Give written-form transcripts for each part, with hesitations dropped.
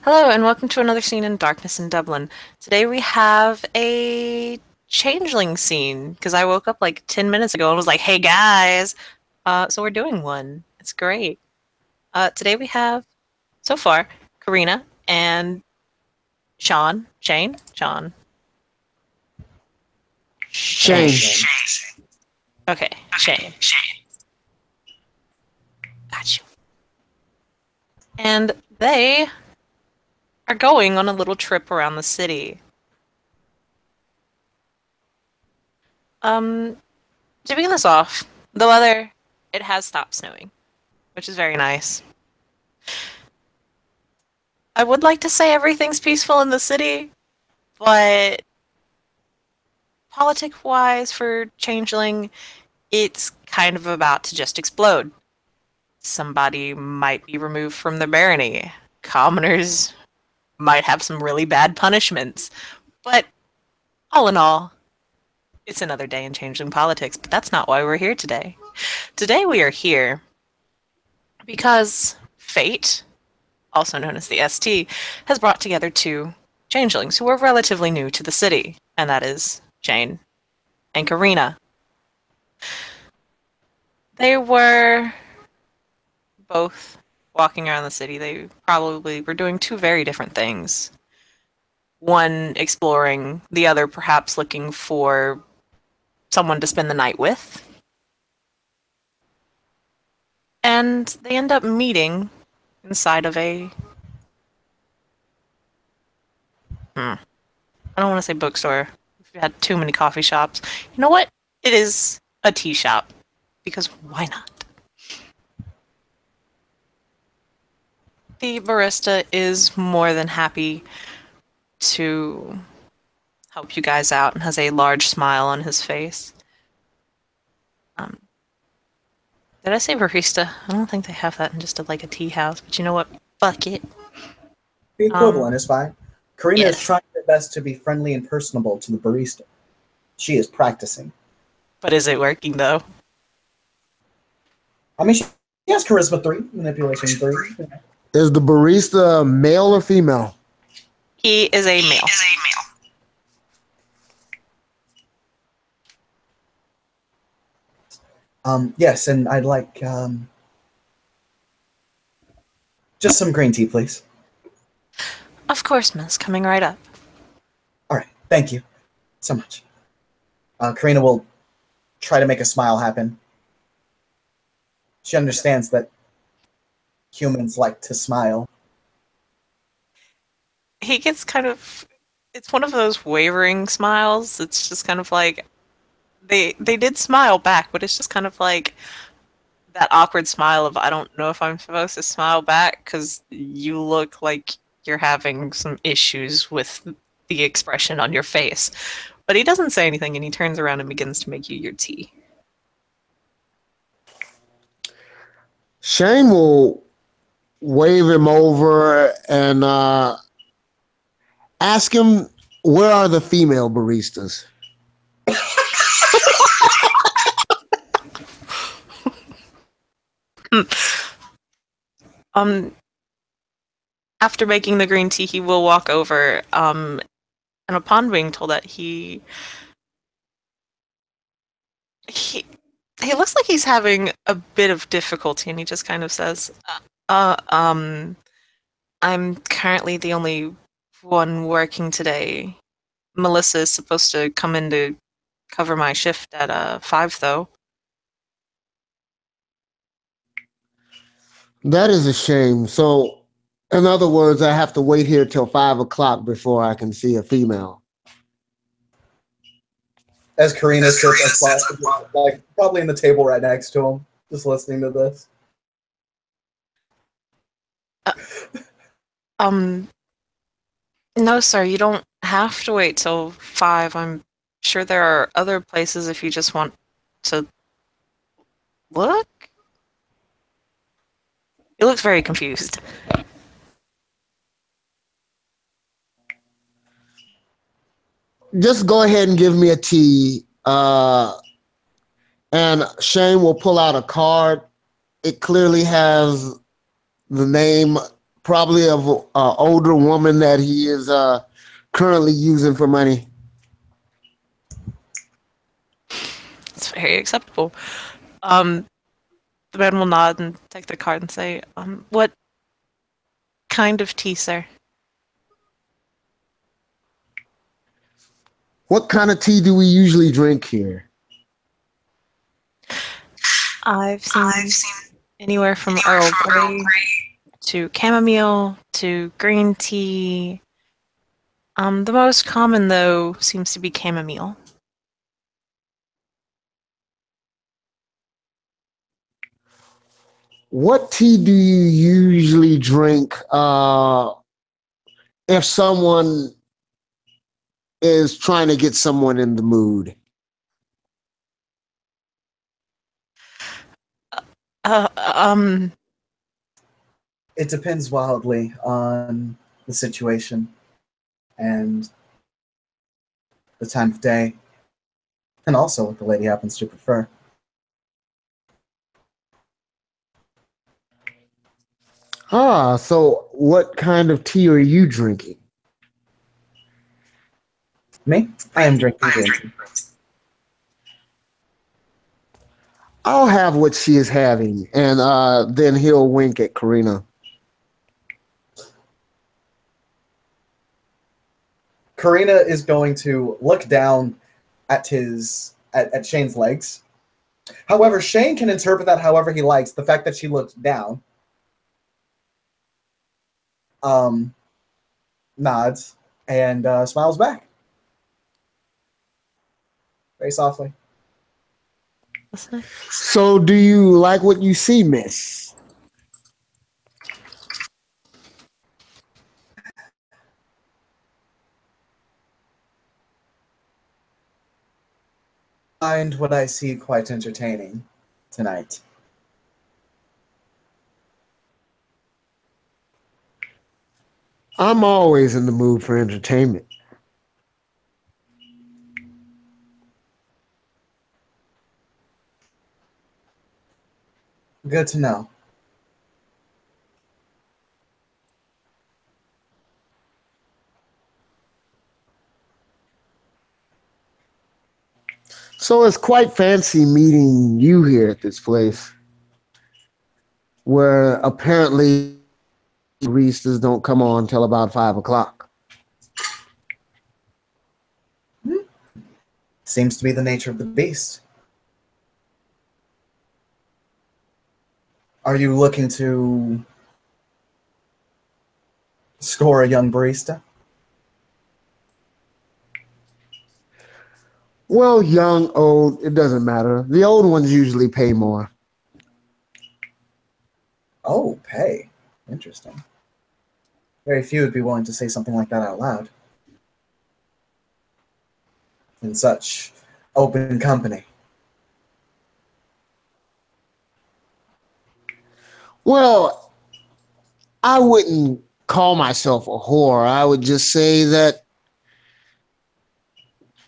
Hello, and welcome to another scene in Darkness in Dublin. Today we have a changeling scene because I woke up like 10 minutes ago and was like, hey guys! So we're doing one. It's great. Today we have, so far, Karina and Sean. Shane. Okay, Shane. Got you. And they are going on a little trip around the city. Um, to begin this off, the weather, it has stopped snowing, which is very nice. I would like to say everything's peaceful in the city, but politic-wise for Changeling, it's kind of about to just explode. Somebody might be removed from the barony. Commoners might have some really bad punishments. But all in all, it's another day in Changeling politics, but that's not why we're here today. Today we are here because fate, also known as the ST, has brought together two changelings who are relatively new to the city, and that is Jane and Karina. They were both walking around the city. They probably were doing two very different things. One exploring, the other perhaps looking for someone to spend the night with. And they end up meeting inside of a I don't want to say bookstore. We've had too many coffee shops. You know what? It is a tea shop. Because why not? The barista is more than happy to help you guys out and has a large smile on his face. Um, did I say barista? I don't think they have that in just like a tea house, but you know what? Fuck it. The Um, equivalent is fine. Karina is yes, trying her best to be friendly and personable to the barista. She is practicing. but is it working though? I mean, she has charisma 3, manipulation 3. Is the barista male or female? He is a male. Yes, and I'd like just some green tea, please. Of course, miss. Coming right up. All right, thank you so much. Karina will try to make a smile happen. She understands that humans like to smile. He gets kind of. It's one of those wavering smiles. It's just kind of like they did smile back, but it's just kind of like that awkward smile of I don't know if I'm supposed to smile back because you look like you're having some issues with the expression on your face. But he doesn't say anything and he turns around and begins to make you your tea. Shane will wave him over and ask him, where are the female baristas? um After making the green tea he will walk over and upon being told that he he looks like he's having a bit of difficulty and he just kind of says uh um I'm currently the only one working today. Melissa is supposed to come in to cover my shift at 5 though. That is a shame. So, in other words, I have to wait here till 5 o'clock before I can see a female. As Karina sits like probably in the table right next to him, just listening to this. Uh, um no sir, you don't have to wait till 5. I'm sure there are other places if you just want to look. He looks very confused. Just go ahead and give me a tea. And Shane will pull out a card. It clearly has the name probably of an older woman that he is currently using for money. It's very acceptable. Um, the man will nod and take the card and say, what kind of tea, sir? What kind of tea do we usually drink here? I've seen anywhere from Earl Grey to chamomile to green tea. The most common, though, seems to be chamomile. What tea do you usually drink if someone is trying to get someone in the mood? Uh, um, It depends wildly on the situation and the time of day, and also what the lady happens to prefer. Ah, so what kind of tea are you drinking? Me, I am drinking green tea. I'll have what she is having, and then he'll wink at Karina. Karina is going to look down at at Shane's legs. However, Shane can interpret that however he likes. The fact that she looked down, um, nods, and smiles back very softly. So, do you like what you see, miss? Find what I see quite entertaining tonight. I'm always in the mood for entertainment. Good to know. So, it's quite fancy meeting you here at this place, where apparently baristas don't come on till about 5 o'clock. Seems to be the nature of the beast. Are you looking to score a young barista? Well, young, old, it doesn't matter. The old ones usually pay more. Oh, pay. Interesting. Very few would be willing to say something like that out loud in such open company. Well, I wouldn't call myself a whore. I would just say that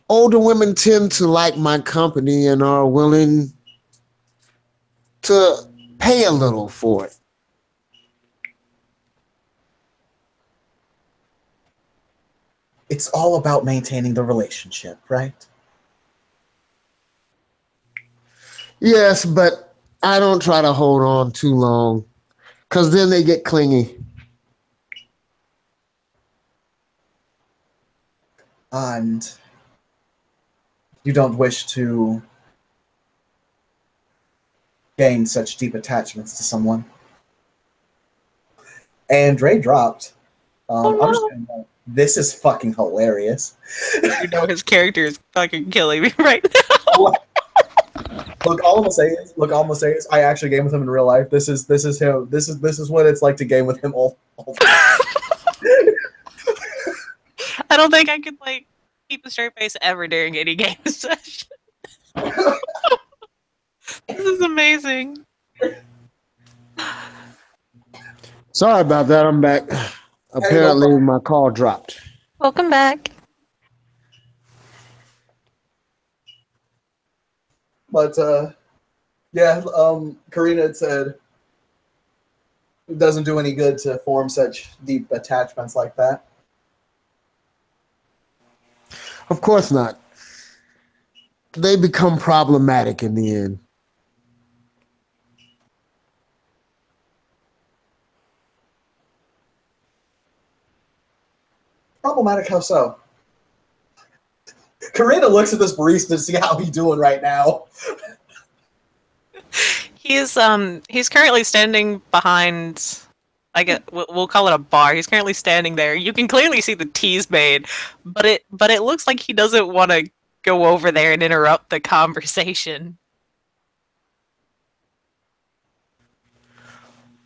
older women tend to like my company and are willing to pay a little for it. It's all about maintaining the relationship, right? Yes, but I don't try to hold on too long because then they get clingy. And you don't wish to gain such deep attachments to someone. And Ray dropped. oh I'm just no. gonna go, this is fucking hilarious. You know his character is fucking killing me right Look, all I'm gonna say is, I actually game with him in real life. This is him. This is what it's like to game with him all the time. now. I don't think I could like keep a straight face ever during any game session. This is amazing. Sorry about that. I'm back. Hey, no Apparently, problem. my call dropped. Welcome back. But yeah, Karina had said, It doesn't do any good to form such deep attachments like that. Of course not. They become problematic in the end. Problematic how so? Karina looks at this barista to see how he's doing right now. He's currently standing behind. We'll call it a bar. He's currently standing there. You can clearly see the tea's made, but it looks like he doesn't want to go over there and interrupt the conversation.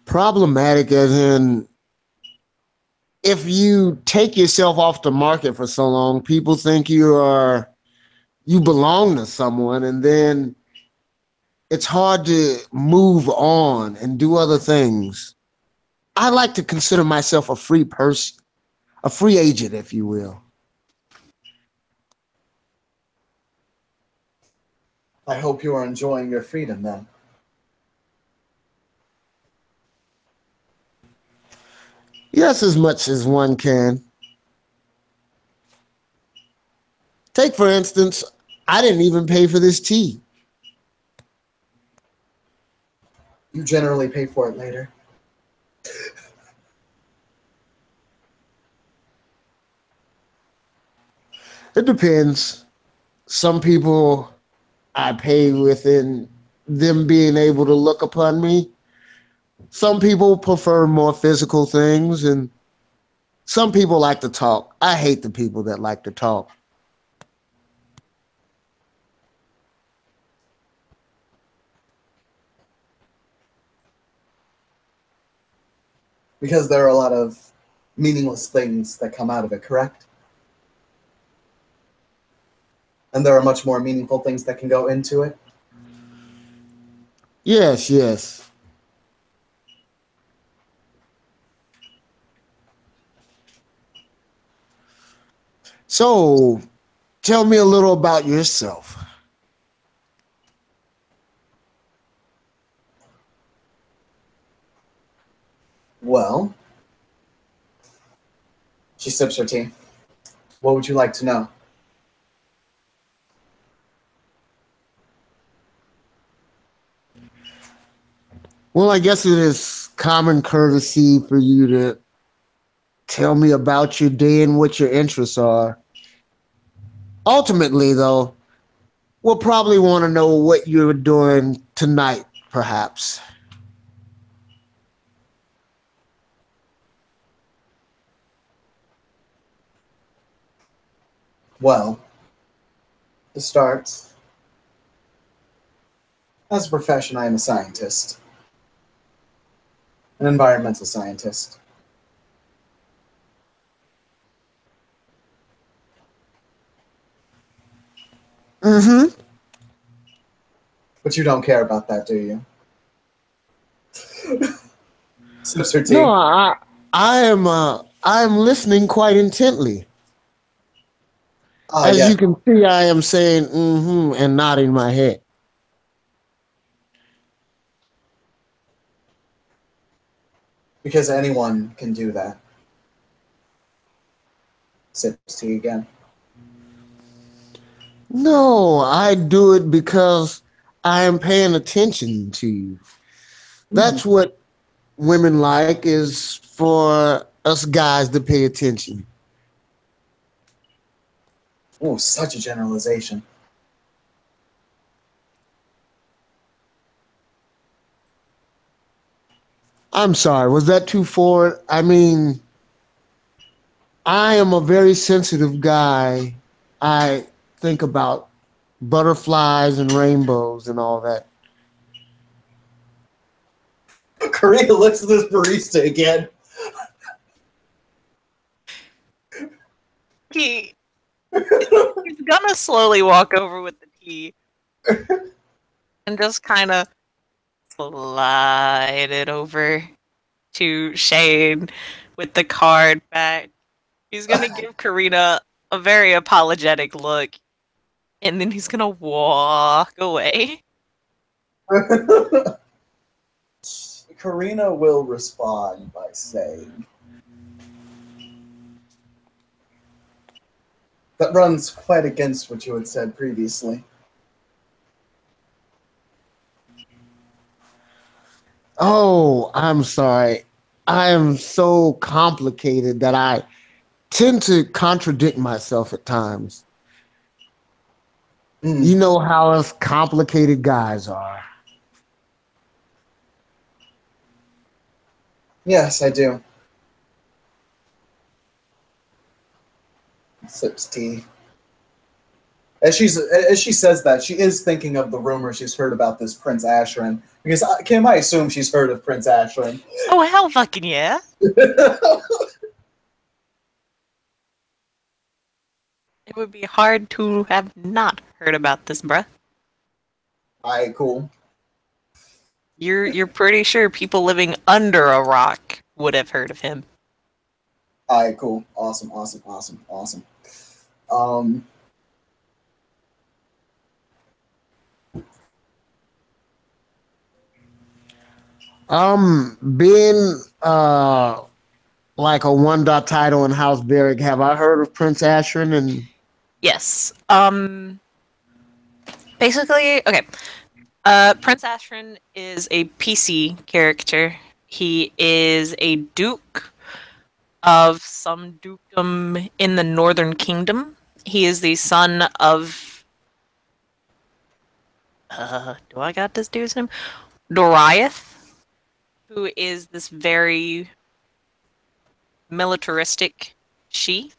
Problematic as in if you take yourself off the market for so long, people think you belong to someone, and then it's hard to move on and do other things. I like to consider myself a free person, a free agent, if you will. I hope you are enjoying your freedom then. Yes, as much as one can. Take, for instance, I didn't even pay for this tea. You generally pay for it later. It depends. Some people I pay within them being able to look upon me. Some people prefer more physical things, and some people like to talk. I hate the people that like to talk. Because there are a lot of meaningless things that come out of it, correct? And there are much more meaningful things that can go into it. Yes, yes. So, tell me a little about yourself. Well, she sips her tea. What would you like to know? Well, I guess it is common courtesy for you to tell me about your day and what your interests are. Ultimately, though, we'll probably want to know what you're doing tonight, perhaps. Well, to start, as a profession, I am a scientist, an environmental scientist. Mm-hmm. But you don't care about that, do you? Sips her No, tea. I am listening quite intently. Ah, As yes, you can see, I am saying mm-hmm and nodding my head. because anyone can do that. Sips tea again. No, I do it because I am paying attention to you. Mm. That's what women like is for us guys to pay attention. Oh, such a generalization. I'm sorry, was that too forward? I mean, I am a very sensitive guy. I think about butterflies and rainbows and all that. Korea looks at this barista again. He he's gonna slowly walk over with the tea and just kind of slide it over to Shane with the card back. He's gonna give Karina a very apologetic look, and then he's gonna walk away. Karina will respond by saying, that runs quite against what you had said previously. Oh, I'm sorry. I am so complicated that I tend to contradict myself at times. Mm, You know how us complicated guys are. yes, I do. Sips tea. As she says that, she is thinking of the rumor she's heard about this Prince Ashrin. Because Kim, I assume she's heard of Prince Ashrin. Oh, hell fucking yeah. It would be hard to have not heard about this, bruh. Alright, cool. You're pretty sure people living under a rock would have heard of him. Alright, cool. Awesome, awesome, awesome, awesome. Um, Being like a one dot title in House Berg, have I heard of Prince Ashrin? And Yes. Basically, okay. Prince Ashrin is a PC character. He is a duke of some dukedom in the Northern Kingdom. He is the son of. Do I got this dude's name? Doriath, who is this very militaristic she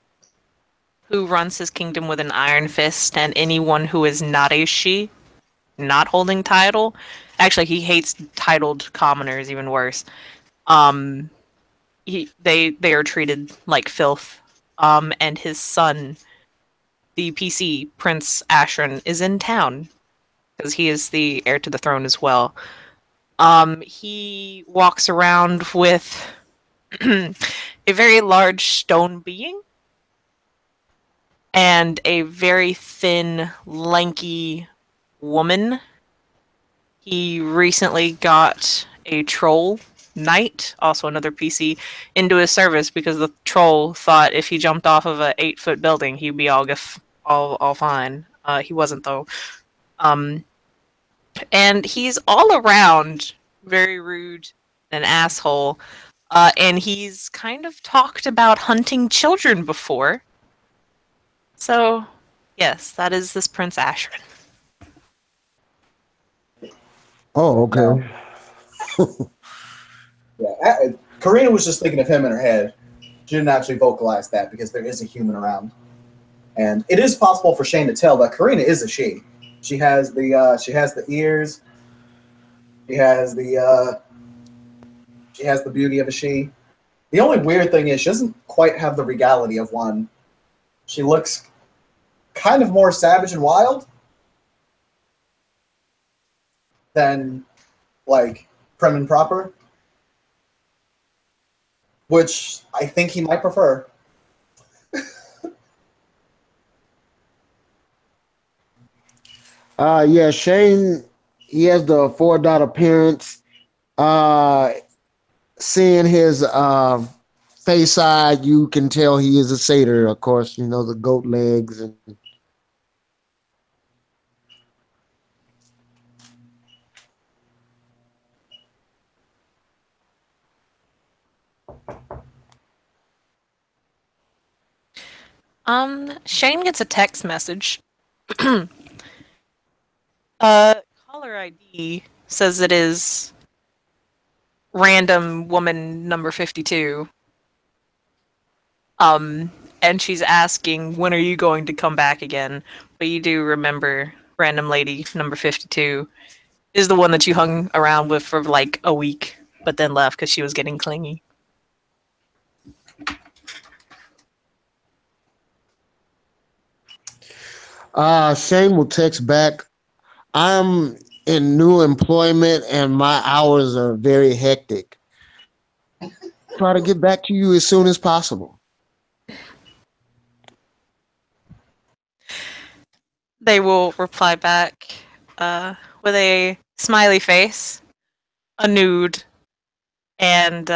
who runs his kingdom with an iron fist, and anyone who is not a she, not holding title. Actually, he hates titled commoners even worse. Um, they are treated like filth. And his son, the PC Prince Ashran, is in town because he is the heir to the throne as well. He walks around with a very large stone being and a very thin, lanky woman. He recently got a troll knight, also another PC, into his service because the troll thought if he jumped off of a 8-foot building, he'd be all fine. He wasn't though. Um, and he's all around very rude, an asshole. And he's kind of talked about hunting children before. So, yes, that is this Prince Ashrin. oh, no. okay. Yeah, Karina was just thinking of him in her head. She didn't actually vocalize that because there is a human around. And it is possible for Shane to tell that Karina is a she. She has the ears. She has the beauty of a she. The only weird thing is she doesn't quite have the regality of one. She looks kind of more savage and wild than like prim and proper, which I think he might prefer. Yeah, Shane, he has the 4 dot appearance. Uh, Seeing his face side, you can tell he is a satyr. Of course, you know the goat legs and. Shane gets a text message. Caller ID says it is random woman number 52. And she's asking, when are you going to come back again? But you do remember random lady number 52 is the one that you hung around with for like a week, but then left because she was getting clingy. Shane will text back. I'm in new employment and my hours are very hectic. Try to get back to you as soon as possible. They will reply back with a smiley face, a nude, And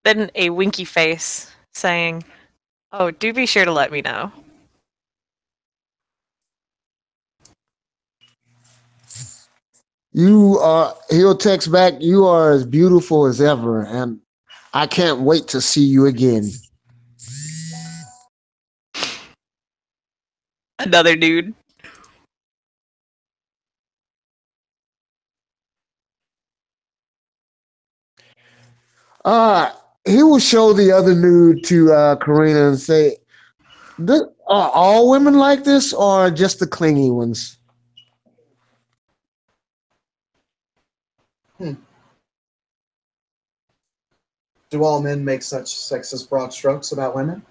then a winky face saying, "Oh, do be sure to let me know." He'll text back, you are as beautiful as ever, and I can't wait to see you again. Another dude. Uh, he will show the other nude to Karina and say, are all women like this or just the clingy ones? Hmm. Do all men make such sexist broad strokes about women?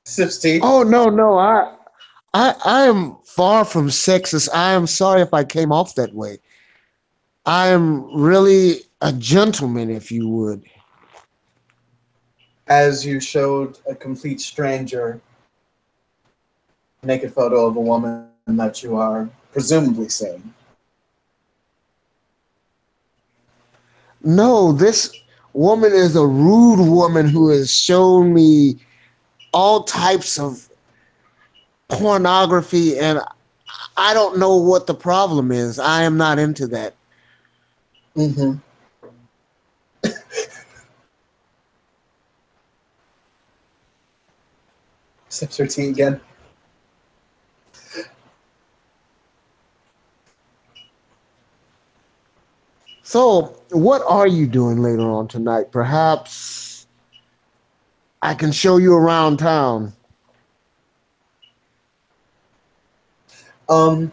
Sips tea. Oh no, I am far from sexist. I am sorry if I came off that way. I am really a gentleman, if you would. As you showed a complete stranger a naked photo of a woman that you are presumably seeing. No, this woman is a rude woman who has shown me all types of pornography, and I don't know what the problem is. I am not into that. Mm-hmm. Sips her tea again. So, what are you doing later on tonight? Perhaps I can show you around town. Um,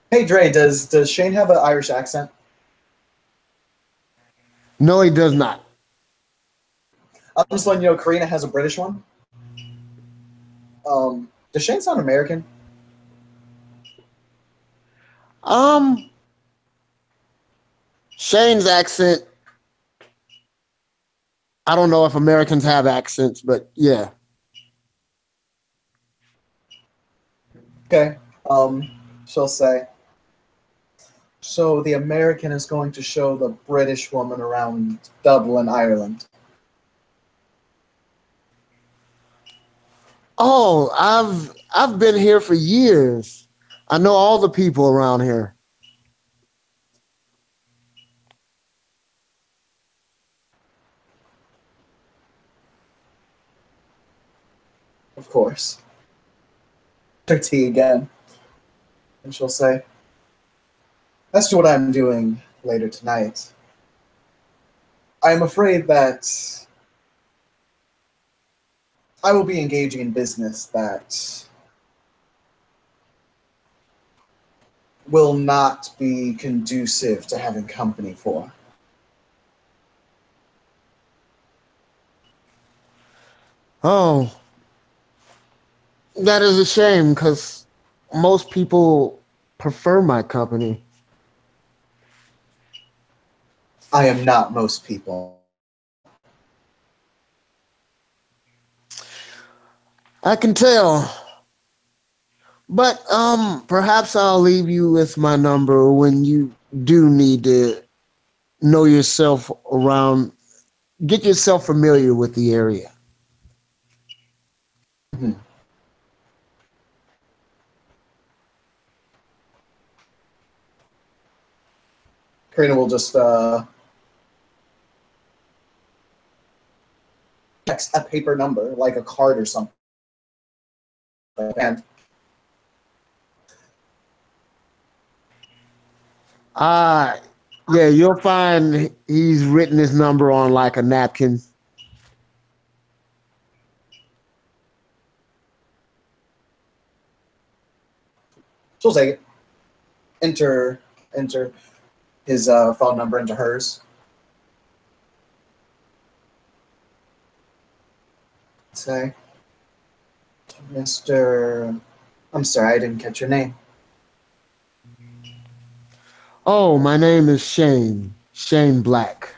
hey Dre, does Shane have an Irish accent? No, he does not. I'm just letting you know Karina has a British one. Does Shane sound American? Um, Shane's accent, I don't know if Americans have accents, but yeah. Okay. Um, she'll say. So the American is going to show the British woman around Dublin, Ireland. Oh, I've been here for years. I know all the people around here. Of course. Her tea again. And she'll say, as to what I'm doing later tonight, I am afraid that I will be engaging in business that will not be conducive to having company for. Oh, that is a shame because most people prefer my company. I am not most people. I can tell. But perhaps I'll leave you with my number when you do need to know yourself around, get yourself familiar with the area. Hmm. Karina will just text a paper number, like a card or something. And Uh yeah, you'll find he's written his number on like a napkin. she'll take it. Enter his phone number into hers. Say, Mr. I'm sorry, I didn't catch your name. Oh, my name is Shane. Shane Black.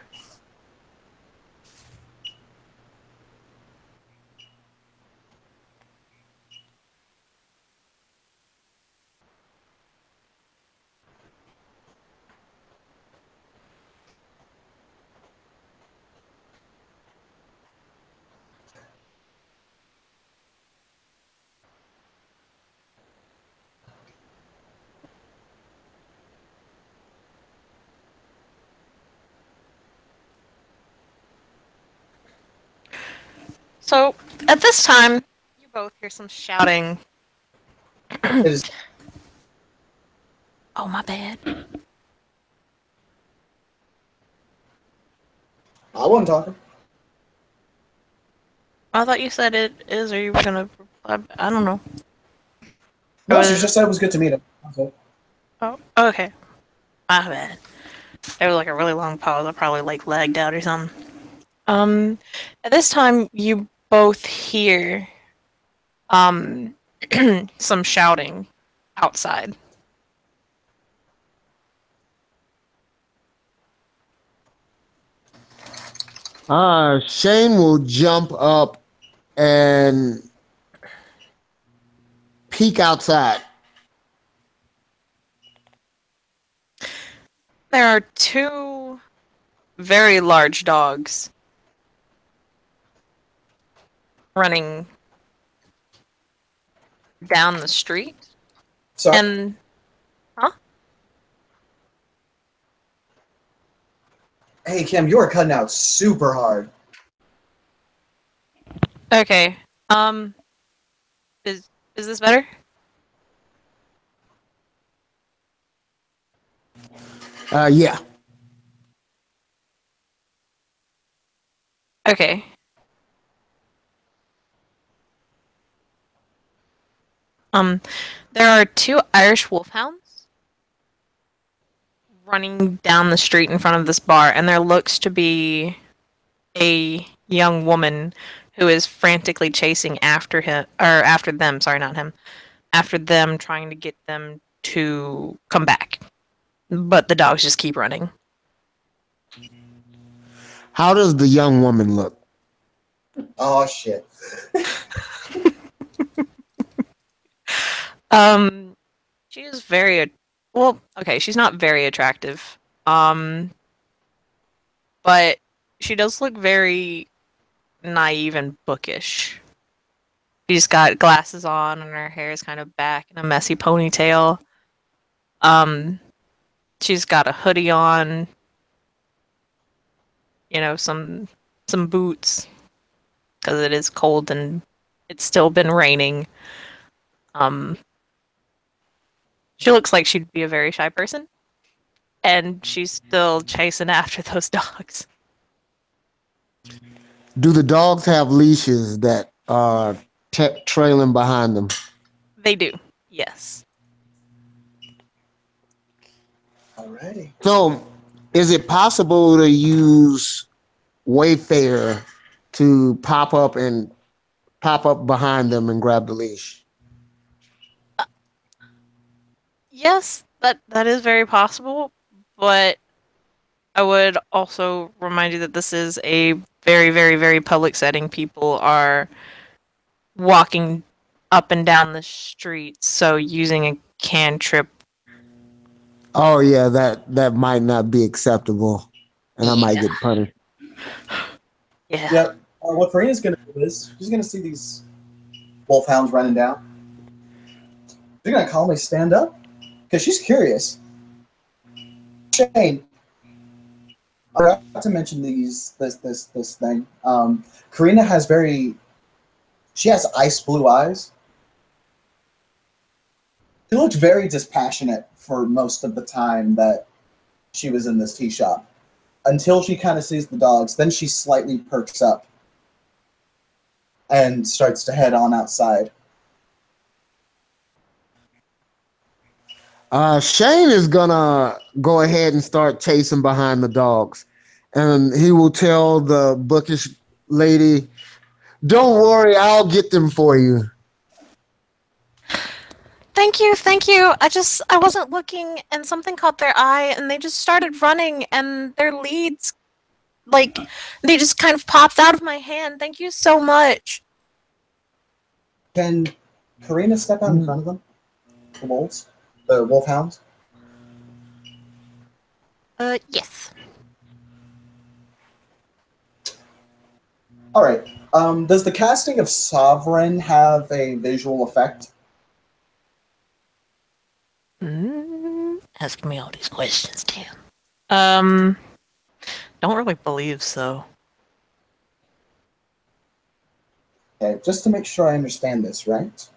So at this time, you both hear some shouting. It is. Oh, my bad. I wasn't talking. I thought you said it is, or you were gonna reply. I don't know. It No, she was. just said it was good to meet him. Okay. Oh, okay. My bad. There was like a really long pause. I probably like lagged out or something. Um, at this time, you both hear um some shouting outside. Shane will jump up and peek outside. There are two very large dogs running down the street, Sorry. and huh? Hey, Kim, you are cutting out super hard. Okay. Um, is is this better? Yeah. Okay. Um, there are two Irish wolfhounds running down the street in front of this bar, and there looks to be a young woman who is frantically chasing after him, or after them. Sorry, not him. After them, trying to get them to come back. But the dogs just keep running. How does the young woman look? Oh shit. Um, she is well. Okay, she's not very attractive. But she does look very naive and bookish. She's got glasses on, and her hair is kind of back in a messy ponytail. Um, she's got a hoodie on, some boots because it is cold and it's still been raining. Um, she looks like she'd be a very shy person, and she's still chasing after those dogs. Do the dogs have leashes that are trailing behind them? They do, yes. Alrighty. So, is it possible to use Wayfair to pop up behind them and grab the leash? Yes, that is very possible, but I would also remind you that this is a very, very, very public setting. People are walking up and down the street, so using a cantrip. Oh yeah, that might not be acceptable, and I might Yeah. get punished. Yeah. Yep. What Karina's gonna do is she's gonna see these wolfhounds running down. She's gonna calmly stand up because she's curious. Shane, I forgot to mention this thing. Karina has she has ice blue eyes. She looked very dispassionate for most of the time that she was in this tea shop until she kind of sees the dogs. Then she slightly perks up and starts to head on outside. Shane is gonna go ahead and start chasing behind the dogs, and he will tell the bookish lady, "Don't worry, I'll get them for you." Thank you, thank you. I wasn't looking and something caught their eye and they just started running and their leads like they just kind of popped out of my hand. Thank you so much. Can Karina step out in front of them? The wolves? The wolfhounds? Yes. All right. Does the casting of Sovereign have a visual effect? Ask me all these questions, Cam. Um, don't really believe so. Okay, just to make sure I understand this, right?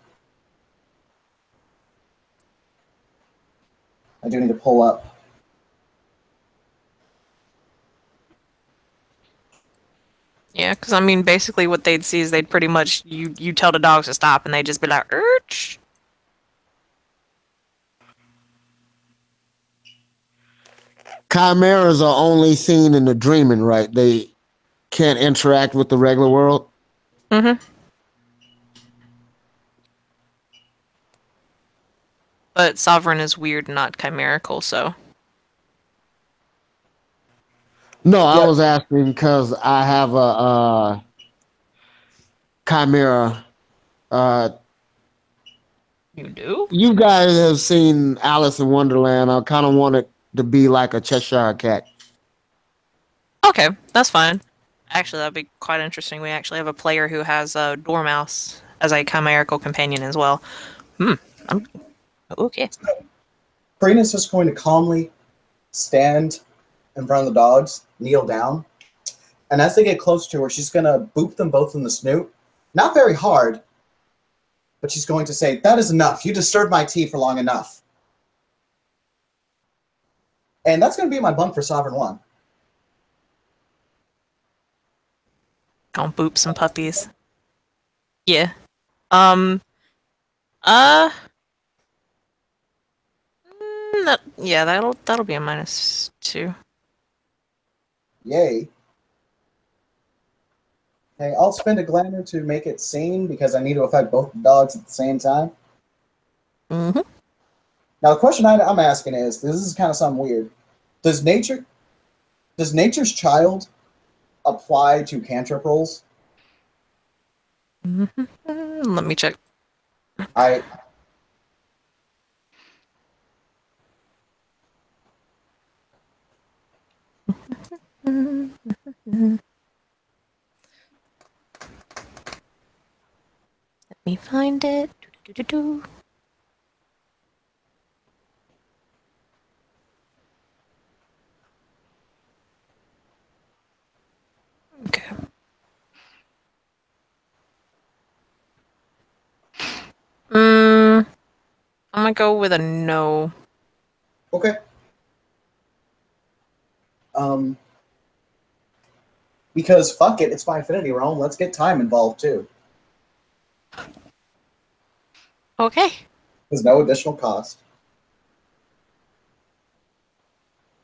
I do need to pull up. Yeah, because I mean, basically, what they'd see is they'd pretty much you tell the dogs to stop, and they'd just be like, "Urch." Chimeras are only seen in the dreaming, right? They can't interact with the regular world. Mm-hmm. But Sovereign is weird, not chimerical, so. No, I Yep. was asking because I have a chimera. Uh, You do? you guys have seen Alice in Wonderland. I kind of want it to be like a Cheshire cat. Okay, that's fine. Actually, that'd be quite interesting. We actually have a player who has a Dormouse as a chimerical companion as well. Hmm. I'm, okay. Karina's just going to calmly stand in front of the dogs, kneel down, and as they get close to her, she's going to boop them both in the snoot. Not very hard, but she's going to say, "That is enough. You disturbed my tea for long enough." And that's going to be my bunk for Sovereign 1. Don't boop some puppies. Yeah. Um. Uh. Yeah, that'll be a -2. Yay. Okay, I'll spend a glamour to make it sane because I need to affect both dogs at the same time. Mm-hmm. Now, the question I'm asking is, this is kind of something weird. Does nature, does nature's child apply to cantrip rolls? Mm-hmm. Let me check. I Let me find it. Do-do-do-do. Okay. I'm gonna go with a no. okay. Um, because fuck it, it's my Infinity Realm. Let's get time involved too. Okay. There's no additional cost.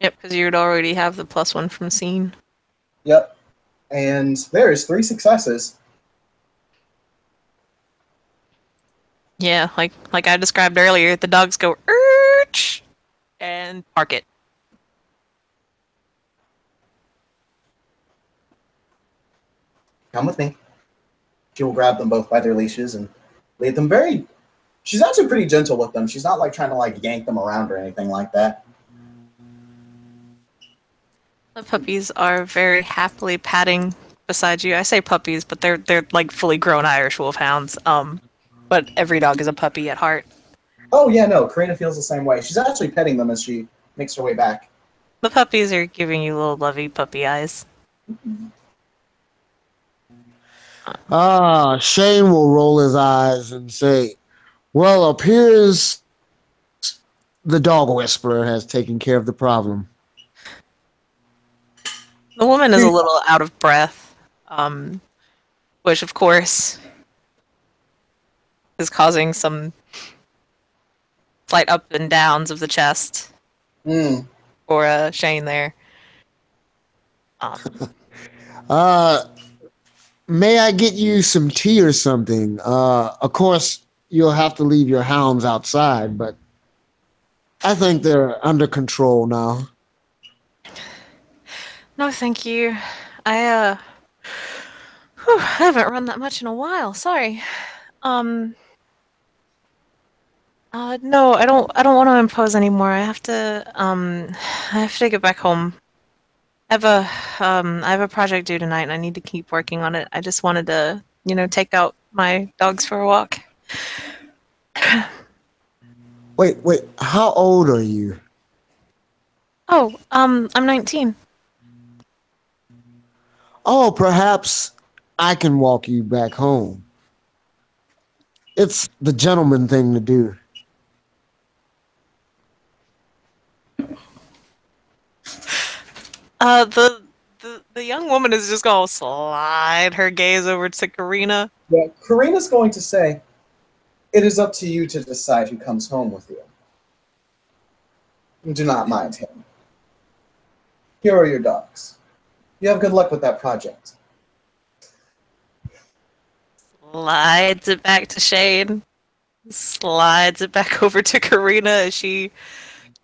Yep, because you'd already have the +1 from scene. Yep. And there's 3 successes. Yeah, like I described earlier, the dogs go urch and park it. Come with me. She will grab them both by their leashes and lead them very. She's actually pretty gentle with them. She's not like trying to like yank them around or anything like that. The puppies are very happily patting beside you. I say puppies, but they're like fully grown Irish wolfhounds. But every dog is a puppy at heart. Oh yeah, no, Karina feels the same way. She's actually petting them as she makes her way back. The puppies are giving you little lovey puppy eyes. Ah, Shane will roll his eyes and say, "Well, appears the dog whisperer has taken care of the problem." The woman is a little out of breath, um, which of course is causing some slight up and downs of the chest Mm. for Shane there. Um, Uh, may I get you some tea or something? Of course, you'll have to leave your hounds outside, but I think they're under control now. no, thank you. I haven't run that much in a while. Sorry. Um, no, I don't want to impose anymore. I have to get back home. I have a project due tonight, and I need to keep working on it. I just wanted to, take out my dogs for a walk. Wait, how old are you? Oh, I'm 19. Oh, perhaps I can walk you back home. It's the gentleman thing to do. The young woman is just gonna slide her gaze over to Karina. Yeah, Karina's going to say, "It is up to you to decide who comes home with you. Do not mind him. Here are your dogs. You have good luck with that project." Slides it back to Shane. Slides it back over to Karina as she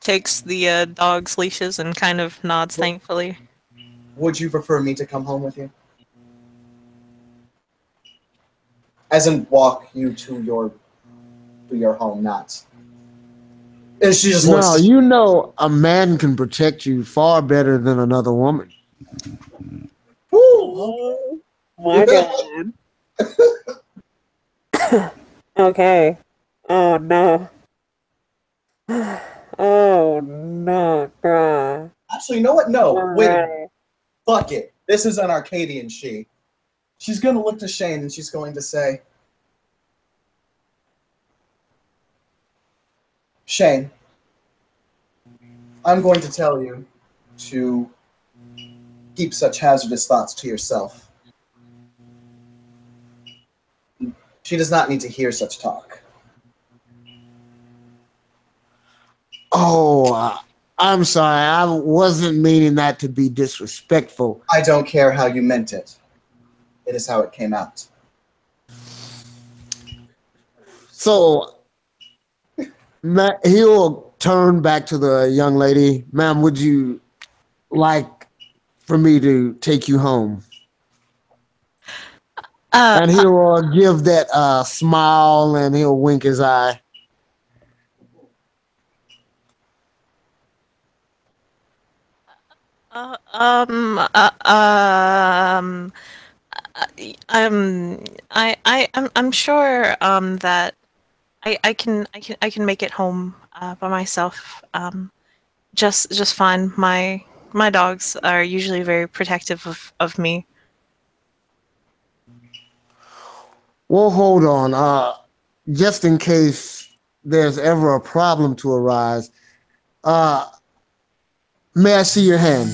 takes the dog's leashes and kind of nods thankfully. Would you prefer me to come home with you? As in walk you to your home, not. And she just looks. No, you know a man can protect you far better than another woman. Woo! My God. Okay. Oh no. Oh no, bruh. Actually, you know what? No, wait a minute. Alright. Fuck it. This is an Arcadian she. She's going to look to Shane and she's going to say, "Shane, I'm going to tell you to keep such hazardous thoughts to yourself. She does not need to hear such talk." Oh, I'm sorry. I wasn't meaning that to be disrespectful. I don't care how you meant it. It is how it came out. So he'll turn back to the young lady. Ma'am, would you like for me to take you home? Uh, And he'll give that smile and he'll wink his eye. uh, um, uh, um, I'm sure that I can make it home by myself just fine. My dogs are usually very protective of me. Well, hold on. Just in case there's ever a problem to arise, uh, may I see your hand?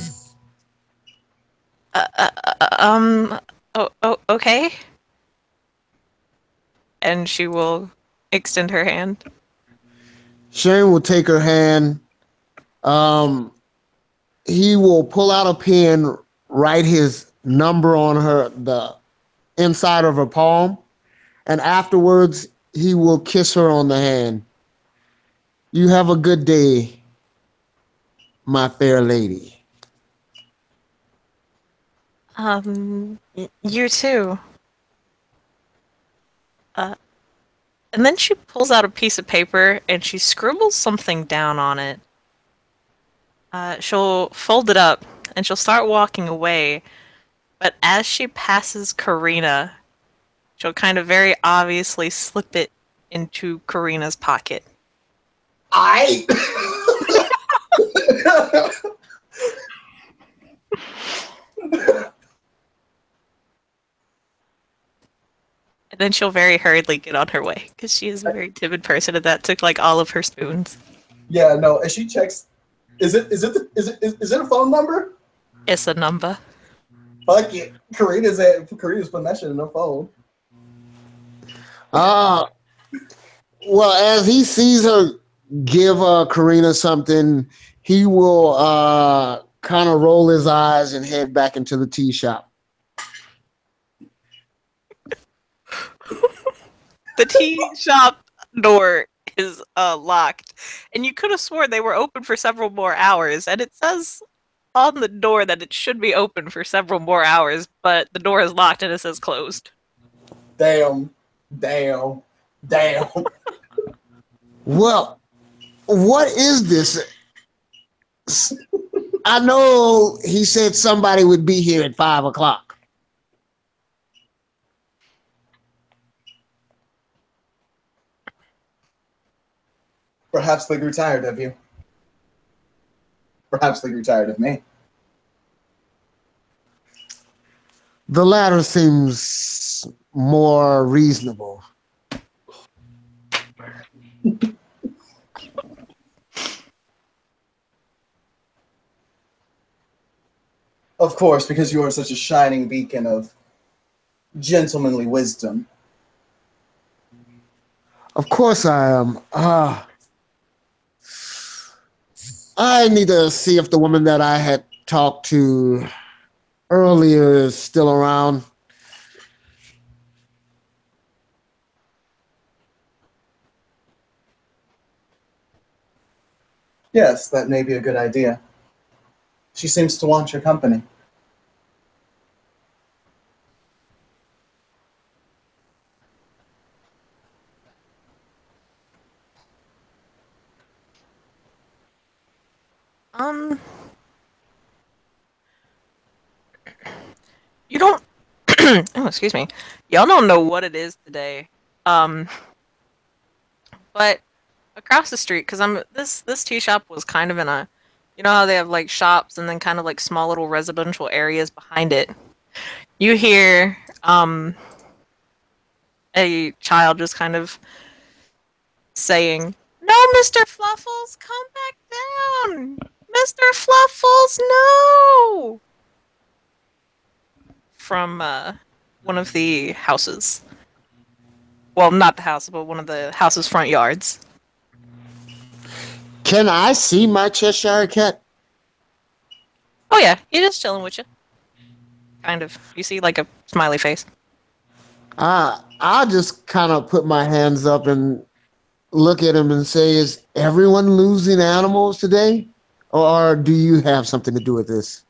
Uh, uh, okay. And she will extend her hand. Shane will take her hand. Um, he will pull out a pen, write his number on the inside of her palm, and afterwards he will kiss her on the hand. You have a good day, my fair lady. You too. Uh, and then she pulls out a piece of paper and she scribbles something down on it. She'll fold it up and she'll start walking away. But as she passes Karina, she'll kind of very obviously slip it into Karina's pocket. I. And then she'll very hurriedly get on her way because she is a very timid person, and that took like all of her spoons. Yeah, no. As she checks, is it a phone number? It's a number. Fuck it. Karina's putting that shit in her phone. Uh, well, as he sees her give Karina something, he will kind of roll his eyes and head back into the tea shop. The tea shop door is locked, and you could have sworn they were open for several more hours, and it says on the door that it should be open for several more hours, but the door is locked and it says closed. Damn. Damn. Damn. Well, what is this? I know he said somebody would be here at 5 o'clock. Perhaps they grew tired of you. Perhaps they grew tired of me. The latter seems more reasonable. Of course, because you are such a shining beacon of gentlemanly wisdom. Of course I am. I need to see if the woman that I had talked to earlier is still around. Yes, that may be a good idea. She seems to want your company. Um, you don't. Oh, excuse me. Y'all don't know what it is today. Um, but across the street, because this tea shop was kind of in a, you know how they have like shops and then kind of like small little residential areas behind it. You hear a child just kind of saying, "No, Mr. Fluffles, come back down, Mr. Fluffles, no!" From one of the houses. Well, not the house, but one of the house's front yards. Can I see my Cheshire cat? Oh yeah, he's just chilling with you. Kind of. You see like a smiley face. I just kind of put my hands up and look at him and say, "Is everyone losing animals today, or do you have something to do with this?"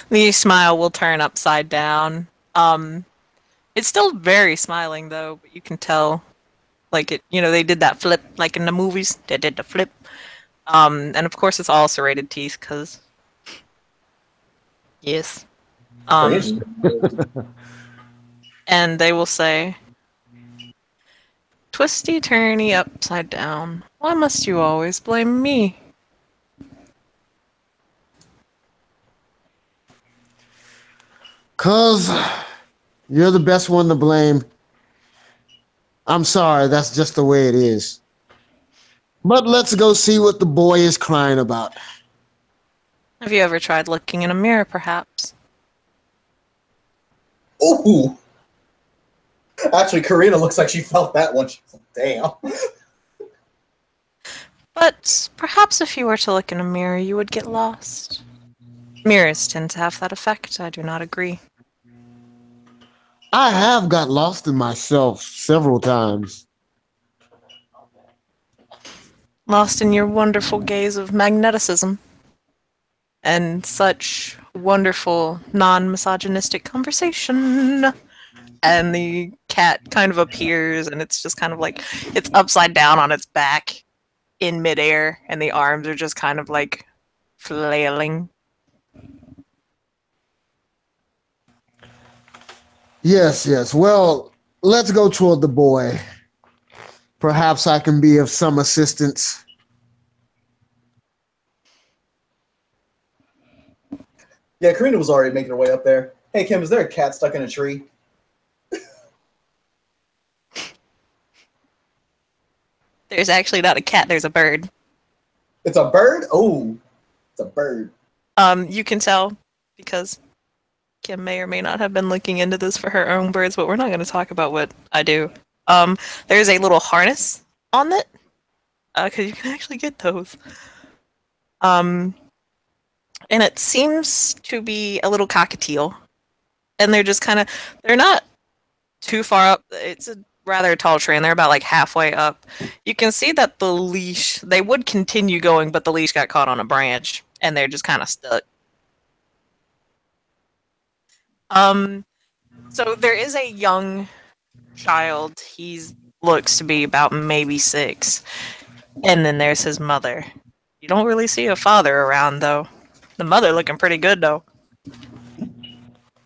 The smile will turn upside down. It's still very smiling though, but you can tell like it, you know, they did that flip like in the movies. They did the flip. And of course it's all serrated teeth because yes. Crazy. And they will say, "Twisty turny upside down. Why must you always blame me?" "'Cause you're the best one to blame. I'm sorry, that's just the way it is. But let's go see what the boy is crying about." Have you ever tried looking in a mirror, perhaps? Ooh! Actually, Karina looks like she felt that one. She's like, damn. But perhaps if you were to look in a mirror, you would get lost. Mirrors tend to have that effect. I do not agree. I have got lost in myself several times. Lost in your wonderful gaze of magneticism and such wonderful non-misogynistic conversation. And the cat kind of appears and it's just kind of like it's upside down on its back in midair and the arms are just kind of like flailing. Yes, yes. Well, let's go toward the boy. Perhaps I can be of some assistance. Yeah, Karina was already making her way up there. Hey, Kim, is there a cat stuck in a tree? There's actually not a cat, there's a bird. It's a bird? Oh, it's a bird. You can tell because Kim may or may not have been looking into this for her own birds, but we're not going to talk about what I do. There's a little harness on it, because you can actually get those. And it seems to be a little cockatiel, and they're just kind of, they're not too far up. It's a rather tall tree, and they're about like halfway up. You can see that the leash, they would continue going, but the leash got caught on a branch, and they're just kind of stuck. Um, so there is a young child. He's looks to be about maybe 6. And then there's his mother. You don't really see a father around though. The mother looking pretty good though.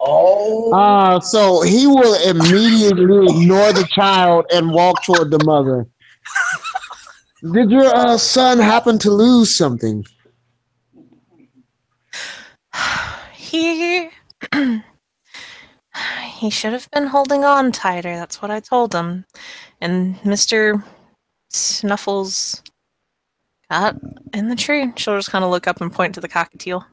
Oh. So he will immediately ignore the child and walk toward the mother. "Did your son happen to lose something?" He he should have been holding on tighter. That's what I told him. And Mr. Snuffles got in the tree. She'll just kind of look up and point to the cockatiel.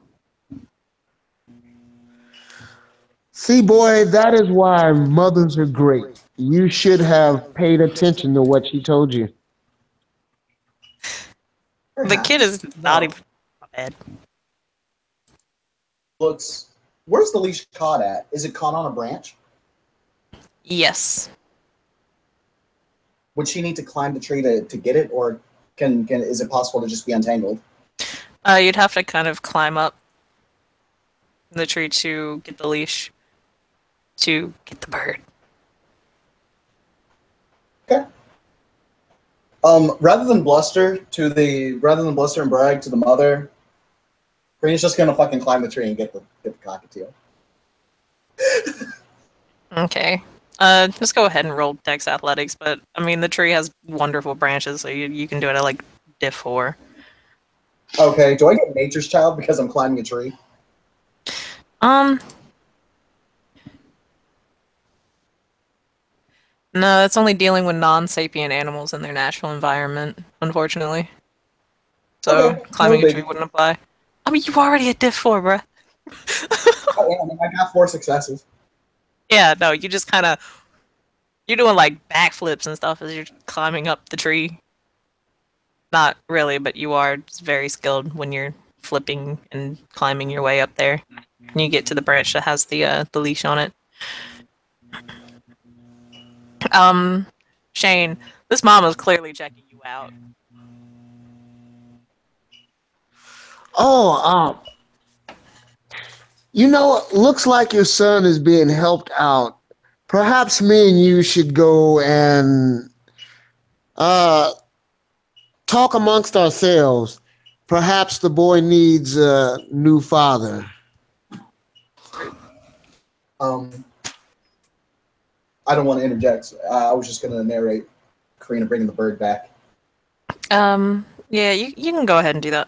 See, boy, that is why mothers are great. You should have paid attention to what she told you. The kid Perhaps. is not No. even bad. Looks. Where's the leash caught at? Is it caught on a branch? Yes. Would she need to climb the tree to get it, or can is it possible to just be untangled? You'd have to kind of climb up the tree to get the leash to get the bird. Okay. Rather than bluster and brag to the mother, Green's just gonna fucking climb the tree and get the cockatiel. Okay. Just go ahead and roll Dex Athletics, but I mean the tree has wonderful branches, so you can do it at like diff 4. Okay, do I get Nature's Child because I'm climbing a tree? Um, no, it's only dealing with non-sapient animals in their natural environment, unfortunately. So Okay, no climbing a tree biggie. wouldn't apply. I mean, you already at diff 4, bruh. I got 4 successes. Yeah, no, you just kind of you're doing like backflips and stuff as you're climbing up the tree. Not really, but you are very skilled when you're flipping and climbing your way up there. And you get to the branch that has the leash on it. Um, Shane, this mama's clearly checking you out. Oh, looks like your son is being helped out. Perhaps me and you should go and uh, talk amongst ourselves. Perhaps the boy needs a new father. Um, I don't want to interject. I was just gonna narrate Karina bringing the bird back. Yeah, you can go ahead and do that.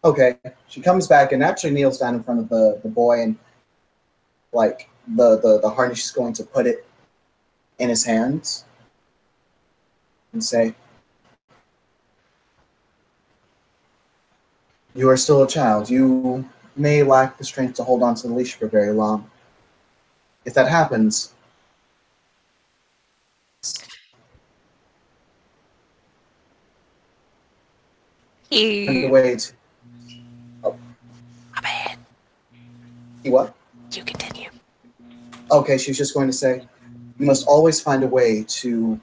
Okay, she comes back and actually kneels down in front of the boy and like the harness is going to put it in his hands and say, "You are still a child. You may lack the strength to hold on to the leash for very long. If that happens, find a You, way to." Oh, my bad. what? You continue. Okay, she's just going to say, "You must always find a way to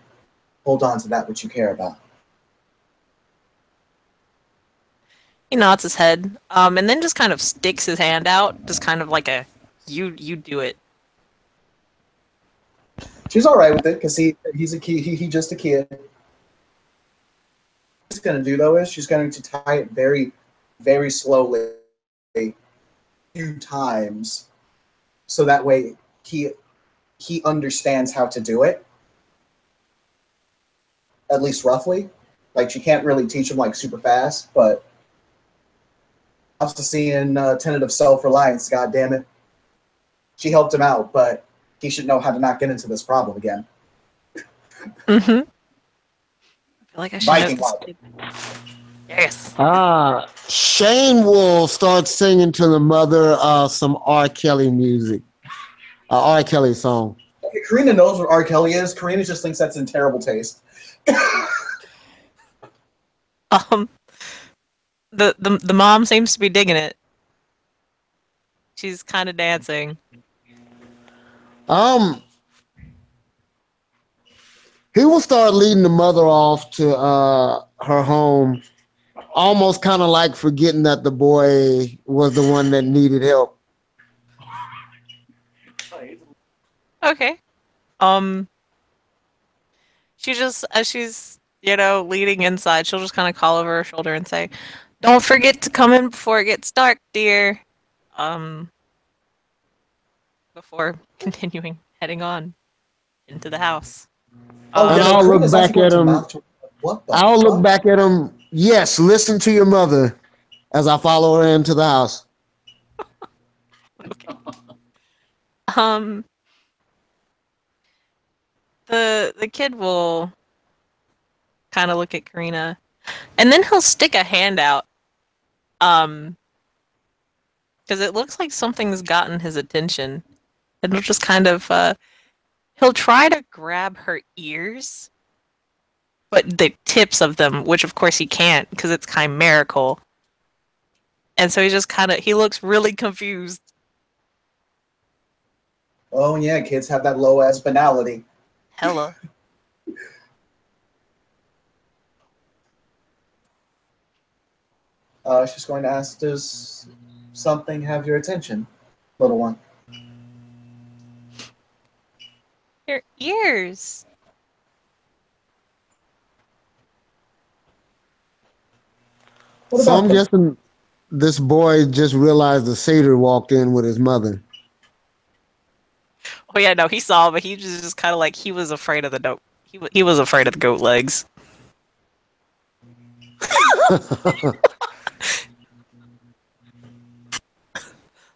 hold on to that which you care about." He nods his head, and then just kind of sticks his hand out, just kind of like a you do it. She's all right with it because he's a kid. He just a kid. What she's going to do though is she's going to tie it very, very slowly, a few times, so that way he understands how to do it, at least roughly. Like she can't really teach him like super fast, but I'm to seeing tenet of self reliance. God damn it, she helped him out, but he should know how to not get into this problem again. Mm-hmm. I feel like I should know Viking this. like. Yes. Shane will start singing to the mother some R. Kelly music, R. Kelly song. Okay, Karina knows what R. Kelly is. Karina just thinks that's in terrible taste. Um, the mom seems to be digging it. She's kind of dancing. Um, he will start leading the mother off to her home, almost kind of like forgetting that the boy was the one that needed help. Okay. Um, she just as she's leading inside, she'll just kind of call over her shoulder and say, "Don't forget to come in before it gets dark, dear." Um, before continuing heading on into the house. Oh And yeah, Um, no, I'll look Karina's actually back going at to him. mouth to what the I'll look fuck? back at him. Yes, listen to your mother as I follow her into the house. okay. Um, the kid will kind of look at Karina, and then he'll stick a hand out. Um, Because it looks like something's gotten his attention. And he'll just kind of, he'll try to grab her ears, but the tips of them, which of course he can't because it's chimerical. And so he just kind of, he looks really confused. Oh yeah, kids have that low ass banality. Hella. She's going to ask, does something have your attention, little one? Your ears. What So about I'm them? guessing this boy just realized the satyr walked in with his mother. Oh yeah, no, he saw, but he just kind of like he was afraid of the goat. He was afraid of the goat legs.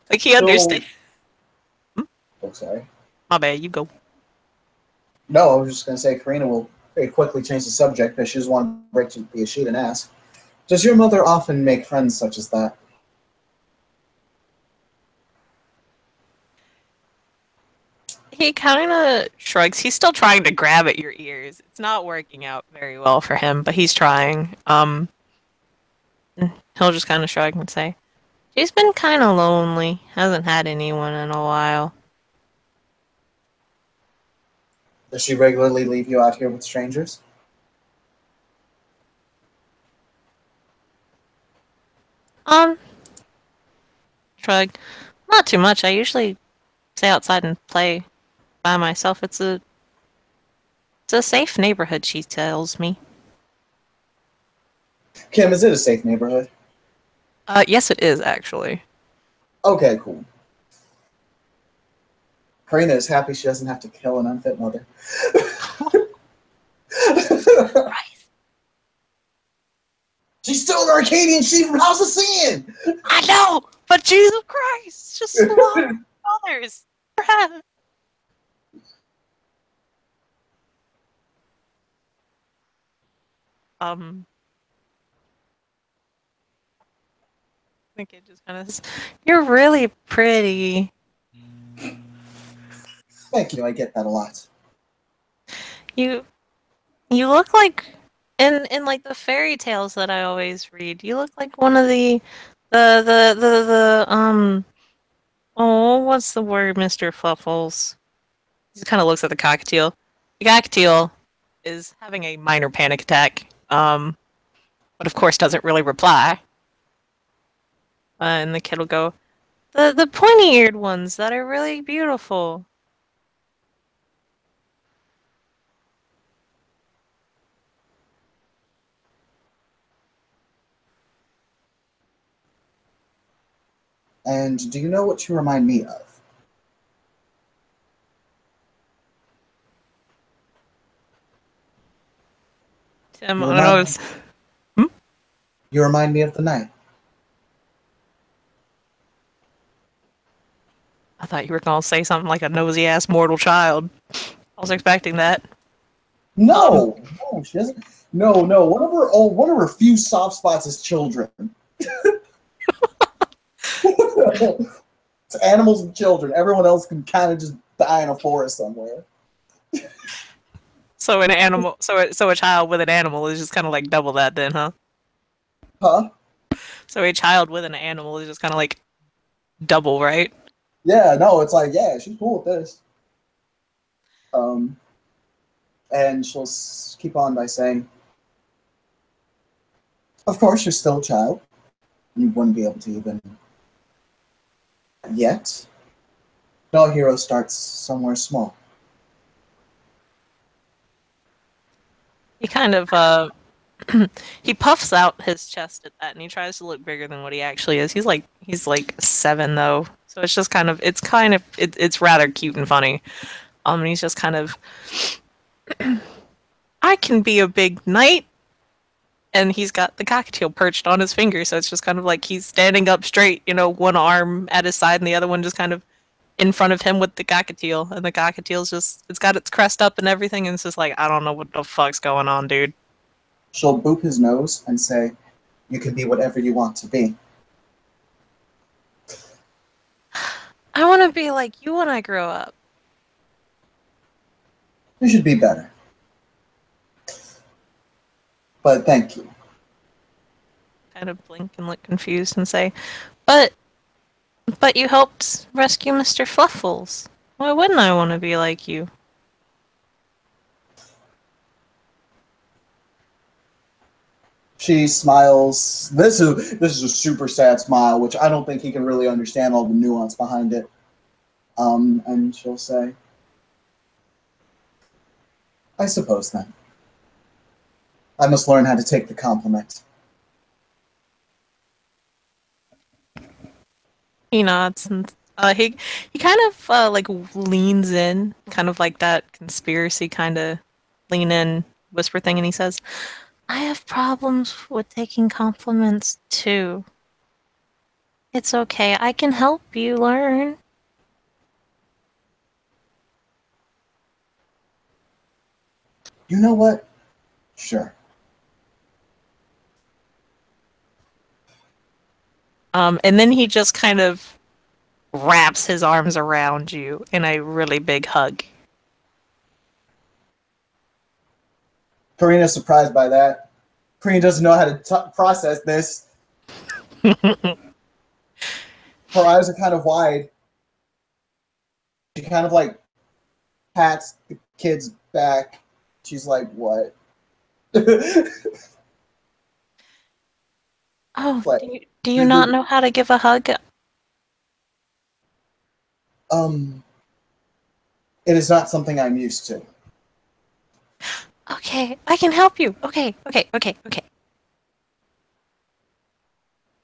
Like he So, understand. oh, sorry. My bad, you go. No, I was just going to say Karina will very quickly change the subject because she just wanted to break to the sheet and ask, does your mother often make friends such as that? He kind of shrugs. He's still trying to grab at your ears. It's not working out very well for him, but he's trying. He'll just kind of shrug and say, "She's been kind of lonely. Hasn't had anyone in a while." Does she regularly leave you out here with strangers? Um, Shrug. Not too much. I usually stay outside and play by myself. It's a safe neighborhood, she tells me. Kim, is it a safe neighborhood? Yes, it is actually. Okay, cool. Karina is happy she doesn't have to kill an unfit mother. Christ. She's still an Arcadian chief from House of Sin! I know, but Jesus Christ, just slaughter others. um, I think it just kind of. You're really pretty. Thank you, I get that a lot. You you look like in like the fairy tales that I always read. You look like one of the oh, what's the word, Mr. Fluffles? He kind of looks at the cockatiel. The cockatiel is having a minor panic attack. But of course doesn't really reply. And the kid will go, the pointy-eared ones that are really beautiful. And do you know what you remind me of? Tim, You I don't know. remind you remind me of the night. I thought you were gonna say something like a nosy ass mortal child. I was expecting that. Um, No, no, she doesn't. No, no. One of her few soft spots is children. It's animals and children. Everyone else can kind of just die in a forest somewhere. so an animal, so a child with an animal is just kind of like double that, then, huh? Huh? So a child with an animal is just kind of like double, right? Yeah, no, it's like, yeah, she's cool with this. Um, and she'll keep on by saying, of course, you're still a child. You wouldn't be able to even yet. No hero starts somewhere small. He kind of he puffs out his chest at that, and he tries to look bigger than what he actually is. He's like 7 though, so it's rather cute and funny. And he's just kind of, I can be a big knight, and he's got the cockatiel perched on his finger, so it's just kind of like he's standing up straight, one arm at his side and the other one just kind of in front of him with the cockatiel, and the cockatiel's just it's got its crest up and everything, and it's just like I don't know what the fuck's going on, dude. She'll boop his nose and say, you can be whatever you want to be. I want to be like you when I grow up. You should be better. But thank you. Kind of blink and look confused and say, "But, but you helped rescue Mr. Fluffles. Why wouldn't I want to be like you?" She smiles. This is a super sad smile, which I don't think he can really understand all the nuance behind it. And she'll say, "I suppose then. I must learn how to take the compliment." He nods and he kind of like leans in, kind of like that conspiracy kind of lean in whisper thing, and he says, "I have problems with taking compliments too. It's okay. I can help you learn." You know what? Sure. And then he just kind of wraps his arms around you in a really big hug. Karina's surprised by that. Karina doesn't know how to process this. Her eyes are kind of wide. She kind of like pats the kid's back. She's like, "What?" Oh, Like, do you not know how to give a hug? um, it is not something I'm used to. Okay, I can help you. Okay.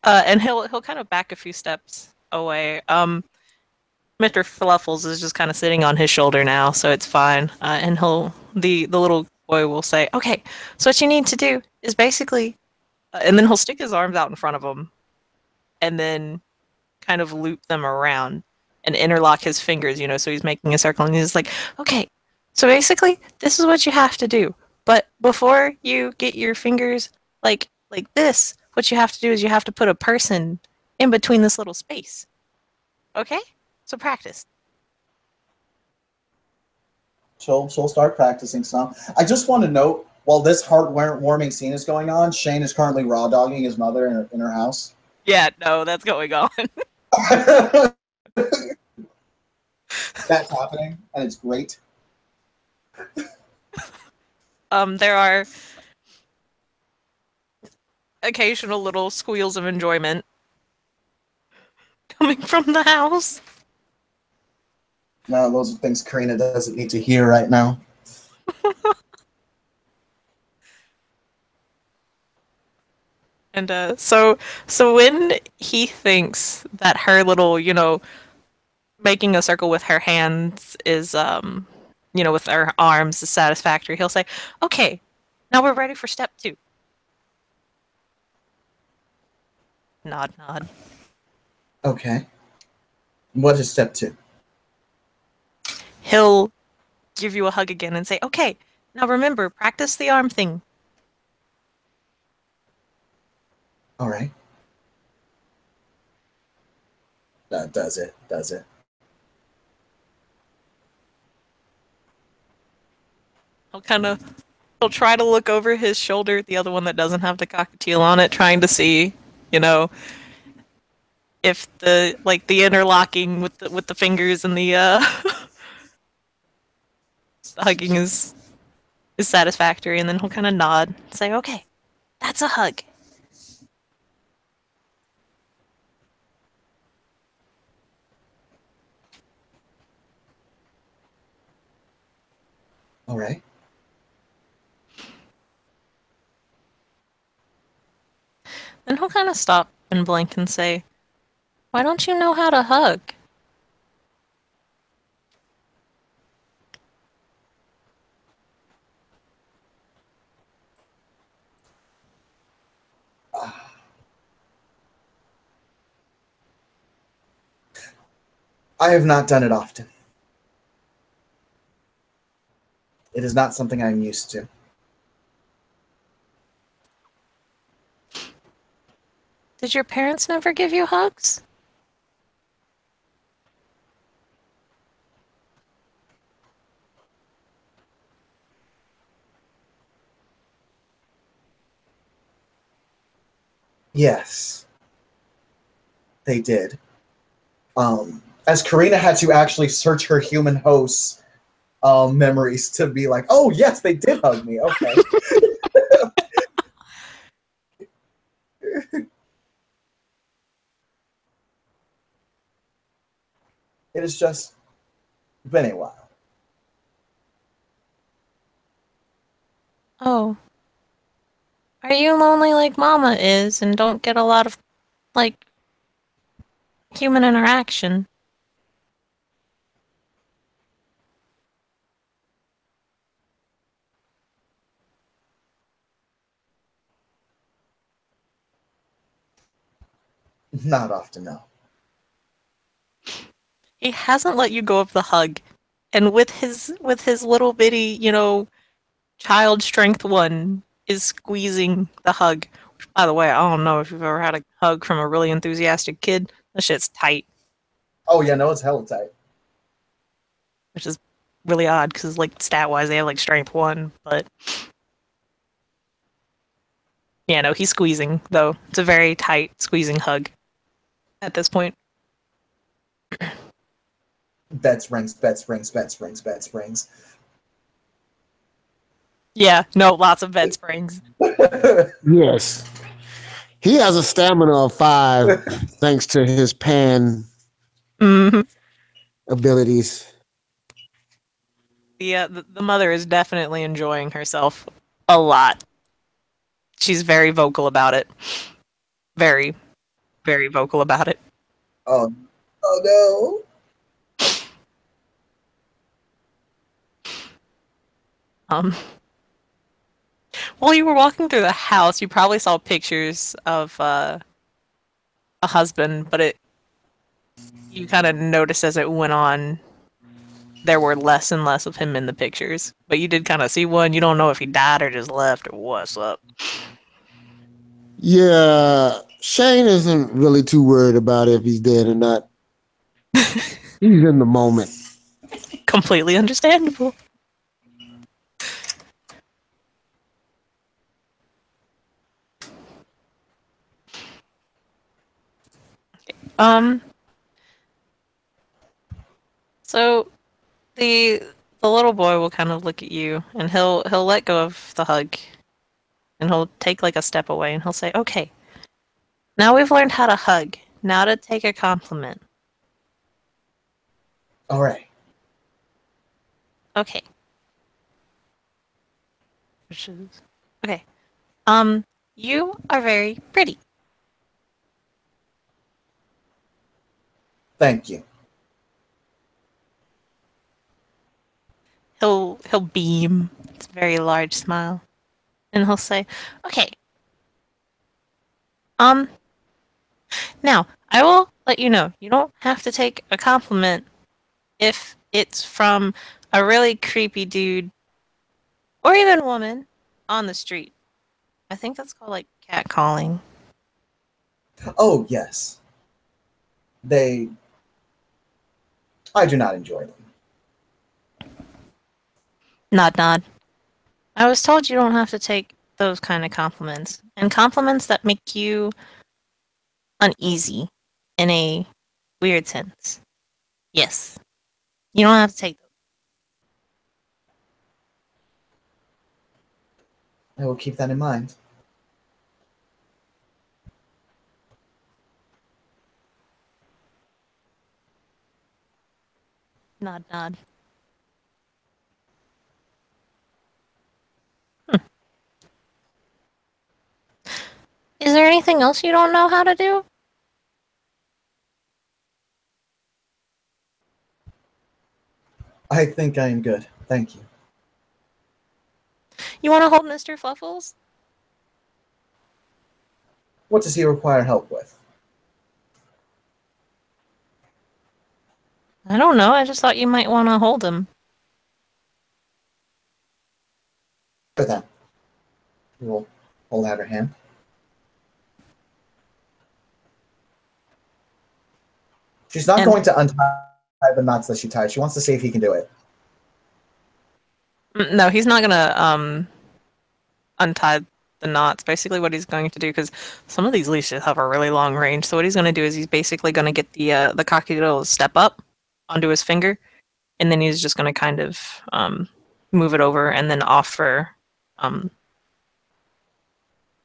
And he'll kind of back a few steps away. Mr. Fluffles is just kind of sitting on his shoulder now, so it's fine. And the little boy will say, "Okay, so what you need to do is basically," and then he'll stick his arms out in front of him, and then kind of loop them around and interlock his fingers. So he's making a circle, and he's like, "Okay, so basically, this is what you have to do. But before you get your fingers like this, what you have to do is you have to put a person in between this little space. Okay? So practice." She'll start practicing some. I just want to note while this heartwarming scene is going on, Shane is currently raw dogging his mother in her house. Yeah, no, that's going on. That's happening, and it's great. There are occasional little squeals of enjoyment coming from the house. No, those are things Karina doesn't need to hear right now. And so when he thinks that her little, making a circle with her hands is with her arms is satisfactory, he'll say, "Okay, now we're ready for step 2." Nod, nod. Okay. What is step 2? He'll give you a hug again and say, "Okay, now remember, practice the arm thing." All right. That does it. Does it. He'll try to look over his shoulder at the other one that doesn't have the cockatiel on it, trying to see, you know, if the interlocking with the fingers and the hugging is satisfactory, and then he'll kind of nod, and say, "Okay, that's a hug." All right. Then he'll kind of stop and blink and say, "Why don't you know how to hug?" I have not done it often. It is not something I'm used to. Did your parents never give you hugs? Yes, they did. As Karina had to actually search her human host's memories to be like, oh yes, they did hug me. Okay. It has just been a while. Oh, are you lonely like Mama is and don't get a lot of, like, human interaction? Not often, no. He hasn't let you go of the hug. And with his little bitty, child strength one is squeezing the hug. Which, by the way, I don't know if you've ever had a hug from a really enthusiastic kid. That shit's tight, Oh yeah, no, it's hella tight. which is really odd because, like, stat wise, they have like strength one, but yeah, no, he's squeezing though. It's a very tight squeezing hug at this point. Bed springs, bed springs, bed springs, bed springs. Yeah, no, lots of bed springs. Yes. He has a stamina of 5 thanks to his pan Hmm. abilities. The mother is definitely enjoying herself a lot. She's very vocal about it. Very, very vocal about it. Oh, oh no. Um, while you were walking through the house, you probably saw pictures of a husband, but it you kind of noticed as it went on there were less and less of him in the pictures. But you did kind of see one. You don't know if he died or just left or what's up. Yeah, Shane isn't really too worried about if he's dead or not. He's in the moment. Completely understandable. Um, so the little boy will kind of look at you and he'll let go of the hug and he'll take like a step away and he'll say, "Okay, now we've learned how to hug. Now to take a compliment." All right. Okay. Which is okay. You are very pretty. Thank you. He'll beam. It's a very large smile. And he'll say, "Okay, um, now I will let you know, you don't have to take a compliment if it's from a really creepy dude or even woman on the street. I think that's called like catcalling." Oh yes. They. I do not enjoy them. Nod nod. I was told you don't have to take those kind of compliments. And compliments that make you uneasy in a weird sense. Yes. You don't have to take them. I will keep that in mind. Nod nod. Hmm. Is there anything else you don't know how to do? I think I am good. Thank you. You want to hold Mr. Fluffles? What does he require help with? I don't know. I just thought you might want to hold him. For then. We will hold out her hand. She's not And going to untie the knots that she tied. She wants to see if he can do it. no, he's not gonna untie the knots. Basically, what he's going to do, because some of these leashes have a really long range. So what he's going to do is he's basically going to get the cockatiel to step up onto his finger, and then he's just going to kind of move it over and then offer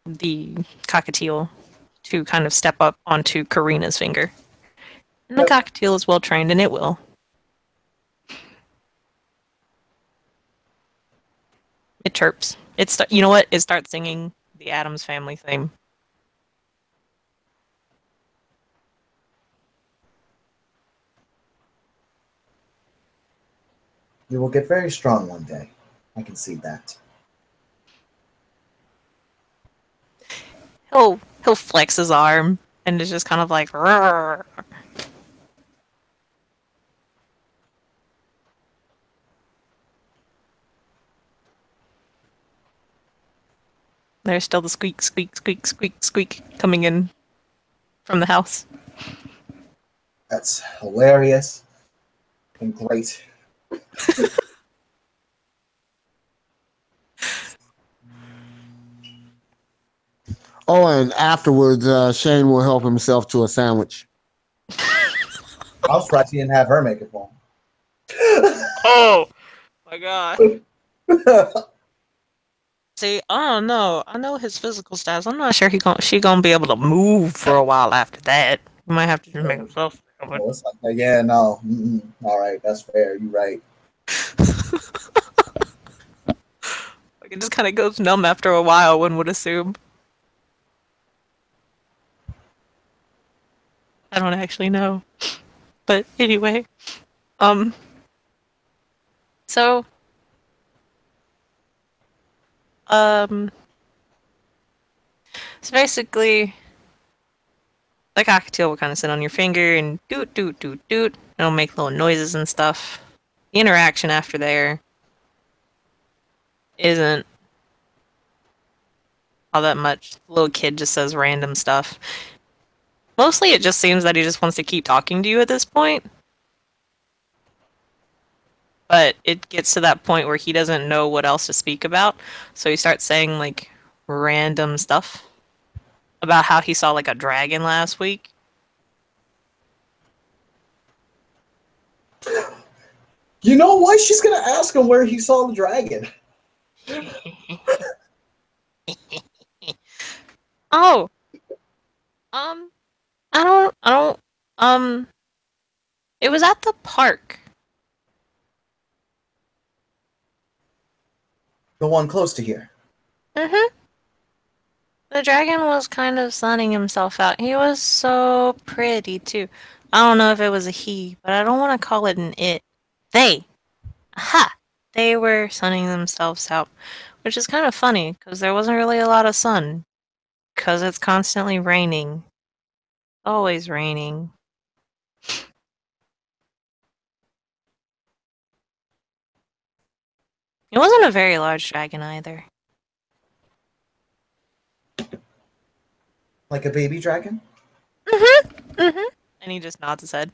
the cockatiel to kind of step up onto Karina's finger. And the Yep. cockatiel is well trained, and it will. It chirps. You know what? It starts singing the Addams Family theme. You will get very strong one day. I can see that. He'll flex his arm and it's just kind of like "Rrr." There's still the squeak, squeak, squeak, squeak, squeak coming in from the house. That's hilarious and great. Oh, and afterwards, Shane will help himself to a sandwich. I was surprised he didn't have her make it for Oh my god. him. See, I don't know. I know his physical stats. I'm not sure she gonna be able to move for a while after that. He might have to just make himself. Oh, it's like, yeah, no. All right, that's fair. You're right. Like it just kind of goes numb after a while. One would assume. I don't actually know, but anyway, um, so um, so basically, the cockatiel will kind of sit on your finger and doot doot doot doot. It'll make little noises and stuff. The interaction after there isn't all that much. The little kid just says random stuff. Mostly, it just seems that he just wants to keep talking to you at this point. But it gets to that point where he doesn't know what else to speak about, so he starts saying like random stuff about how he saw like a dragon last week. You know what? She's gonna ask him where he saw the dragon. Oh, um, I don't, um, it was at the park. The one close to here. Mm-hmm. The dragon was kind of sunning himself out. He was so pretty too. I don't know if it was a he, but I don't want to call it an it. They, aha, they were sunning themselves out, which is kind of funny because there wasn't really a lot of sun because it's constantly raining. Always raining. It wasn't a very large dragon either. Like a baby dragon? Mm-hmm. Mm-hmm. And he just nods his head.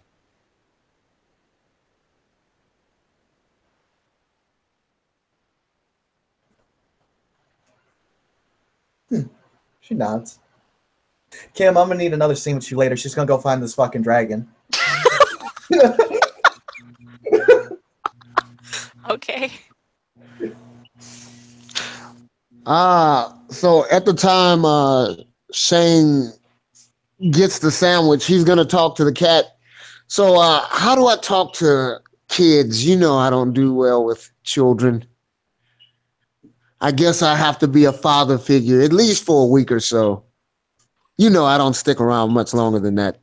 She nods. Kim, I'm gonna need another scene with you later. She's gonna go find this fucking dragon. Okay. So at the time Shane gets the sandwich, he's gonna talk to the cat. So how do I talk to kids? You know I don't do well with children. I guess I have to be a father figure, at least for a week or so. You know I don't stick around much longer than that.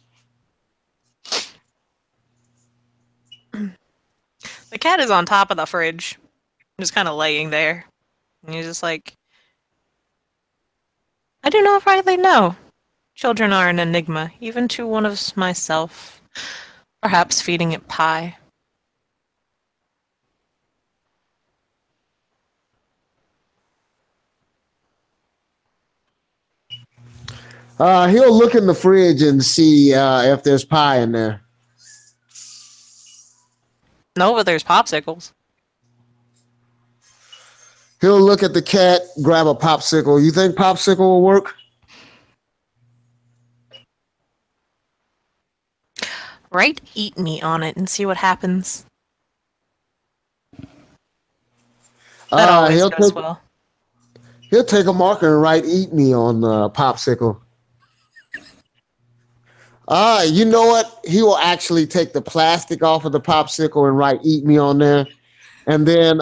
The cat is on top of the fridge, just kind of laying there. And he's just like, I do not rightly know. Children are an enigma, even to one of myself. Perhaps feeding it pie. He'll look in the fridge and see if there's pie in there. No, but there's popsicles. He'll look at the cat, grab a popsicle. You think popsicle will work? Write "eat me" on it and see what happens. That Uh, always he'll goes take well. he'll take a marker and write "eat me" on the popsicle. You know what? He will actually take the plastic off of the popsicle and write "eat me" on there, and then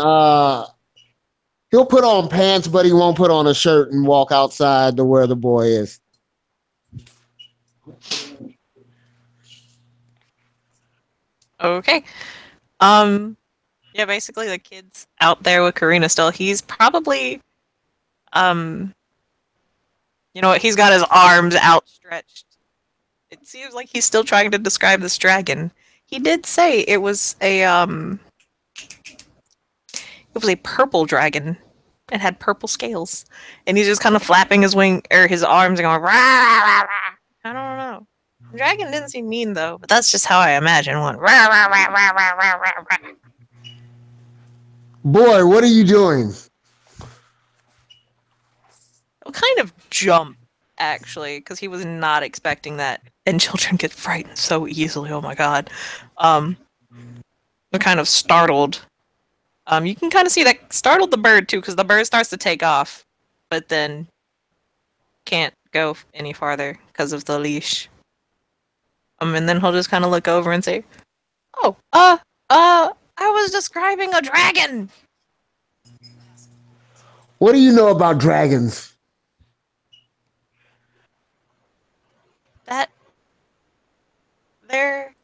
he'll put on pants, but he won't put on a shirt and walk outside to where the boy is. Okay. Yeah, basically the kid's out there with Karina still. He's probably, um, you know what? He's got his arms outstretched. It seems like he's still trying to describe this dragon. He did say it was a purple dragon. It had purple scales, and he's just kind of flapping his wing or his arms and going rah, rah, rah. I don't know. The dragon didn't seem mean though, but that's just how I imagine one. Rah, rah, rah, rah, rah, rah, rah, rah. Boy, what are you doing? He'll kind of jump actually, because he was not expecting that. And children get frightened so easily. Oh my god. They're kind of startled. You can kind of see that startled the bird too, because the bird starts to take off, but then can't go any farther because of the leash. And then he'll just kind of look over and say, "Oh, I was describing a dragon." What do you know about dragons? That they're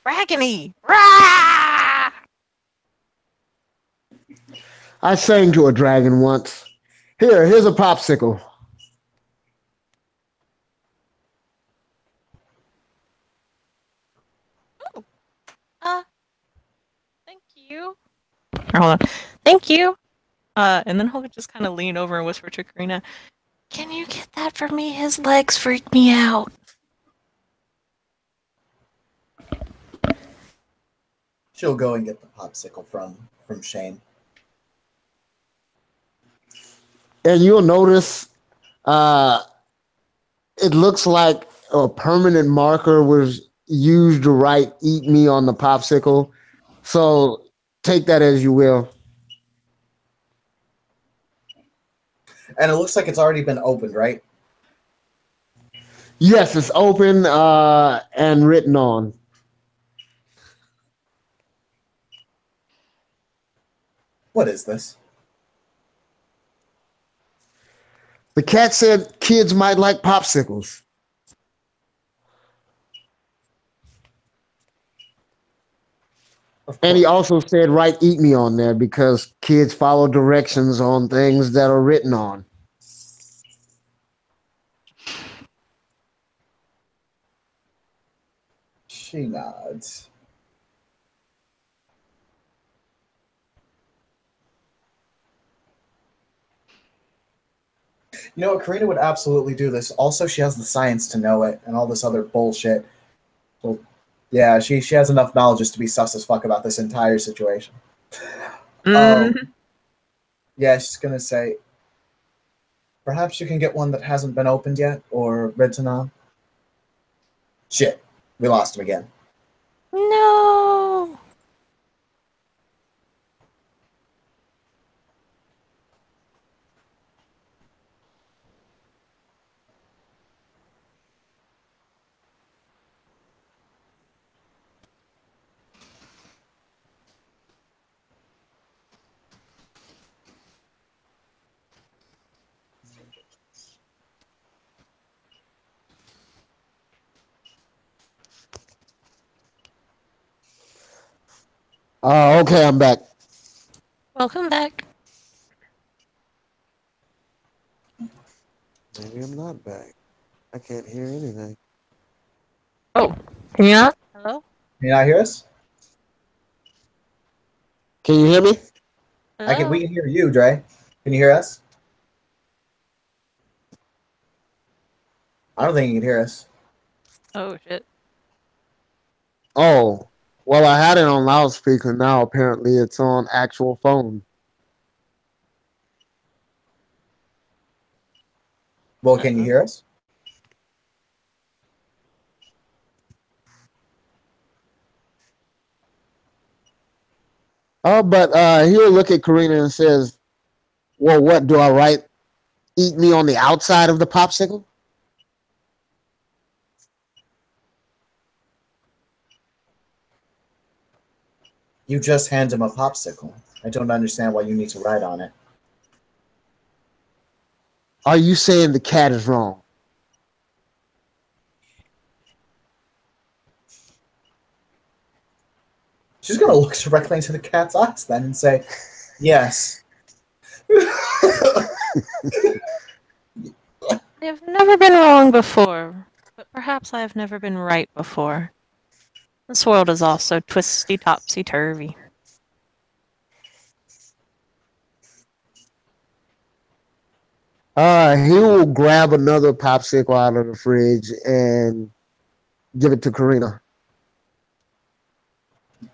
dragony. Rah! I sang to a dragon once. Here's a popsicle. Oh, thank you. Or, hold on. Thank you. And then he'll just kind of lean over and whisper to Karina, "Can you get that for me? His legs freak me out." She'll go and get the popsicle from Shane. And you'll notice uh, it looks like a permanent marker was used to write "eat me" on the popsicle. So take that as you will. And it looks like it's already been opened, right? Yes, it's open and written on. What is this? The cat said kids might like popsicles. Of And he course. also said write "eat me" on there because kids follow directions on things that are written on. She nods. You know what? Karina would absolutely do this. Also, she has the science to know it and all this other bullshit. Well, yeah, she has enough knowledge just to be sus as fuck about this entire situation. Mm. Yeah, she's gonna say, perhaps you can get one that hasn't been opened yet or written on. Shit, we lost him again. No. Okay, I'm back. Welcome back. Maybe I'm not back. I can't hear anything. Oh, can you not? Hello? Can you not hear us? Can you hear me? We Hello? can hear you, Dre. Can you hear us? I don't think you can hear us. Oh, shit. Oh, well, I had it on loudspeaker. Now apparently it's on actual phone. Well, can you hear us? Oh, but he'll look at Karina and says, "Well, what do I write? Eat me on the outside of the popsicle?" You just hand him a popsicle. I don't understand why you need to write on it. Are you saying the cat is wrong? She's gonna look directly into the cat's eyes then and say, "Yes." I have never been wrong before, but perhaps I have never been right before. This world is all so twisty, topsy turvy. He will grab another popsicle out of the fridge and give it to Karina.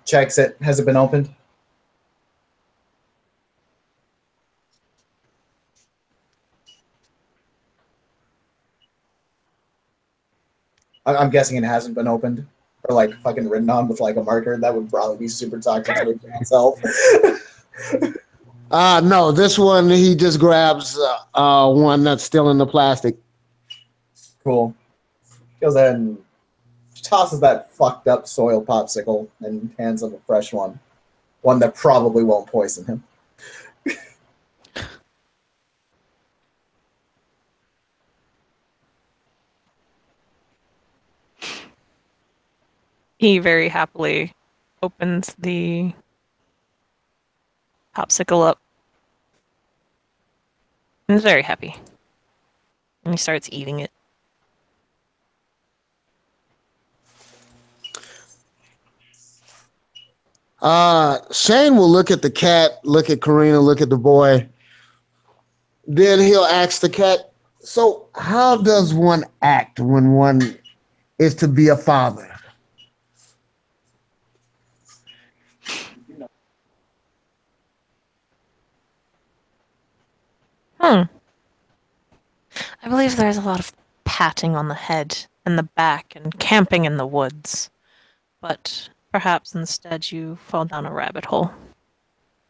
Checks it. Has it been opened? I'm guessing it hasn't been opened or like fucking written on with like a marker. That would probably be super toxic to itself. No, this one he just grabs one that's still in the plastic. Cool. Goes ahead and tosses that fucked up soil popsicle and hands him a fresh one. One that probably won't poison him. He very happily opens the popsicle up and is very happy. And he starts eating it. Shane will look at the cat, look at Karina, look at the boy. Then he'll ask the cat, "So, how does one act when one is to be a father?" Hmm. I believe there's a lot of patting on the head and the back and camping in the woods. But perhaps instead you fall down a rabbit hole.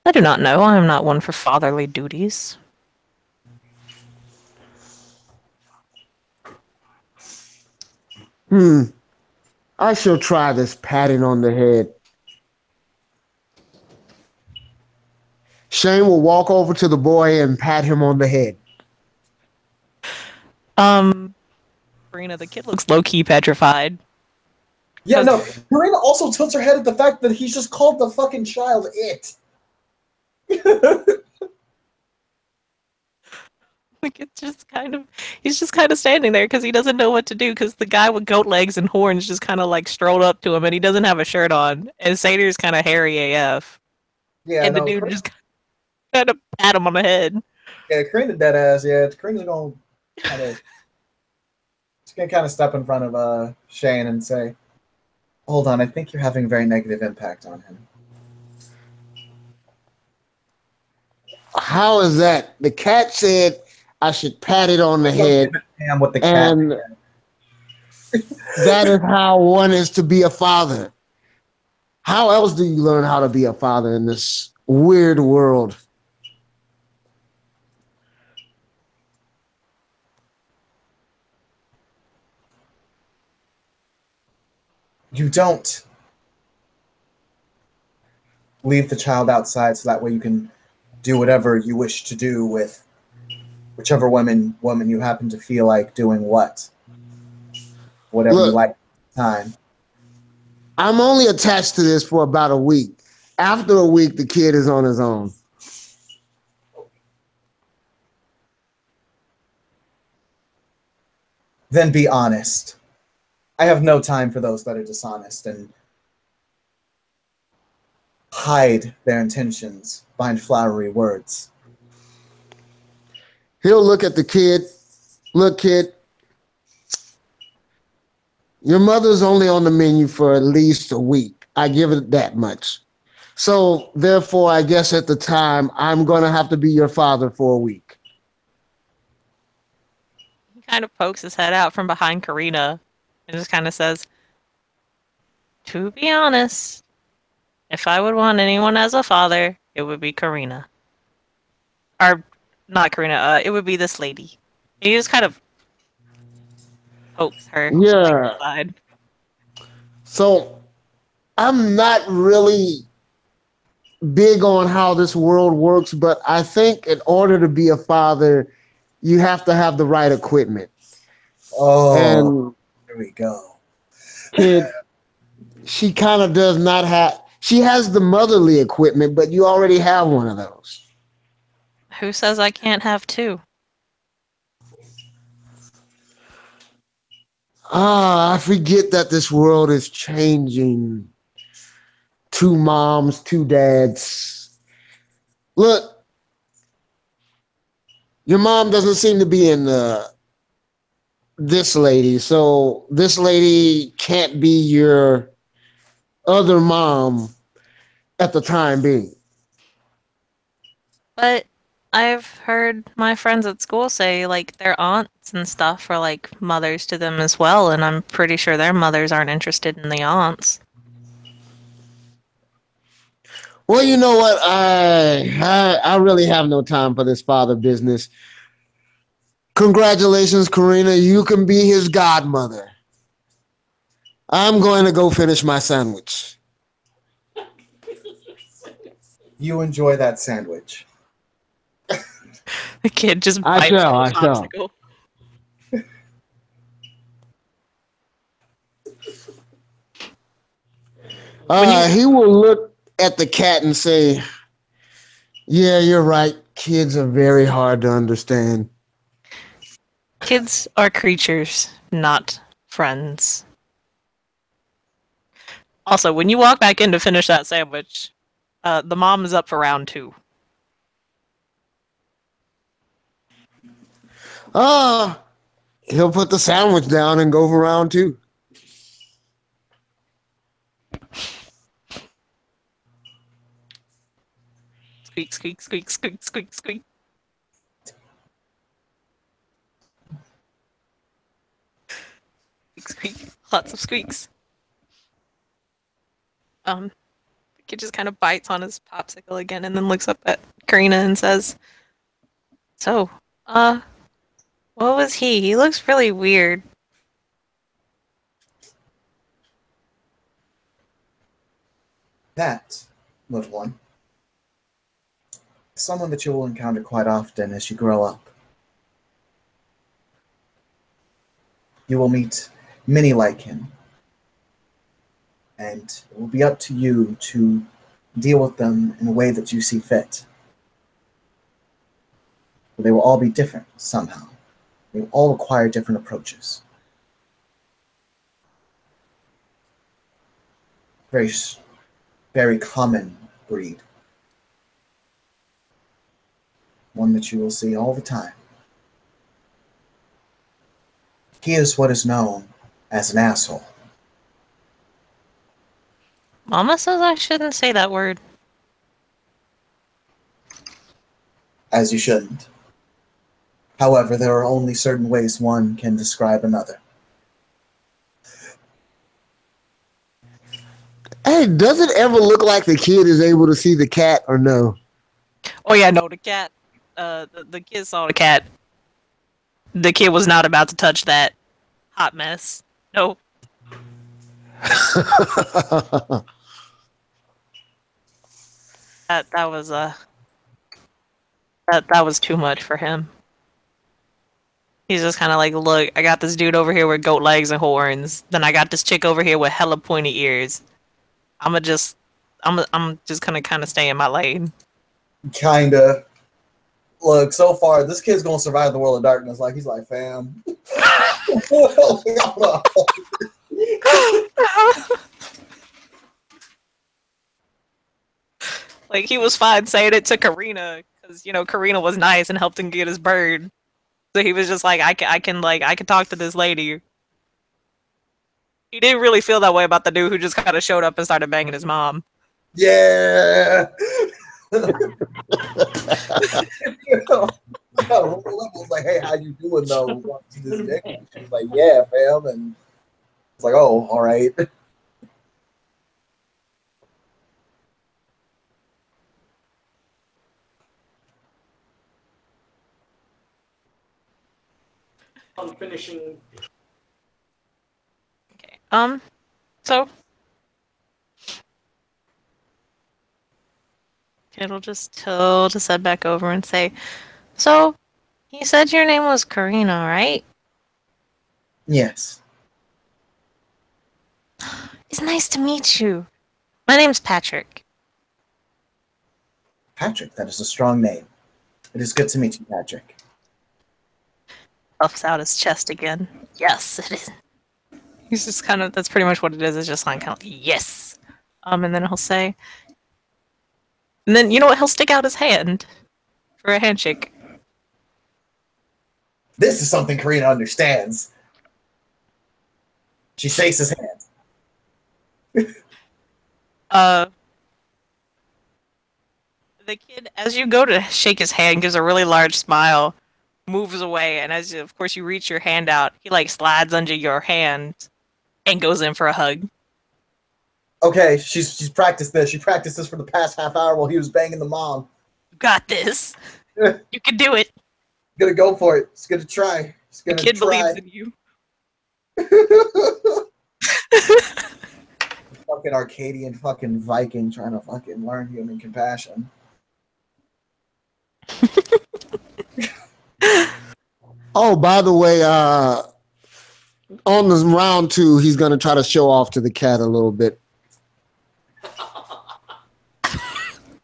I do not know. I am not one for fatherly duties. I shall try this patting on the head. Shane will walk over to the boy and pat him on the head. Karina, the kid looks low-key petrified. Yeah, no. Karina also tilts her head at the fact that he's just called the fucking child it. Like he's just kind of standing there because he doesn't know what to do because the guy with goat legs and horns just kind of like strolled up to him and he doesn't have a shirt on and Satyrs kind of hairy AF Yeah, and the no. dude just kind of pat him on the head. Yeah, Karina dead ass. Yeah, Karina's gonna kind of, she's gonna kind of step in front of Shane and say, "Hold on, I think you're having a very negative impact on him." How is that? The cat said I should pat it on the head, Ham with the cat. and that is how one is to be a father. How else do you learn how to be a father in this weird world? You don't leave the child outside so that way you can do whatever you wish to do with whichever woman you happen to feel like doing whatever you Look, like at the time. I'm only attached to this for about a week. After a week, the kid is on his own. Then be honest. I have no time for those that are dishonest and hide their intentions behind flowery words. He'll look at the kid. Look, kid, your mother's only on the menu for at least a week. I give it that much. So, therefore, I guess at the time, I'm going to have to be your father for a week. kind of pokes his head out from behind Karina and just kind of says, "To be honest, if I would want anyone as a father, it would be Karina. Or, not Karina, it would be this lady." He just kind of pokes her, like, Yeah. side. So I'm not really big on how this world works, but I think in order to be a father, you have to have the right equipment. Oh, And here we go. kid, she kind of does not have. She has the motherly equipment, but you already have one of those. Who says I can't have two? Ah, I forget that this world is changing. Two moms, two dads. Look, your mom doesn't seem to be in this lady, so this lady can't be your other mom at the time being. But I've heard my friends at school say, like, their aunts and stuff are like mothers to them as well, and I'm pretty sure their mothers aren't interested in the aunts. Well, you know what? I really have no time for this father business. Congratulations, Karina. You can be his godmother. I'm going to go finish my sandwich. You enjoy that sandwich. The kid just I bites shall. on the I shall. popsicle. When you He will look at the cat and say, "Yeah, you're right. Kids are very hard to understand." Kids are creatures, not friends. Also, when you walk back in to finish that sandwich, the mom is up for round two. Uh, he'll put the sandwich down and go for round two. Squeak, squeak, squeak, squeak, squeak, squeak. Squeak, squeak. Lots of squeaks. The kid just kind of bites on his popsicle again and then looks up at Karina and says, "So, uh, what was he? He looks really weird." That, little one, is someone that you will encounter quite often as you grow up. You will meet many like him, and it will be up to you to deal with them in a way that you see fit. They will all be different somehow. They will all require different approaches. Very, very common breed. One that you will see all the time. He is what is known as an asshole. Mama says I shouldn't say that word. As you shouldn't. However, there are only certain ways one can describe another. Hey, does it ever look like the kid is able to see the cat or no? Oh yeah, no, the cat. The kid saw the cat. The kid was not about to touch that hot mess. No, that was that was too much for him. He's just kind of like, look, I got this dude over here with goat legs and horns. Then I got this chick over here with hella pointy ears. I'm just gonna kind of stay in my lane. Kinda. Look, so far, this kid's gonna survive the world of darkness. Like, he's like, fam. Like he was fine saying it to Karina because Karina was nice and helped him get his bird. So he was just like, I can talk to this lady. He didn't really feel that way about the dude who just kind of showed up and started banging his mom. Yeah. Roll up, I was like, hey, how you doing though? Want to see this dick? She was like, yeah, fam. And it's like, oh, all right. On finishing. Okay. So it'll just tilt his head back over and say, "So you said your name was Karina, right? Yes. It's nice to meet you. My name's Patrick." Patrick, that is a strong name. It is good to meet you, Patrick. Puffs out his chest again. Yes, it is. He's just kind of, that's pretty much what it is. It's just like, kind of, yes. And then he'll say, and then, you know what? He'll stick out his hand for a handshake. This is something Karina understands. She shakes his hand. Uh, the kid, as you go to shake his hand, gives a really large smile, moves away, and as, of course, you reach your hand out, he, like, slides under your hand and goes in for a hug. Okay, she's practiced this. She practiced this for the past half hour while he was banging the mom. You got this. You can do it. Gonna go for it. He's gonna try. He's The gonna kid believes try. in you. Fucking Arcadian fucking Viking trying to fucking learn human compassion. Oh, by the way, on this round 2, he's gonna try to show off to the cat a little bit.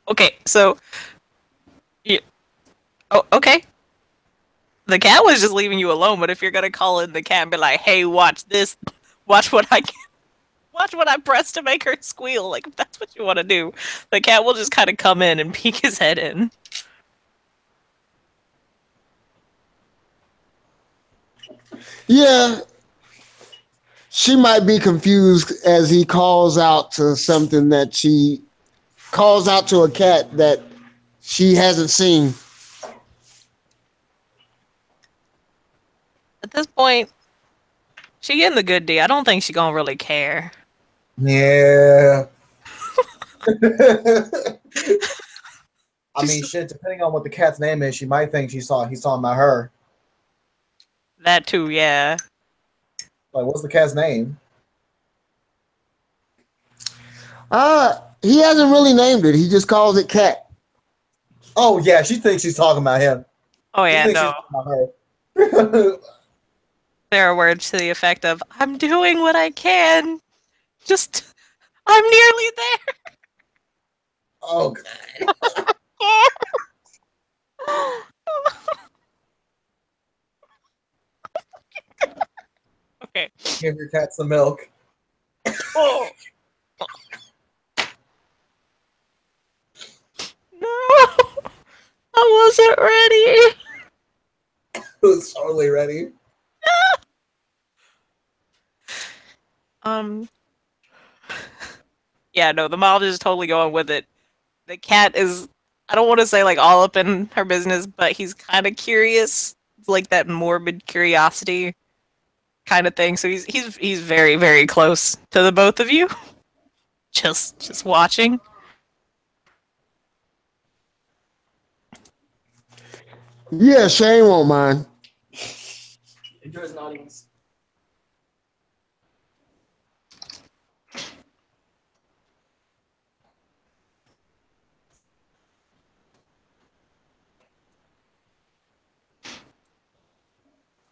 Okay, so. Oh, okay. The cat was just leaving you alone, but if you're gonna call in the cat and be like, "Hey, watch this. Watch what I can. Watch what I press to make her squeal," like if that's what you want to do, the cat will just kind of come in and peek his head in. Yeah, she might be confused as he calls out to something that she calls out to a cat that she hasn't seen. At this point, she getting the good D. I don't think she gonna really care. Yeah. I mean, shit. Depending on what the cat's name is, she might think he's talking about her. That too, yeah. Like, what's the cat's name? He hasn't really named it. He just calls it cat. Oh yeah, she thinks she's talking about him. Oh She yeah, thinks she's no. talking about her. There are words to the effect of, "I'm doing what I can. Just, I'm nearly there." Oh god. Okay. Give your cat some milk. Oh. No, I wasn't ready. Who's totally ready? Um, yeah, no, the mom is totally going with it. The cat is, I don't want to say like all up in her business, but he's kind of curious. It's like that morbid curiosity kind of thing. So he's very, very close to the both of you. Just watching. Yeah, Shane won't mind. Enjoys an audience.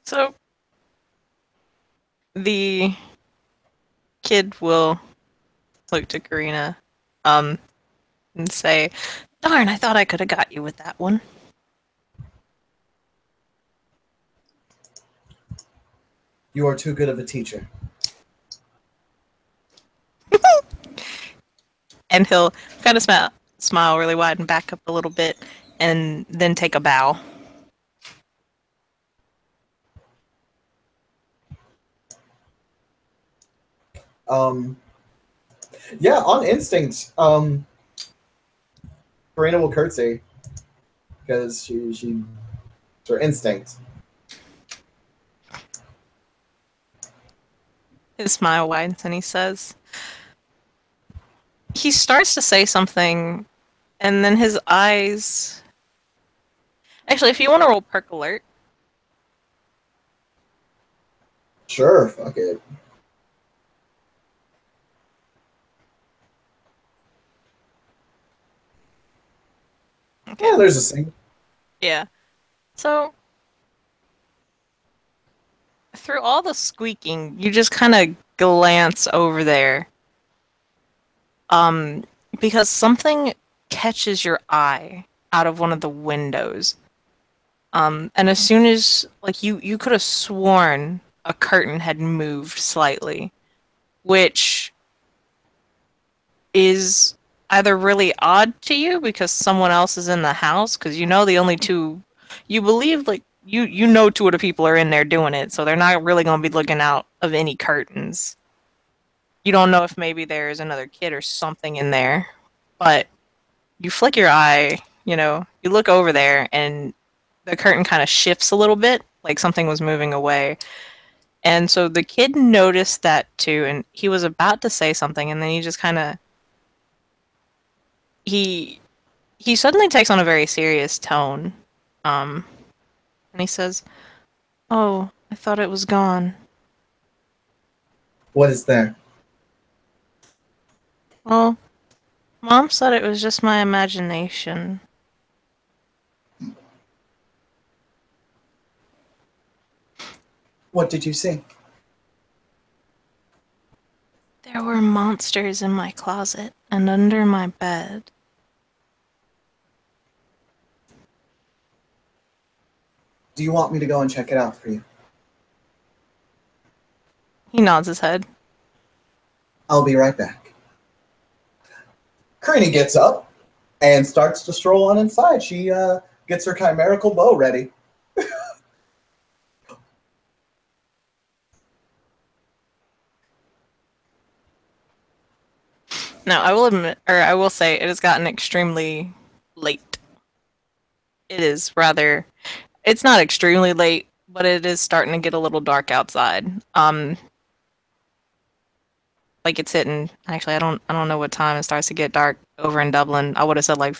So the kid will look to Karina, and say, "Darn, I thought I could have got you with that one." You are too good of a teacher. And he'll kind of smile really wide and back up a little bit, and then take a bow. Um, yeah, on instinct, Karina will curtsy because she It's her instinct. His smile widens and he says, he starts to say something, and then his eyes. Actually, if you want to roll perk alert, Sure, fuck it. okay. Yeah, there's a single. Yeah. So, through all the squeaking, you just kind of glance over there. Um, because something catches your eye out of one of the windows. And as soon as, like, you could have sworn a curtain had moved slightly, which is either really odd to you because someone else is in the house, because you know the only two, you believe, like, you know two of the people are in there doing it, so they're not really going to be looking out of any curtains. You don't know if maybe there's another kid or something in there, but you flick your eye, you look over there, and the curtain kind of shifts a little bit, like something was moving away. And so the kid noticed that too, and he was about to say something, and then he just kind of he he suddenly takes on a very serious tone, um, and he says, "Oh, I thought it was gone." What is there? Well, Mom said it was just my imagination. What did you see? There were monsters in my closet and under my bed. Do you want me to go and check it out for you? He nods his head. I'll be right back. Karina gets up and starts to stroll on inside. She gets her chimerical bow ready. Now, I will admit, or I will say, it has gotten extremely late. It is rather. It's not extremely late, but it is starting to get a little dark outside. Like it's hitting. Actually, I don't know what time it starts to get dark over in Dublin. I would have said like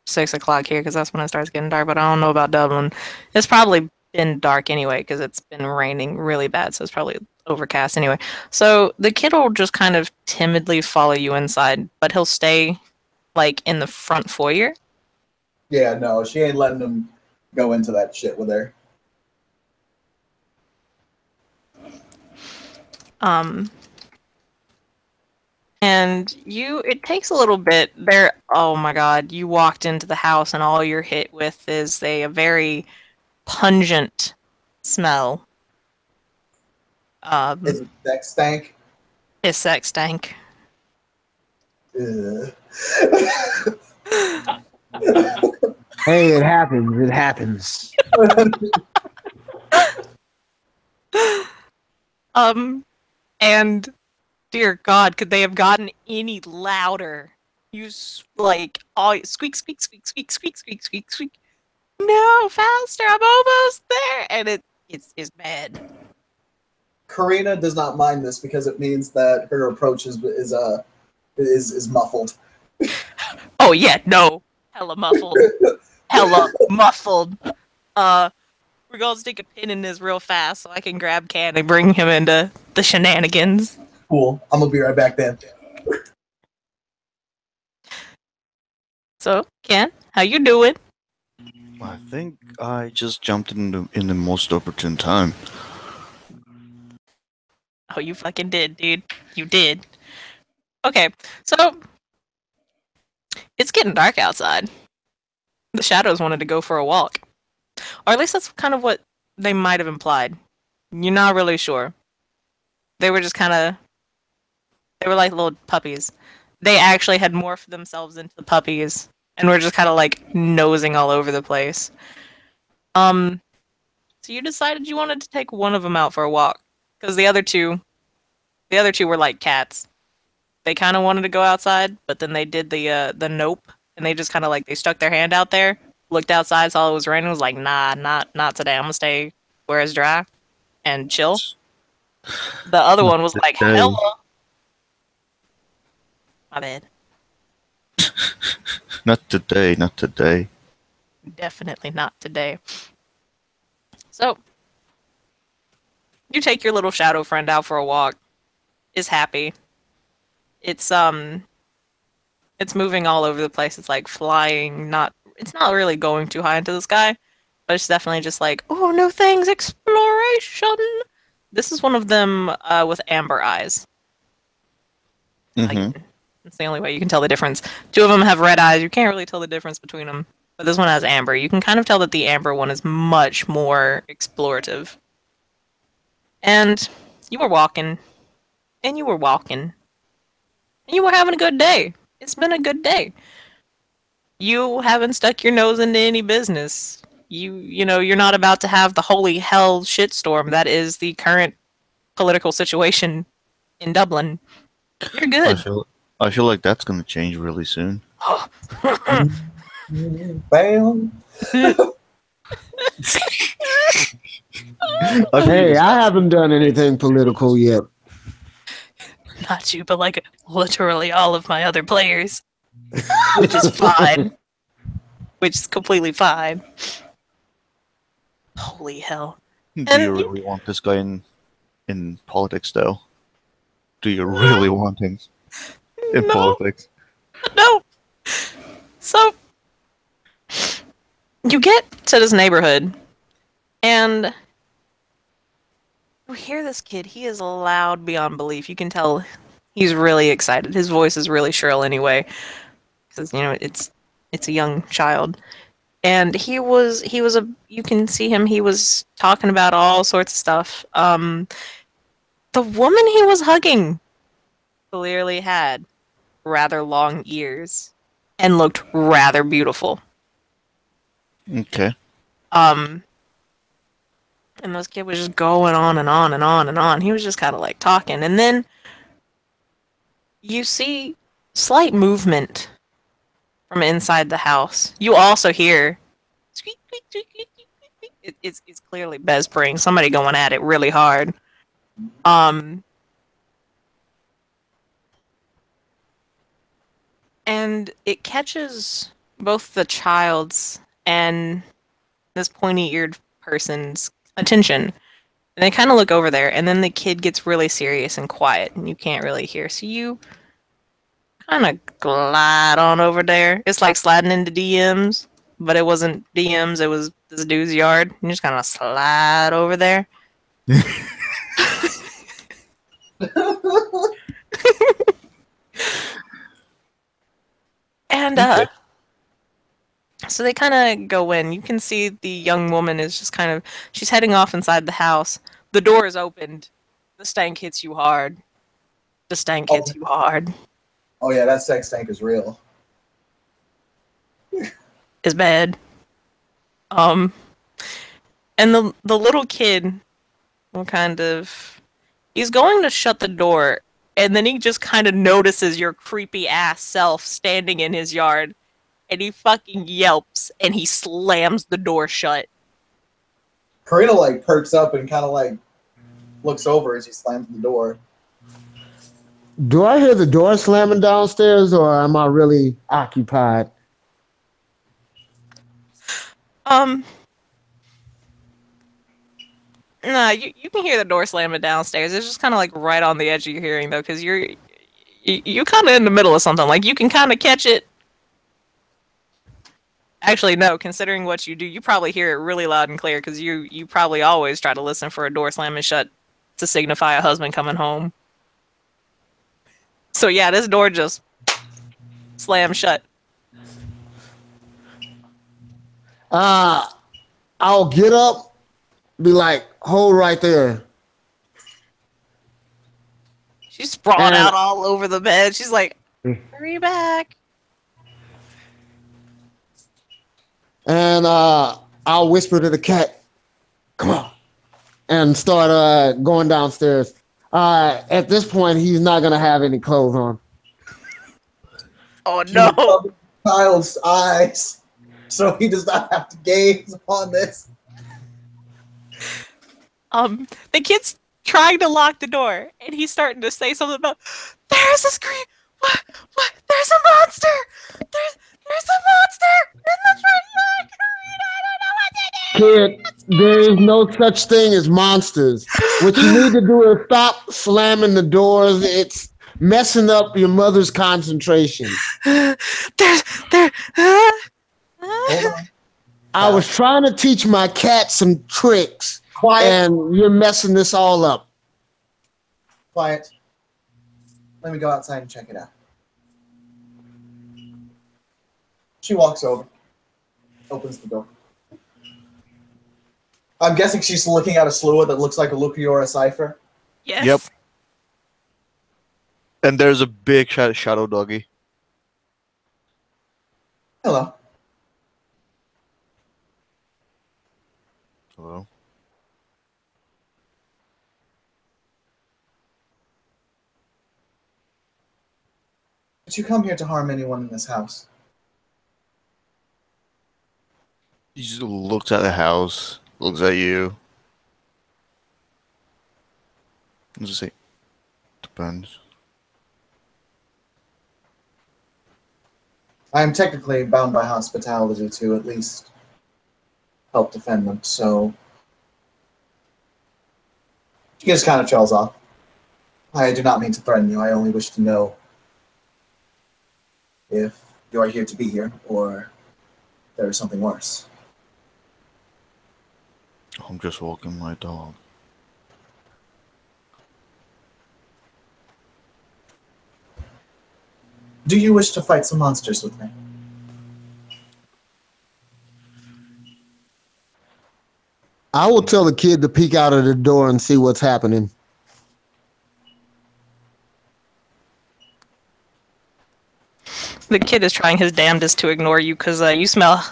6 o'clock here because that's when it starts getting dark. But I don't know about Dublin. It's probably been dark anyway because it's been raining really bad, so it's probably overcast anyway. So the kid will just kind of timidly follow you inside, but he'll stay like in the front foyer. Yeah, no, she ain't letting them go into that shit with her. Um, and it takes a little bit there. Oh my God, you walked into the house and all you're hit with is a very pungent smell. It's a sex stank. His sex stank. Ugh. Hey, it happens. It happens. And dear God, could they have gotten any louder? Like all squeak, squeak, squeak, squeak, squeak, squeak, squeak, squeak. No, faster! I'm almost there, and it's bad. Karina does not mind this because it means that her approach is muffled. Oh yeah, no, hella muffled, hella muffled. We're gonna stick a pin in this real fast so I can grab Can and bring him into the shenanigans. Cool. I'm gonna be right back then. So, Can, how you doing? I think I just jumped in the most opportune time. Oh, you fucking did, dude. You did. Okay, so it's getting dark outside. The shadows wanted to go for a walk. Or at least that's kind of what they might have implied. You're not really sure. They were just kind of. They were like little puppies. They actually had morphed themselves into the puppies and were just kind of like nosing all over the place. Um, so you decided you wanted to take one of them out for a walk because the other two were like cats. They kind of wanted to go outside, but then they did the nope, and they just kind of like they stuck their hand out there looked outside, saw it was raining, was like, nah, not today. I'm gonna stay where it's dry and chill. The other Not one was like, today. hella. My bad. Not today. Not today. Definitely not today. So, you take your little shadow friend out for a walk. Is happy. It's it's moving all over the place. It's like flying, not it's not really going too high into the sky, but it's definitely just like, oh, new things, exploration. This is one of them with amber eyes. Like, Mm-hmm. it's the only way you can tell the difference. Two of them have red eyes. You can't really tell the difference between them. But this one has amber. You can kind of tell that the amber one is much more explorative. And you were walking, and you were walking, and you were having a good day. It's been a good day. You haven't stuck your nose into any business. You know, you're not about to have the holy hell shitstorm that is the current political situation in Dublin. You're I good. feel. I feel like that's gonna change really soon. Bam. I feel Hey, you. I haven't done anything political yet. Not you, but like literally all of my other players. Which is fine. Which is completely fine. Holy hell. Do you And really want this guy in politics, though? Do you really want him in no, politics? no. So you get to this neighborhood, and you hear this kid. He is loud beyond belief. You can tell he's really excited. His voice is really shrill anyway, because you know it's a young child. And he was a you can see him. He was talking about all sorts of stuff. The woman he was hugging clearly had rather long ears and looked rather beautiful. Okay. Um, and this kid was just going on and on and on and on. He was just kind of like talking, and then you see slight movement from inside the house. You also hear squeak, squeak, squeak, squeak, squeak, squeak. It's clearly Bez praying. Somebody going at it really hard. Um, and it catches both the child's and this pointy-eared person's attention. And they kind of look over there, and then the kid gets really serious and quiet, and you can't really hear. So you kind of glide on over there. It's like sliding into DMs, but it wasn't DMs, it was this dude's yard. You just kind of slide over there. And Okay. so they kind of go in. You can see the young woman is just kind of she's heading off inside the house. The door is opened. The stank hits you hard. The stank Oh, hits you hard. oh yeah, that sex tank is real. Is bad. And the little kid will kind of he's going to shut the door, and then he just kind of notices your creepy ass self standing in his yard, and he fucking yelps and he slams the door shut. Karina like perks up and kind of like looks over as he slams the door. Do I hear the door slamming downstairs, or am I really occupied? Nah, you can hear the door slamming downstairs. It's just kind of like right on the edge of your hearing though, because you kind of in the middle of something. Like you can kind of catch it. Actually, no. Considering what you do, you probably hear it really loud and clear because you probably always try to listen for a door slamming shut to signify a husband coming home. So yeah, this door just slammed shut. I'll get up, be like, hold right there. She's sprawled And- out all over the bed. She's like, "Hurry back!" And I'll whisper to the cat, come on, and start going downstairs. At this point, he's not going to have any clothes on. Oh no! Child's eyes. so he does not have to gaze upon this. The kid's trying to lock the door, and he's starting to say something about, "There's a scream! What? What? There's a monster! There's a monster in the front yard! I don't know what to do! Kid, there is no such thing as monsters. What you need to do is stop slamming the doors. It's messing up your mother's concentration. There's there. Hold on. I was trying to teach my cat some tricks, Quiet. and you're messing this all up. Quiet. Let me go outside and check it out. She walks over, opens the door. I'm guessing she's looking at a Slua that looks like a Luciora cipher. Yes. Yep. And there's a big shadow doggy. Hello. Hello. Did you come here to harm anyone in this house? He just looks at the house, looks at you. Let's just say, depends. I am technically bound by hospitality to at least help defend them, so she just kind of trails off. I do not mean to threaten you, I only wish to know if you are here to be here, or there is something worse. I'm just walking my dog. Do you wish to fight some monsters with me? I will tell the kid to peek out of the door and see what's happening. The kid is trying his damnedest to ignore you because you smell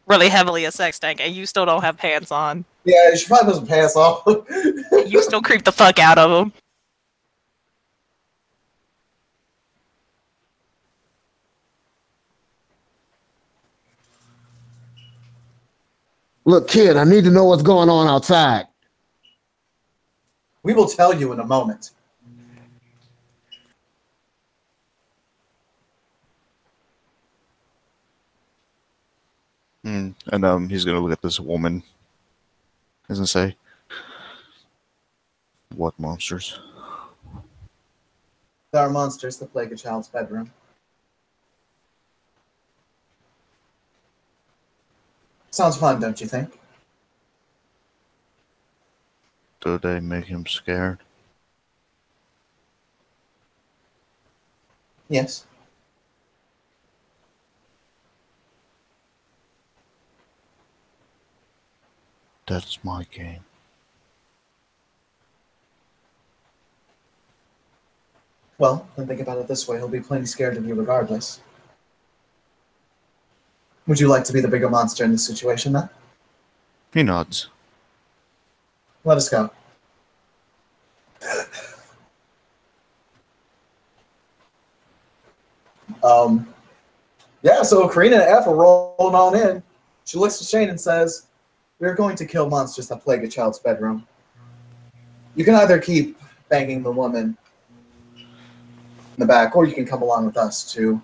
really heavily of sex stank, and you still don't have pants on. Yeah, she probably doesn't pass off. You still creep the fuck out of him. Look, kid, I need to know what's going on outside. We will tell you in a moment. And he's gonna look at this woman. Doesn't say what monsters. There are monsters that plague a child's bedroom. Sounds fun, don't you think? Do they make him scared? Yes. That's my game. Well, then think about it this way. He'll be plenty scared of you regardless. Would you like to be the bigger monster in this situation, then? He nods. Let us go. Yeah, so Karina and F are rolling on in. She looks to Shane and says, "We're going to kill monsters that plague a child's bedroom. You can either keep banging the woman in the back, or you can come along with us to..."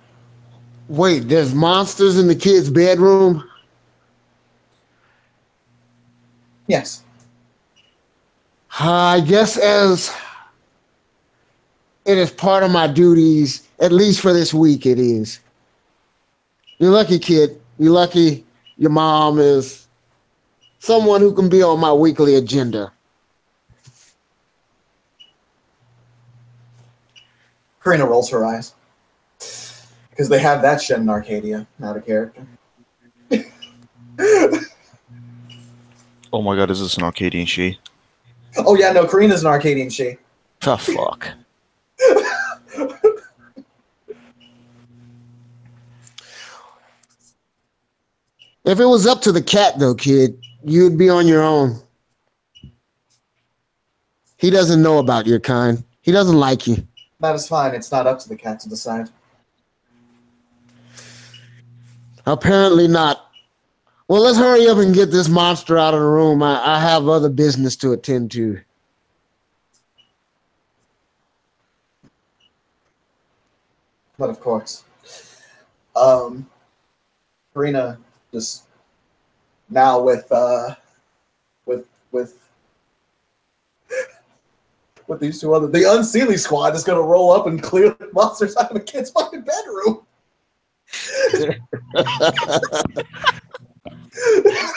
Wait, there's monsters in the kid's bedroom? Yes. I guess as it is part of my duties, at least for this week it is. You're lucky, kid. You're lucky your mom is someone who can be on my weekly agenda. Karina rolls her eyes. Because they have that shit in Arcadia, not a character. Oh my god, is this an Arcadian she? Oh yeah, no, Karina's an Arcadian she. The fuck? If it was up to the cat, though, kid, you'd be on your own. He doesn't know about your kind. He doesn't like you. That is fine. It's not up to the cat to decide. Apparently not. Well, let's hurry up and get this monster out of the room. I have other business to attend to. But of course, Karina just now with with with these two other, the Unseelie squad is gonna roll up and clear the monsters out of the kid's fucking bedroom.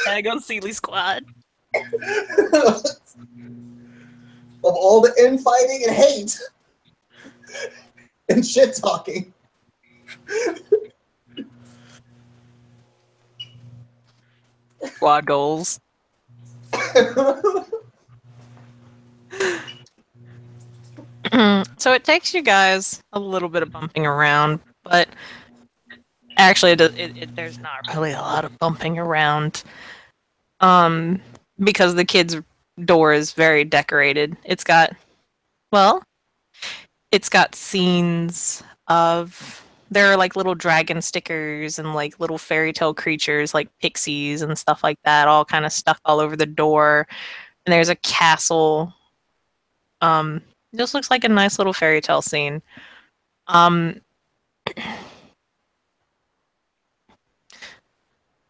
Hashtag Unseelie Squad. Of all the infighting and hate and shit talking. Squad goals. So it takes you guys a little bit of bumping around, but actually, there's not really a lot of bumping around. Because the kid's door is very decorated. Well, it's got scenes of there are like little dragon stickers and like little fairy tale creatures like pixies and stuff like that, all kind of stuck all over the door. And there's a castle. This looks like a nice little fairy tale scene. Um,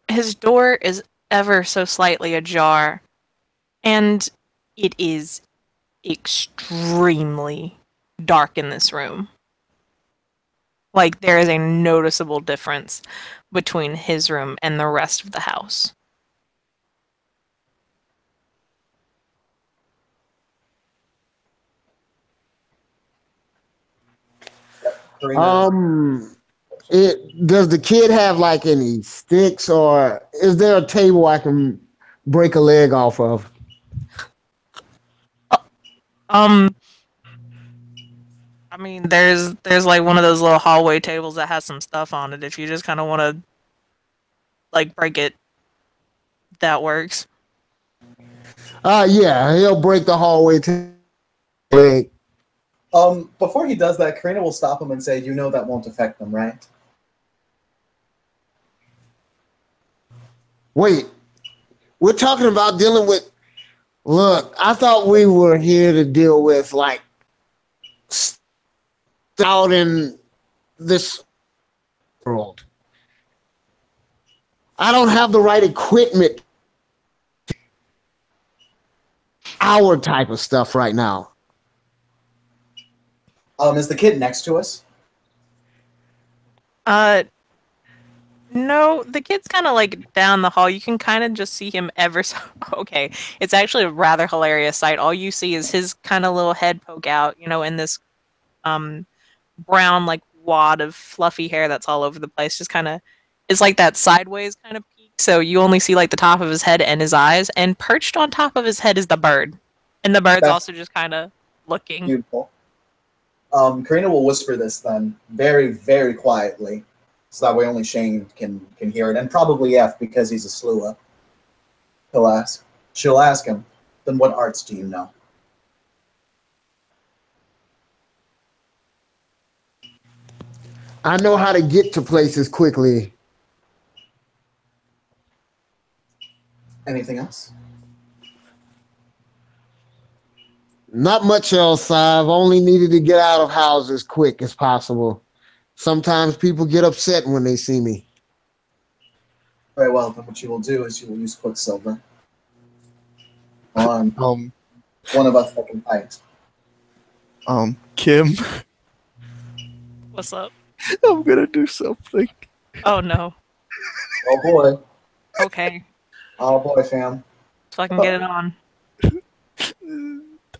his door is ever so slightly ajar, and it is extremely dark in this room. Like, there is a noticeable difference between his room and the rest of the house. Karina, Does the kid have like any sticks, or is there a table I can break a leg off of? Um, I mean, there's like one of those little hallway tables that has some stuff on it. If you just kind of want to like break it, that works. Yeah, he'll break the hallway leg. before he does that, Karina will stop him and say, "You know that won't affect them, right?" Wait, we're talking about dealing with. Look, I thought we were here to deal with like out in this world. I don't have the right equipment. Our type of stuff right now. Is the kid next to us? Uh, no, the kid's kind of like down the hall. You can kind of just see him ever so. Okay, it's actually a rather hilarious sight. All you see is his kind of little head poke out, in this um brown like wad of fluffy hair that's all over the place. Just kind of, it's like that sideways kind of peak. So you only see like the top of his head and his eyes, and perched on top of his head is the bird, and the bird's That's also just kind of looking. beautiful. Karina will whisper this then, very, very quietly, so that way only Shane can hear it, and probably F because he's a slua. She'll ask him, "Then what arts do you know?" I know how to get to places quickly. Anything else? Not much else. I've only needed to get out of houses quick as possible. Sometimes people get upset when they see me. Very well. Then what you will do is you will use Quicksilver on Um, one of us that can fight. Kim, What's up? I'm gonna do something. Oh no. Oh boy. Okay, Oh boy, fam. so I can get it on.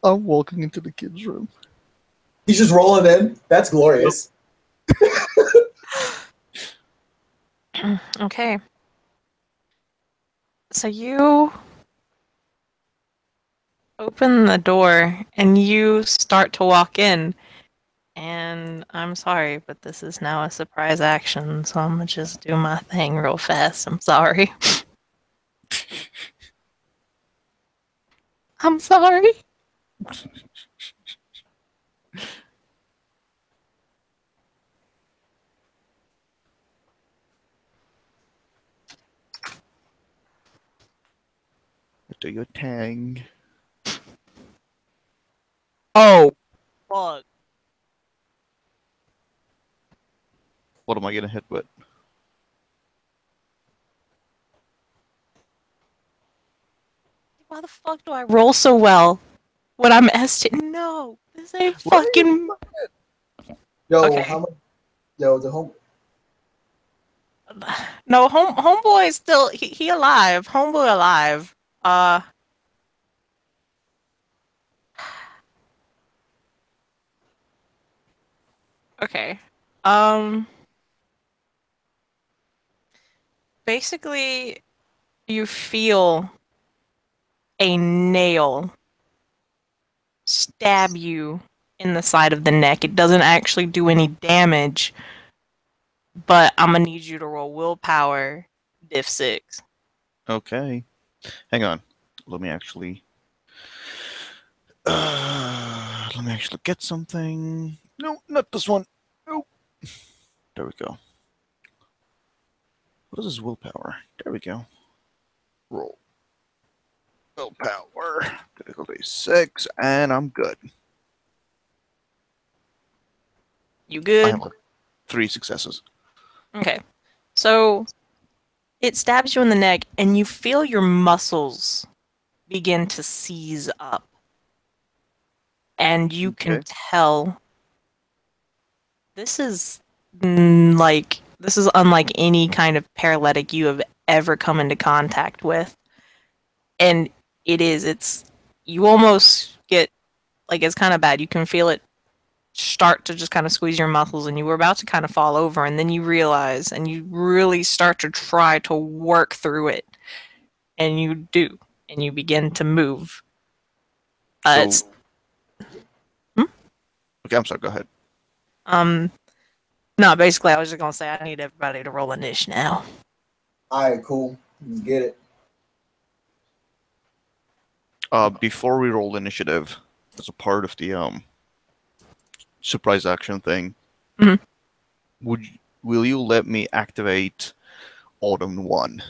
I'm walking into the kid's room. He's just rolling in. That's glorious. Okay. So you open the door and you start to walk in. And I'm sorry, but this is now a surprise action, so I'm gonna just do my thing real fast. I'm sorry. I'm sorry. do your tang. Oh, fuck. What am I gonna hit with? Why the fuck do I roll so well when I'm ST? No, this ain't What are you- fucking. Yo, Okay. how much? Yo, the home. No, homeboy is still he alive. Homeboy alive. Uh, okay. Um, basically, you feel a nail stab you in the side of the neck. It doesn't actually do any damage, but I'm gonna need you to roll willpower, diff 6. Okay. Hang on. Let me actually. Let me actually get something. No, not this one. No. There we go. What is this willpower? There we go. Roll. Willpower. Difficulty 6, and I'm good. You I good? have 3 successes. Okay. So it stabs you in the neck, and you feel your muscles begin to seize up. And you can Okay. tell this is this is unlike any kind of paralytic you have ever come into contact with. And it's you almost get like it's kind of bad. You can feel it start to just kind of squeeze your muscles, and you were about to kind of fall over, and then you realize and you really start to try to work through it, and you do, and you begin to move. So, It's hmm? okay, I'm sorry, go ahead. um no, basically I was just gonna say I need everybody to roll a niche now. All right, cool. Let's get it. Before we roll initiative, as a part of the surprise action thing, Mhm. will you let me activate Autumn 1?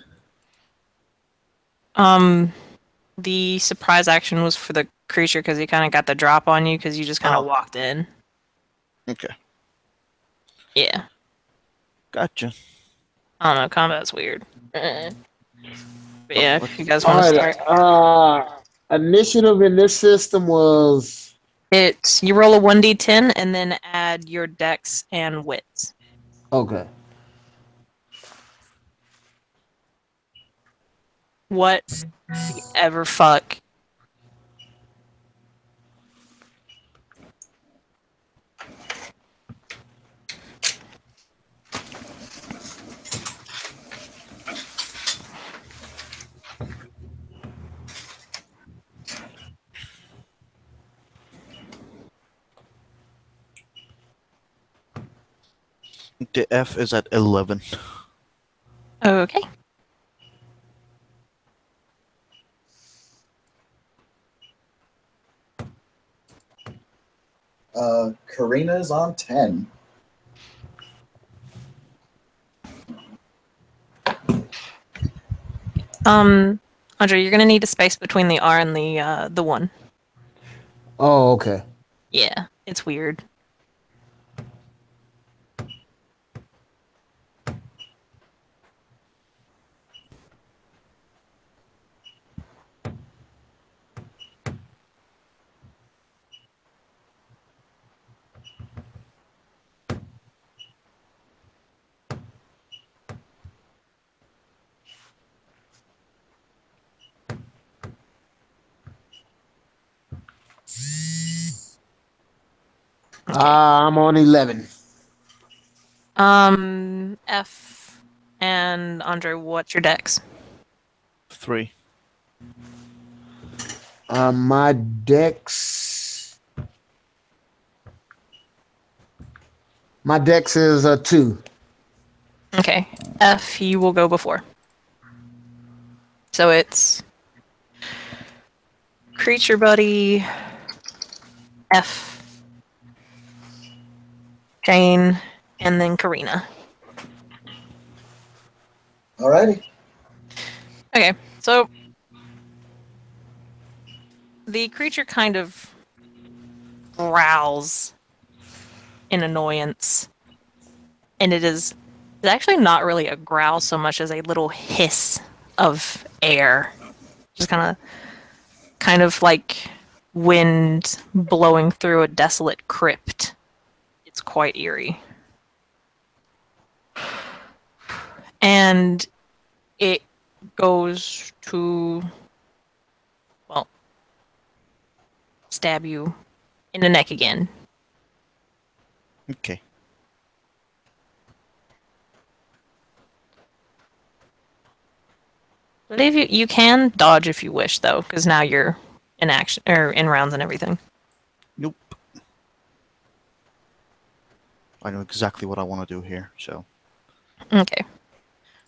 The surprise action was for the creature because he kind of got the drop on you because you just kind of Oh. walked in. Okay, Yeah. gotcha. I don't know. Combat's weird. But yeah, if you guys All want to right. start, Initiative in this system was it's you roll a 1d10 and then add your dex and wits. okay. What the ever fuck? The F is at 11. Okay. Karina's on 10. Andre, you're gonna need a space between the R and the one. Oh, okay. Yeah, it's weird. Okay. I'm on 11. F and Andre, what's your dex? 3. My dex. My dex is a 2. Okay. F, you will go before. So it's creature buddy, F, Jane, and then Karina. Alrighty. Okay, so the creature kind of growls in annoyance, and it's actually not really a growl so much as a little hiss of air, just kind of like wind blowing through a desolate crypt. It's quite eerie. And it goes to, well, stab you in the neck again. Okay. I believe you can dodge if you wish, though, because now you're in action or in rounds and everything. Nope. I know exactly what I want to do here, so. Okay.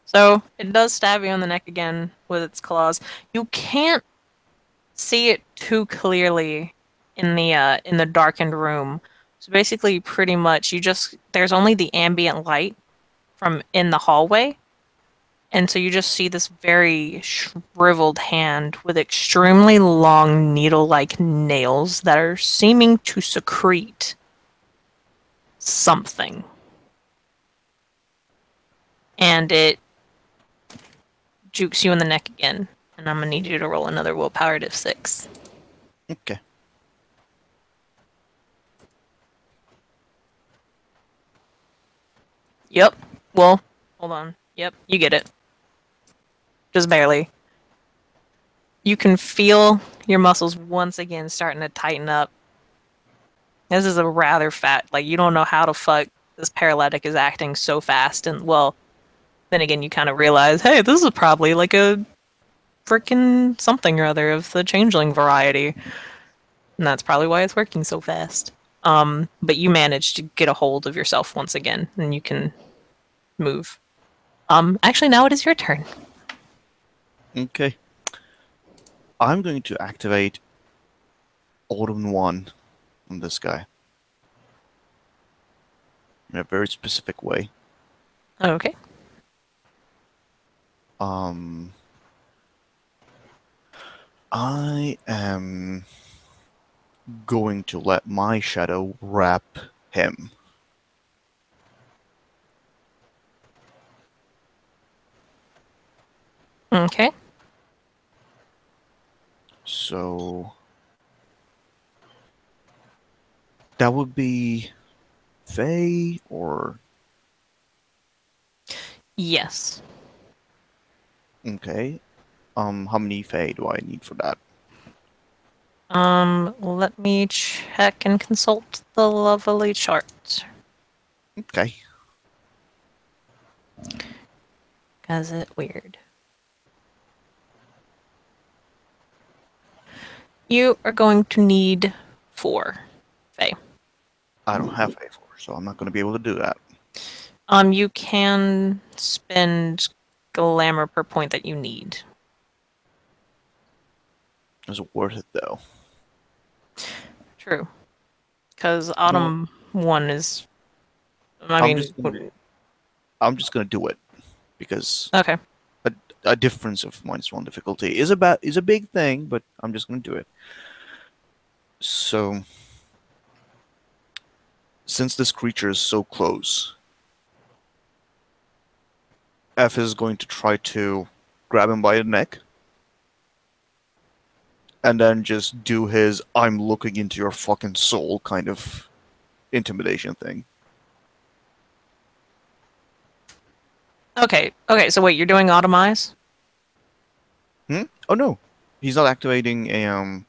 So it does stab you in the neck again with its claws. You can't see it too clearly in the darkened room. So basically, pretty much, there's only the ambient light from in the hallway, and so you just see this very shriveled hand with extremely long needle-like nails that are seeming to secrete something. And it jukes you in the neck again. And I'm gonna need you to roll another willpower div 6. Okay. Yep. Well, hold on. Yep, you get it. Just barely. You can feel your muscles once again starting to tighten up. This is a rather fat, like, you don't know how the fuck this paralytic is acting so fast. And, well, then again, you kind of realize, hey, this is probably like a frickin' something or other of the changeling variety. And that's probably why it's working so fast. But you manage to get a hold of yourself once again, and you can move. Actually, now it is your turn. Okay. I'm going to activate Autumn 1 on this guy. In a very specific way. Okay. I am going to let my shadow wrap him. Okay. So that would be Faye or Yes. okay. How many Faye do I need for that? Let me check and consult the lovely chart. Okay. Cause it weird. You are going to need 4, Faye. I don't have Faye 4, so I'm not going to be able to do that. You can spend glamour per point that you need. Is it worth it though? True. Because You know what? Autumn 1 is. I I'm mean, just gonna do it because okay. a difference of -1 difficulty is a big thing, but I'm just gonna do it. So since this creature is so close, F is going to try to grab him by the neck and then just do his I'm looking into your fucking soul kind of intimidation thing. Okay. Okay. So wait, you're doing Automize? Oh no. He's not activating a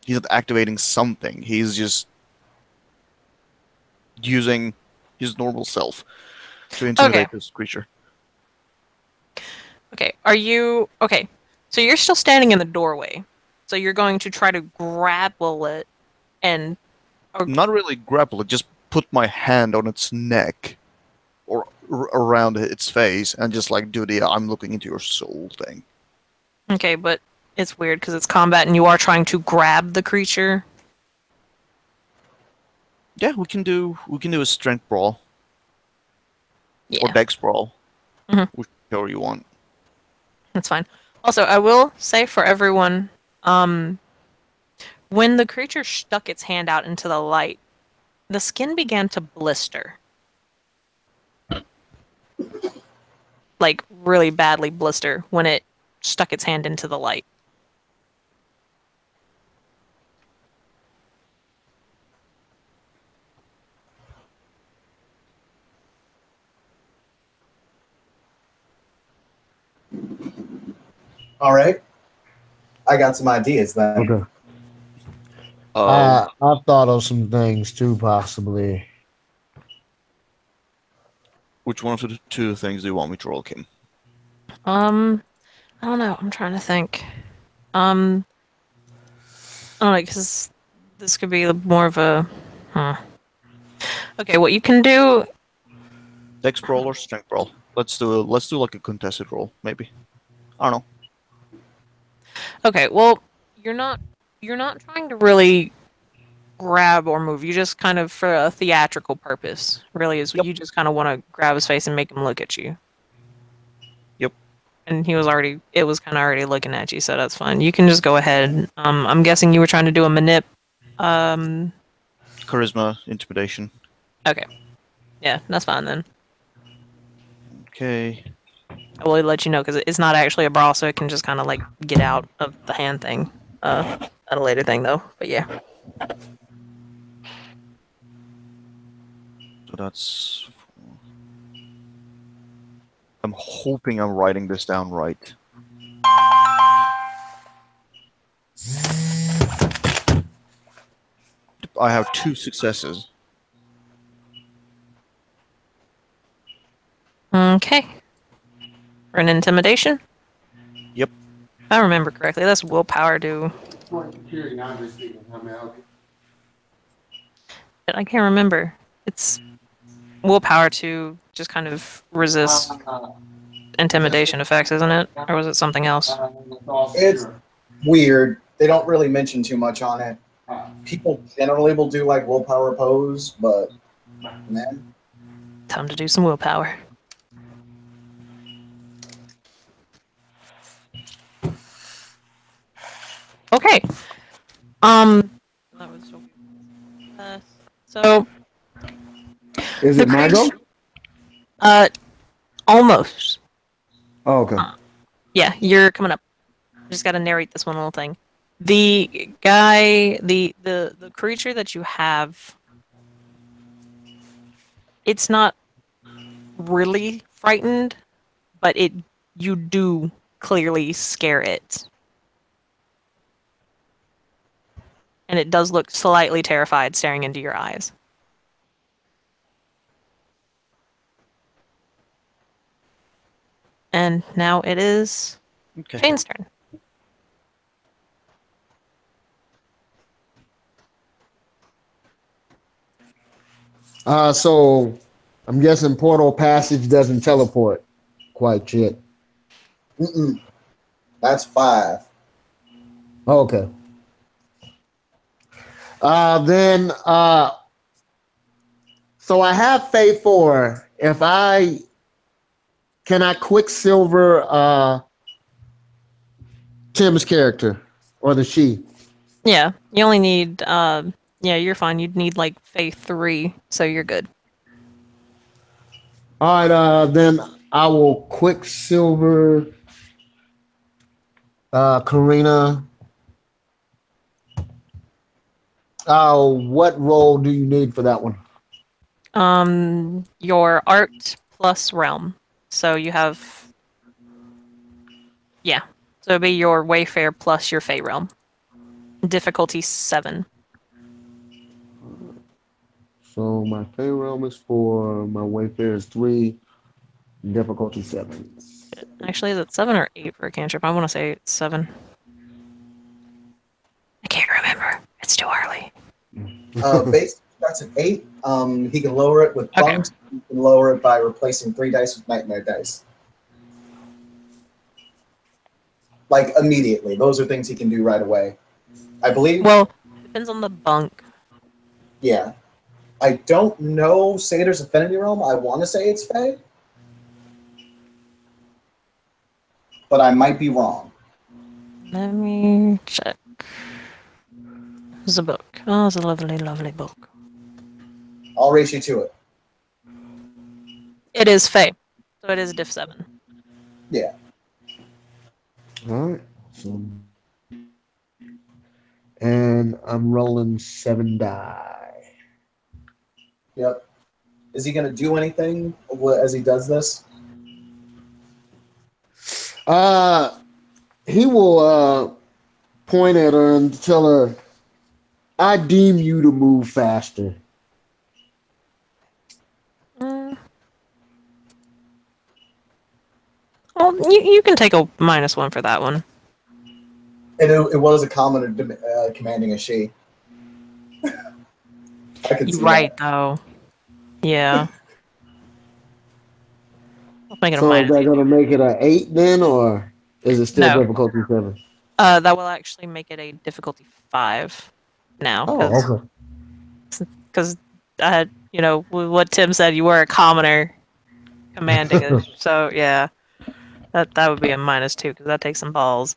he's not activating something. He's just using his normal self to Okay. intimidate this creature. Okay. Are you okay? So you're still standing in the doorway. So you're going to try to grapple it and or, Not really grapple it, just put my hand on its neck or around its face and just like do the I'm looking into your soul thing. okay, but it's weird because it's combat and you are trying to grab the creature. Yeah, we can do a strength brawl or Yeah, dex brawl, Mhm. whichever you want. that's fine. Also, I will say for everyone Um, when the creature stuck its hand out into the light, the skin began to blister. Like, really badly blister when it stuck its hand into the light. All right, I got some ideas then. Okay. Uh, I've thought of some things too, possibly. which one of the two things do you want me to roll, Kim? I don't know. I'm trying to think. Um, I don't know, because this could be more of a. Huh. Okay, what you can do. Dex roll or strength roll? Let's do like a contested roll, maybe. I don't know. Okay, well, you're not you're not trying to really grab or move. You just kind of for a theatrical purpose. Really is Yep. you just kind of want to grab his face and make him look at you. Yep. And it was kind of already looking at you, so that's fine. You can just go ahead. I'm guessing you were trying to do a manip. Um, Charisma, intimidation. okay. Yeah, that's fine then. Okay. I will let you know because it's not actually a brawl, so it can just kind of like get out of the hand thing. At a later thing though. But yeah. So that's. I'm hoping I'm writing this down right. I have 2 successes. Okay. For an intimidation? Yep. If I remember correctly, that's willpower to. But I can't remember. It's willpower to just kind of resist intimidation effects, isn't it? Or was it something else? It's weird. They don't really mention too much on it. People generally will do like willpower pose, but man, Time to do some willpower. Okay. That was so Is the it my go? creature. Almost. Oh, okay. Yeah, you're coming up. Just got to narrate this one little thing. The guy, the creature that you have, it's not really frightened, but you do clearly scare it. And it does look slightly terrified staring into your eyes. And now it is Okay. Shane's turn. So I'm guessing portal passage doesn't teleport quite yet. mm-mm. That's 5. Okay. Then so I have Faith 4. If I can I Quicksilver Tim's character or the she? Yeah, you only need yeah, you're fine. You'd need like Faith 3, so you're good. All right, then I will Quicksilver Karina. What role do you need for that one? Your art plus realm. So you have yeah. So it'd be your Wayfair plus your Fey realm. Difficulty 7. So my Fey realm is 4, my Wayfair is 3, difficulty 7. Actually, is it 7 or 8 for a cantrip? I want to say it's 7. I can't remember. It's too early. Base starts at 8. He can lower it with Okay. bunks. He can lower it by replacing 3 dice with nightmare dice. Like immediately. Those are things he can do right away. I believe. Well, depends on the bunk. Yeah. I don't know Satyrs Affinity Realm. I want to say it's Fae. But I might be wrong. Let me check. It's a book. Oh, it's a lovely, lovely book. I'll race you to it. It is Fae, so it is diff 7. Yeah. All right. So, and I'm rolling 7 die. Yep. Is he gonna do anything as he does this? He will point at her and tell her, "I deem you to move faster." Mm. Well, you can take a -1 for that one. And it was a commoner commanding a she. I could You're see right, that. though. Yeah. I'll make it a So is that -8. gonna make it a 8 then, or is it still No. difficulty 7? That will actually make it a difficulty 5 now, Oh, because okay. what Tim said, you were a commoner commanding us. So yeah, that would be a -2 because that takes some balls.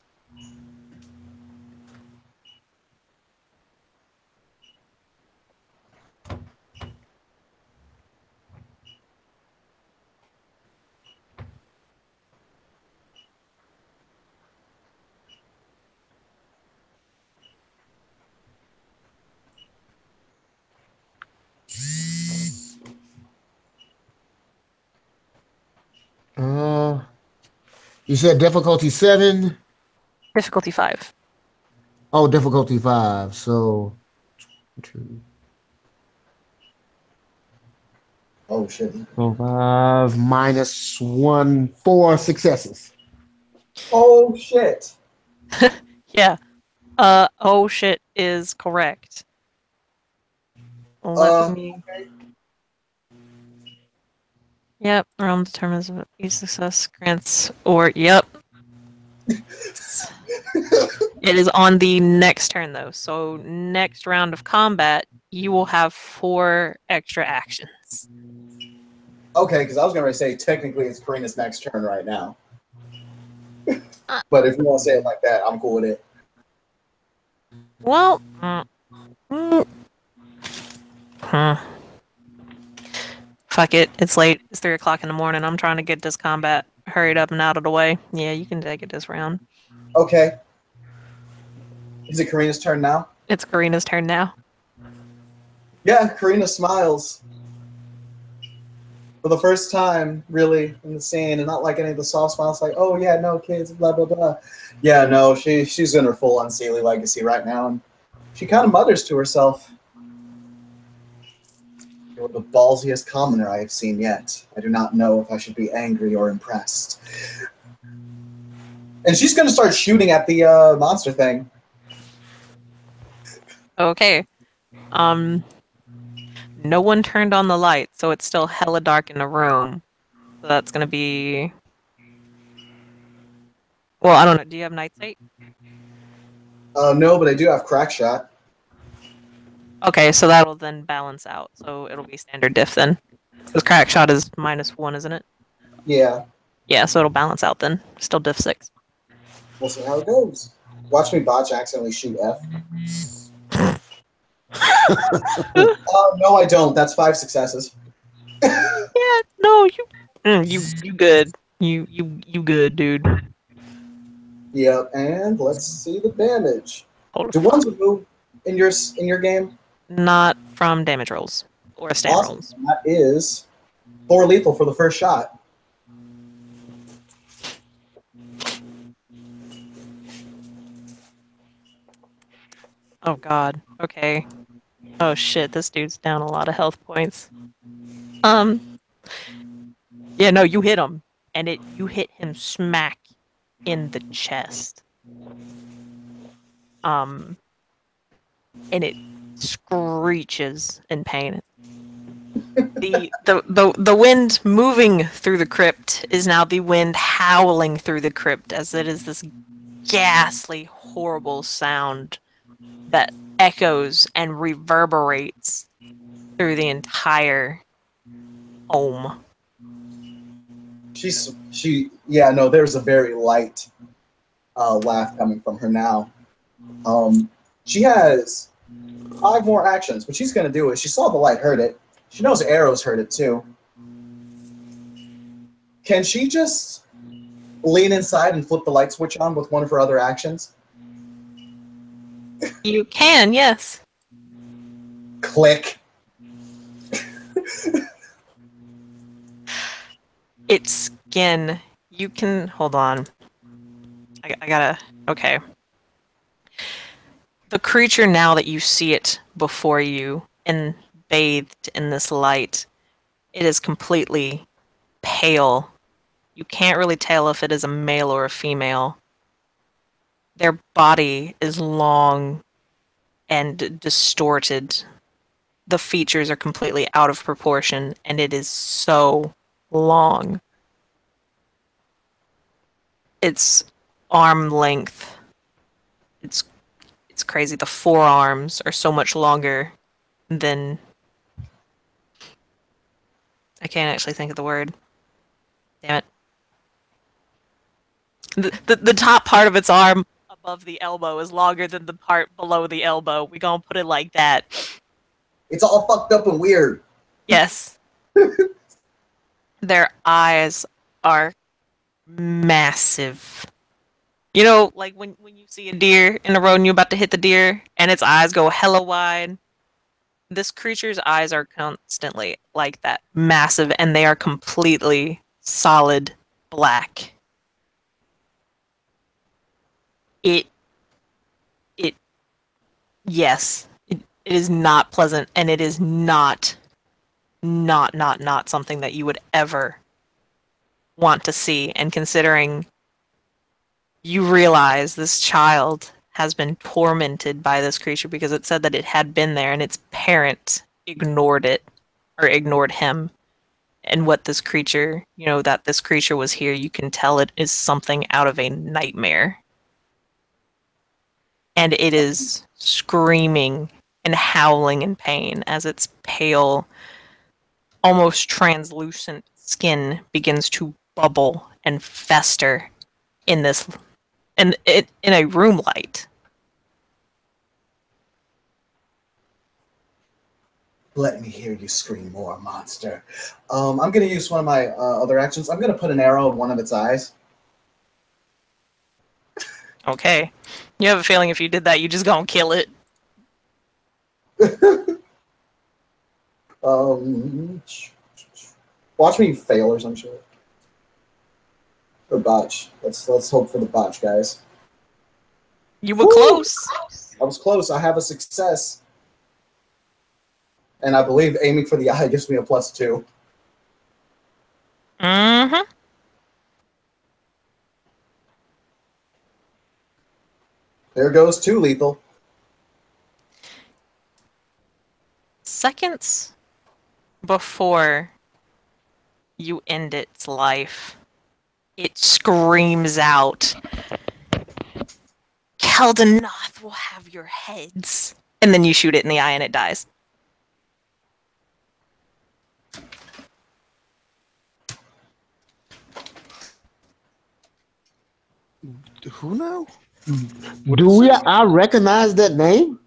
Uh, you said difficulty 7. Difficulty 5. Oh, difficulty 5. So 2, Oh shit. 5 -1, 4 successes. Oh shit. Yeah. Oh shit is correct. Let Uh, me. Yep. Realm determines if each success grants or yep. It is on the next turn though. So next round of combat, you will have 4 extra actions. okay, because I was gonna say technically it's Karina's next turn right now. Uh, But if you want to say it like that, I'm cool with it. well, mm, huh. Fuck it. It's late. It's 3 o'clock in the morning. I'm trying to get this combat hurried up and out of the way. Yeah, you can take it this round. Okay. Is it Karina's turn now? It's Karina's turn now. Yeah, Karina smiles. For the first time, really, in the scene, and not like any of the soft smiles, like, oh yeah, no kids, blah blah blah. Yeah, no, she's in her full unseelie legacy right now, and she kind of mutters to herself, "You're the ballsiest commoner I have seen yet. I do not know if I should be angry or impressed." And she's gonna start shooting at the monster thing. Okay. No one turned on the light, so it's still hella dark in the room. So that's gonna be. Well, I don't know. Do you have night sight? No, but I do have crack shot. Okay, so that'll then balance out. So it'll be standard diff then. Because crack shot is -1, isn't it? Yeah, Yeah, so it'll balance out then. Still diff 6. we'll see how it goes. Watch me botch accidentally shoot F. No, I don't. That's 5 successes. Yeah, no, you good. You good, dude. Yep, and let's see the damage. Hold the Do fuck. ones remove in your game? Not from damage rolls or stand Awesome. rolls. That is 4 lethal for the first shot. Oh god. Okay. Oh shit, this dude's down a lot of health points. Um yeah, no, you hit him. And you hit him smack in the chest. Um and it screeches in pain. The wind moving through the crypt is now the wind howling through the crypt as it is this ghastly, horrible sound that echoes and reverberates through the entire home. Yeah, no, there's a very light laugh coming from her now. She has 5 more actions. What she's going to do is she saw the light, heard it. She knows arrows heard it too. Can she just lean inside and flip the light switch on with one of her other actions? You can, yes. Click. Its skin. You can hold on. I gotta. Okay. The creature, now that you see it before you and bathed in this light, it is completely pale. You can't really tell if it is a male or a female. Their body is long and distorted. The features are completely out of proportion, and it is so long. It's arm length. It's crazy. The forearms are so much longer than I can't actually think of the word. Damn it. The top part of its arm above the elbow is longer than the part below the elbow. We gonna put it like that. It's all fucked up and weird. Yes. Their eyes are massive. You know, like when you see a deer in the road and you're about to hit the deer and its eyes go hella wide. This creature's eyes are constantly like that. Massive, and they are completely solid black. It yes. It is not pleasant, and it is not something that you would ever want to see. And considering you realize this child has been tormented by this creature because it said that it had been there and its parents ignored it or ignored him. And what this creature, that this creature was here, you can tell it is something out of a nightmare. And it is screaming and howling in pain as its pale, almost translucent skin begins to bubble and fester in this in a room light. Let me hear you scream more, monster. I'm going to use one of my other actions. I'm going to put an arrow in one of its eyes. Okay. You have a feeling if you did that, you just gonna kill it. Watch me fail or some shit. Or botch. Let's hope for the botch, guys. You were close. I was close. I have a success. And I believe aiming for the eye gives me a +2. Mm-hmm. There goes 2 lethal. Seconds before you end its life, it screams out, Keldanoth will have your heads. And then you shoot it in the eye and it dies. Who now? I recognize that name?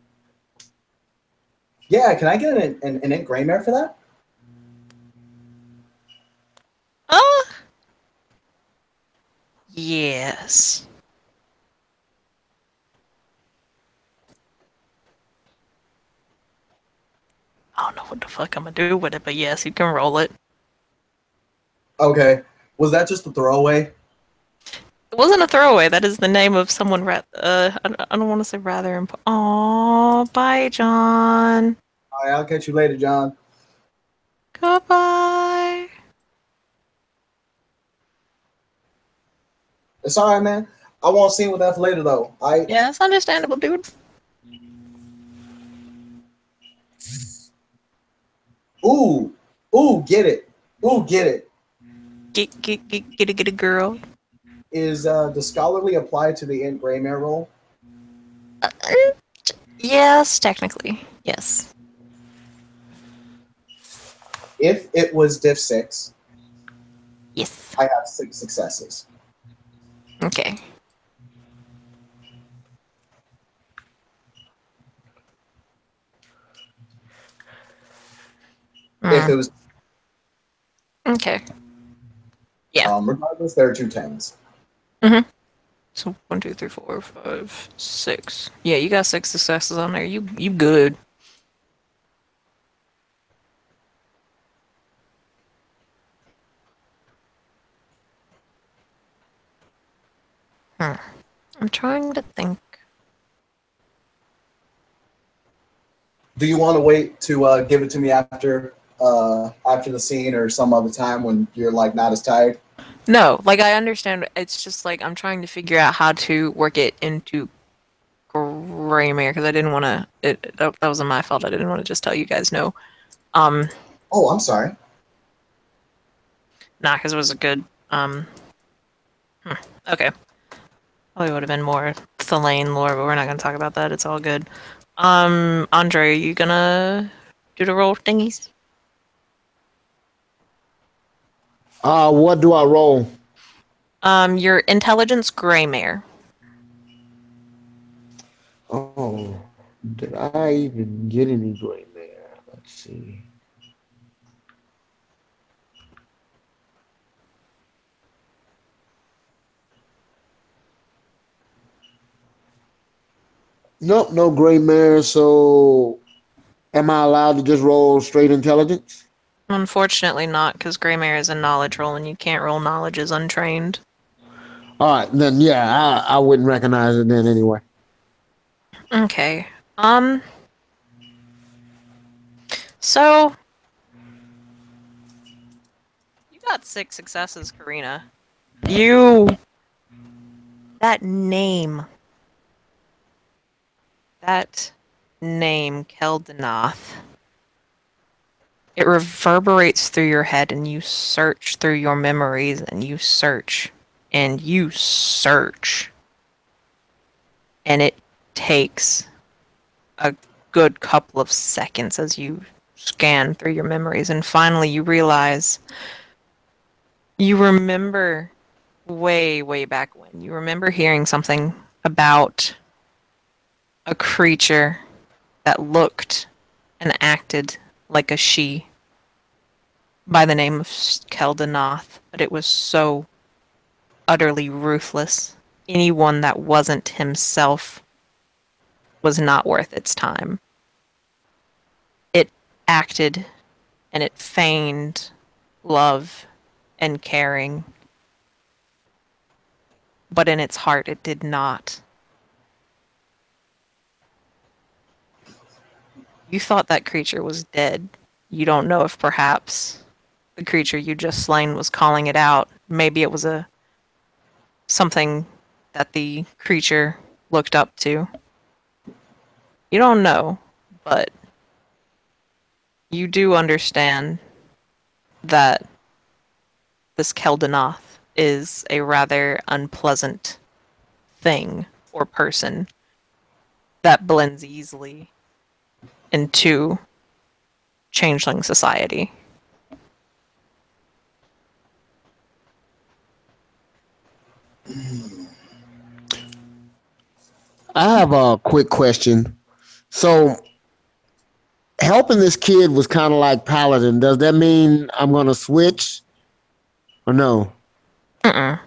Yeah, can I get an int Greymare for that? Yes. I don't know what the fuck I'm gonna do with it, but yes, you can roll it. Okay. Was that just a throwaway? It wasn't a throwaway. That is the name of someone. I don't want to say rather. Aw, bye, John. All right, I'll catch you later, John. Goodbye. It's all right, man. I won't see with that later, though. Yeah, it's understandable, dude. Ooh, get it. Ooh, get it. Get a girl. Is the scholarly applied to the int Greymare roll? Yes, technically, yes. If it was diff 6, Yes. I have 6 successes. Okay. if it was. Okay. Yeah. Regardless, there are two tens. So 1, 2, 3, 4, 5, 6. Yeah, you got 6 successes on there. You good. Hmm. I'm trying to think. Do you want to wait to give it to me after the scene or some other time when you're like not as tired? No, like I understand. It's just like I'm trying to figure out how to work it into Greymare because I didn't want to. That wasn't my fault. I didn't want to just tell you guys no. Um, Oh, I'm sorry. nah, because it was a good. Okay. Probably would have been more Thelaine lore, but we're not gonna talk about that. It's all good. Andre, are you gonna do the roll thingies? What do I roll? Your intelligence Greymare. Oh, did I even get any gray there? Let's see. Nope, no gray mare. So, am I allowed to just roll straight intelligence? Unfortunately not, because Greymare is a knowledge roll and you can't roll knowledge as untrained. All right, then yeah, I wouldn't recognize it then anyway. Okay. So you got 6 successes, Karina. You that name. That name, Keldanoth. It reverberates through your head and you search through your memories and you search and you search. And it takes a good couple of seconds as you scan through your memories and finally you realize you remember way, way back when. You remember hearing something about a creature that looked and acted like a she by the name of Keldanoth, but it was so utterly ruthless. Anyone that wasn't himself was not worth its time. It acted and it feigned love and caring, but in its heart it did not. You thought that creature was dead. You don't know if perhaps the creature you just slain was calling it out. Maybe it was a something that the creature looked up to. You don't know, but you do understand that this Keldanoth is a rather unpleasant thing or person that blends easily into changeling society. I have a quick question. So, helping this kid was kind of like paladin. Does that mean I'm gonna switch or no? Mm-mm.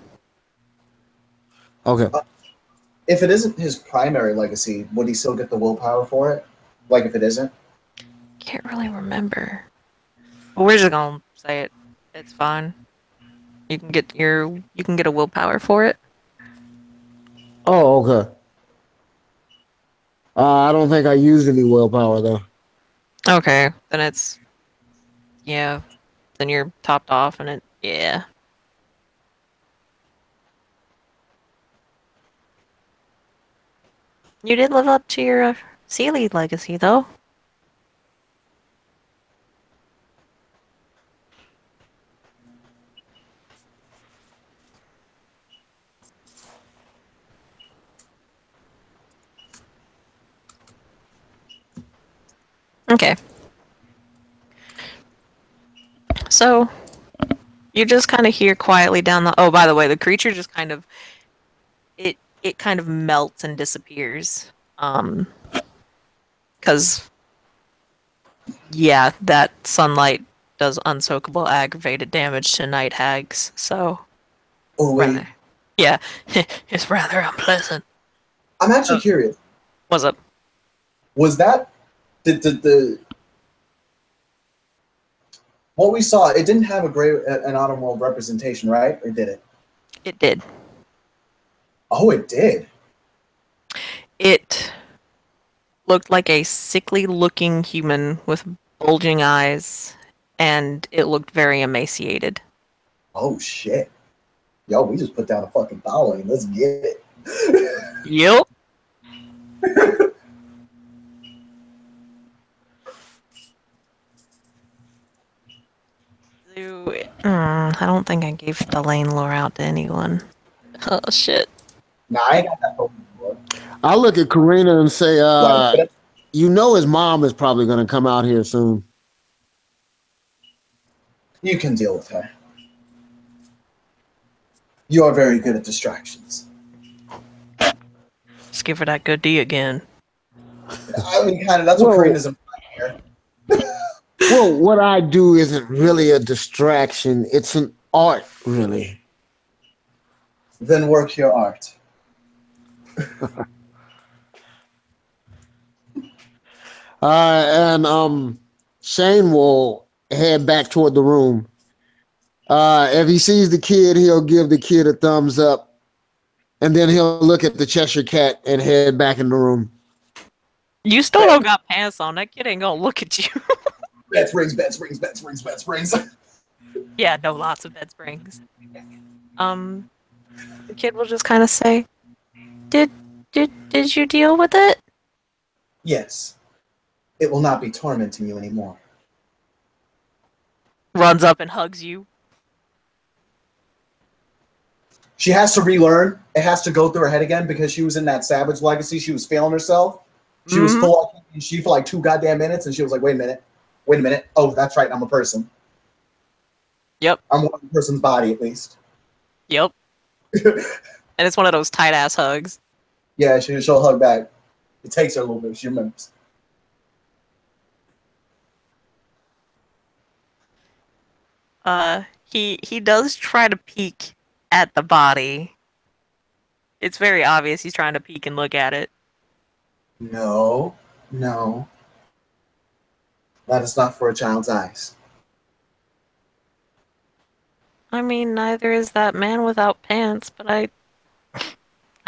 Okay. If it isn't his primary legacy, would he still get the willpower for it? Like if it isn't? Can't really remember. But we're just gonna say it. It's fine. You can get a willpower for it. Oh, okay. I don't think I used any willpower though. Okay, then it's yeah. Then you're topped off, and it yeah. You did live up to your Sealy legacy, though. Okay. So you just kind of hear quietly down the. Oh, by the way, the creature just kind of it kind of melts and disappears. Because yeah, that sunlight does unsoakable aggravated damage to night hags, so Oh wait, rather, yeah, it's rather unpleasant. I'm actually curious. What's up? Was that the what we saw? It didn't have an autumn world representation, right? Or did it? It did. Oh, it did. It looked like a sickly-looking human with bulging eyes, and it looked very emaciated. Oh shit. Yo, we just put down a fucking following. Let's get it. Yep. I don't think I gave the lane lore out to anyone. Oh shit. Nah, I ain't got that phone before. I look at Karina and say, Like, you know his mom is probably going to come out here soon. you can deal with her. You are very good at distractions. Just give her that good D again. I mean, kind of. That's what Whoa. Karina's implying here. Well, what I do isn't really a distraction. It's an art, really. Then work your art. And Shane will head back toward the room. If he sees the kid, he'll give the kid a thumbs up, and then he'll look at the Cheshire Cat and head back in the room. You still don't got pants on. That kid ain't gonna look at you. Bed springs, bed springs, bed springs, bed springs. Yeah, no, lots of bed springs. The kid will just kind of say, "Did you deal with it?" Yes. It will not be tormenting you anymore. Runs up and hugs you. She has to relearn. It has to go through her head again because she was in that Savage Legacy. She was feeling herself. She was full of she for like 2 goddamn minutes, and she was like, wait a minute. Oh, that's right. I'm a person. Yep. I'm one person's body, at least. Yep. And it's one of those tight ass hugs. Yeah, she'll hug back. It takes her a little bit. She remembers. He does try to peek at the body. It's very obvious he's trying to peek and look at it. No. That is not for a child's eyes. I mean, neither is that man without pants, but I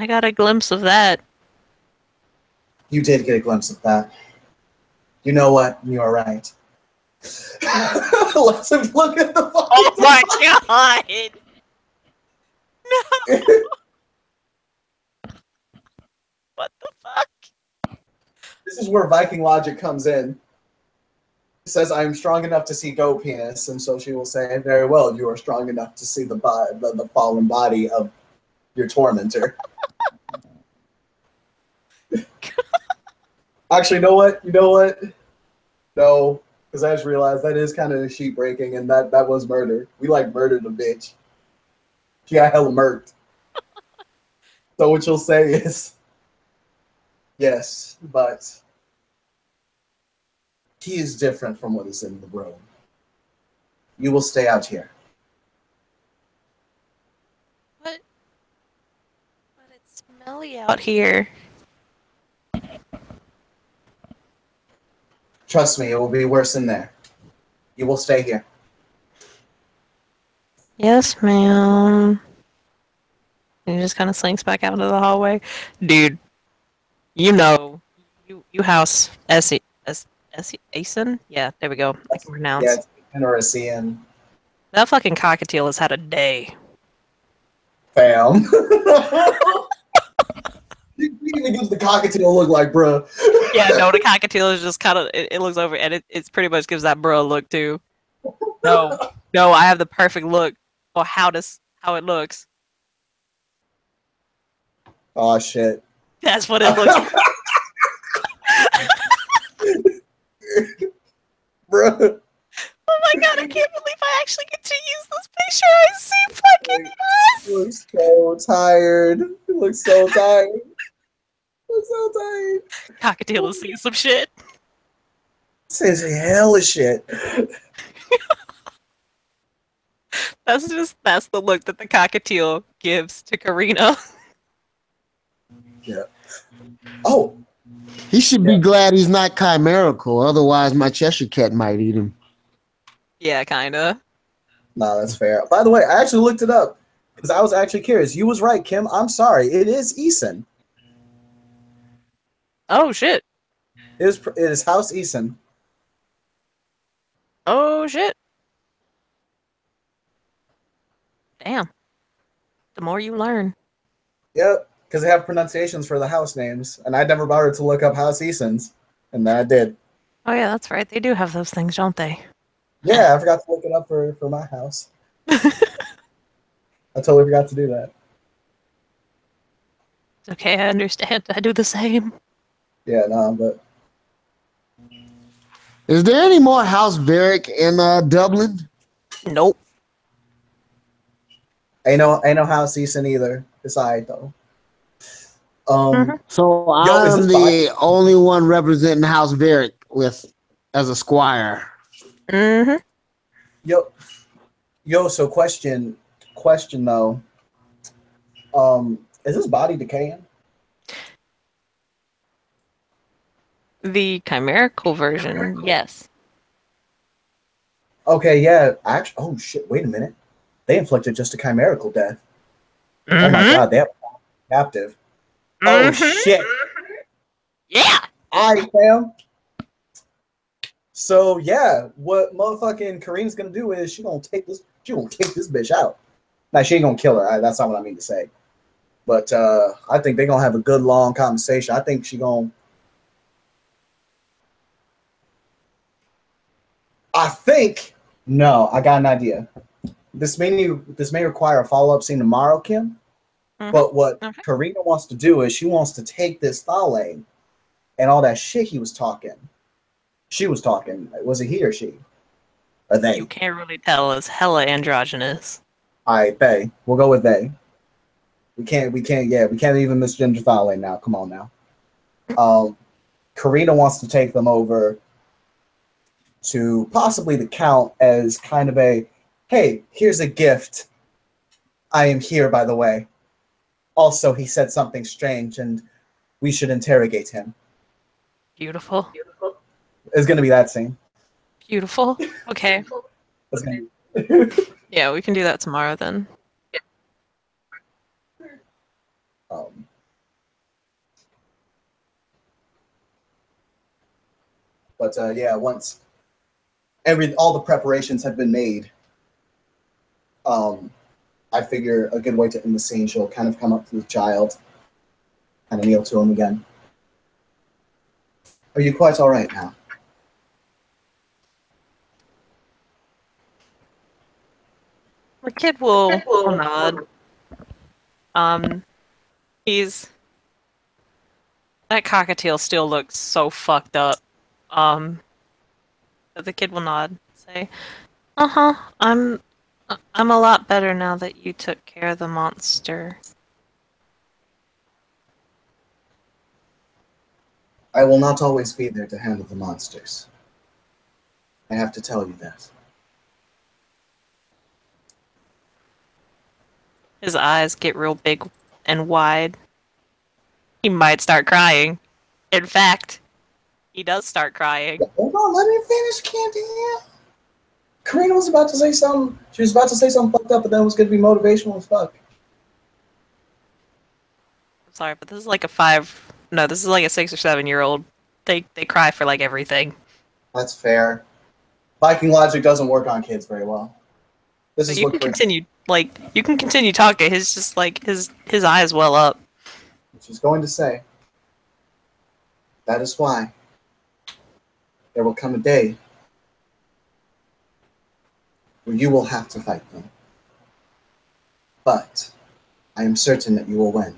got a glimpse of that. You did get a glimpse of that. You know what? You are right. Let's look at the fucking Oh my god! No! What the fuck? This is where Viking logic comes in. It says, I am strong enough to see Go Penis, and so she will say, very well, you are strong enough to see the fallen body of your tormentor. Actually, you know what? No, because I just realized that is kind of sheet breaking, and that was murder. We like murdered the bitch. She got hella murked. So what you'll say is, yes, but he is different from what is in the room. You will stay out here. What? But it's smelly out here. Trust me, it will be worse in there. You will stay here. Yes, ma'am. And he just kind of slinks back out into the hallway. Dude, you know, you house Asen? Yeah, there we go. I can pronounce. Yeah, it's Interesting. That fucking cockatiel has had a day. Fam. You even gives the cockatiel look like, bruh. Yeah, no, the cockatiel is just kind of, it looks over, and it's pretty much gives that bro a look, too. No, I have the perfect look for how it looks. Oh, shit. That's what it looks like. Bruh. Oh my god, I can't believe I actually get to use this picture. I see fucking yes! He looks so tired. He looks so tired. I'm so tired. Cockatiel is seeing some shit. Says hell of shit. That's the look that the cockatiel gives to Karina. Yeah. Oh, He should be Yeah. glad he's not chimerical. Otherwise, my Cheshire cat might eat him. Yeah, kinda. no, that's fair. By the way, I actually looked it up because I was actually curious. You was right, Kim. I'm sorry. It is Eason. Oh shit. It is House Eason. Oh shit. Damn. The more you learn. Yep, because they have pronunciations for the house names, and I never bothered to look up House Eason's, and then I did. Oh yeah, that's right. They do have those things, don't they? Yeah, I forgot to look it up for my house. I totally forgot to do that. It's okay, I understand. I do the same. Yeah, no, but Is there any more House Berwick in Dublin? Nope. ain't no House Eason either. It's alright though. hmm So Yo, is this I'm body? the only one representing House Berwick with as a squire. hmm Yo, yo. So question though. Is this body decaying? The chimerical version, yes. Okay, yeah. Actually, oh shit. Wait a minute. They inflicted just a chimerical death. Oh my hmm god, they have a captive. Oh hmm shit. Yeah. All right, fam. So yeah, what motherfucking Karina's gonna do is she gonna take this bitch out. Now she ain't gonna kill her. That's not what I mean to say. But I think they're gonna have a good long conversation. I think she gonna. I think no. I got an idea. This may require a follow up scene tomorrow, Kim. hmm But what Okay. Karina wants to do is she wants to take this Thale and all that shit he was talking. She was talking. Was it he or she? Or You they? can't really tell. It's hella androgynous. They. We'll go with they. We can't even misgender Thale now. Come on now. Um, Karina wants to take them over to possibly the Count as kind of a, hey, here's a gift. I am here, by the way. Also, he said something strange, and we should interrogate him. Beautiful. It's gonna be that scene. Beautiful. Okay. It's gonna be. Yeah, we can do that tomorrow then. um, but yeah, once all the preparations have been made, um, I figure a good way to end the scene. She'll kind of come up to the child, kind of kneel to him again. Are you quite all right now? The kid will nod. Um, he's that cockatiel still looks so fucked up. Um, but the kid will nod, say, "Uh-huh. I'm a lot better now that you took care of the monster." I will not always be there to handle the monsters. I have to tell you that. His eyes get real big and wide. He might start crying. In fact, he does start crying. Hold on, let me finish, Candy. Karina was about to say something. She was about to say something fucked up, but then it was going to be motivational as fuck. I'm sorry, but this is like a 5. No, this is like a 6 or 7-year-old. They cry for like everything. That's fair. Viking logic doesn't work on kids very well. This But is you what can Karina. continue, like, you can continue talking. His just like his eyes well up. She's going to say. That is why there will come a day where you will have to fight them. But I am certain that you will win.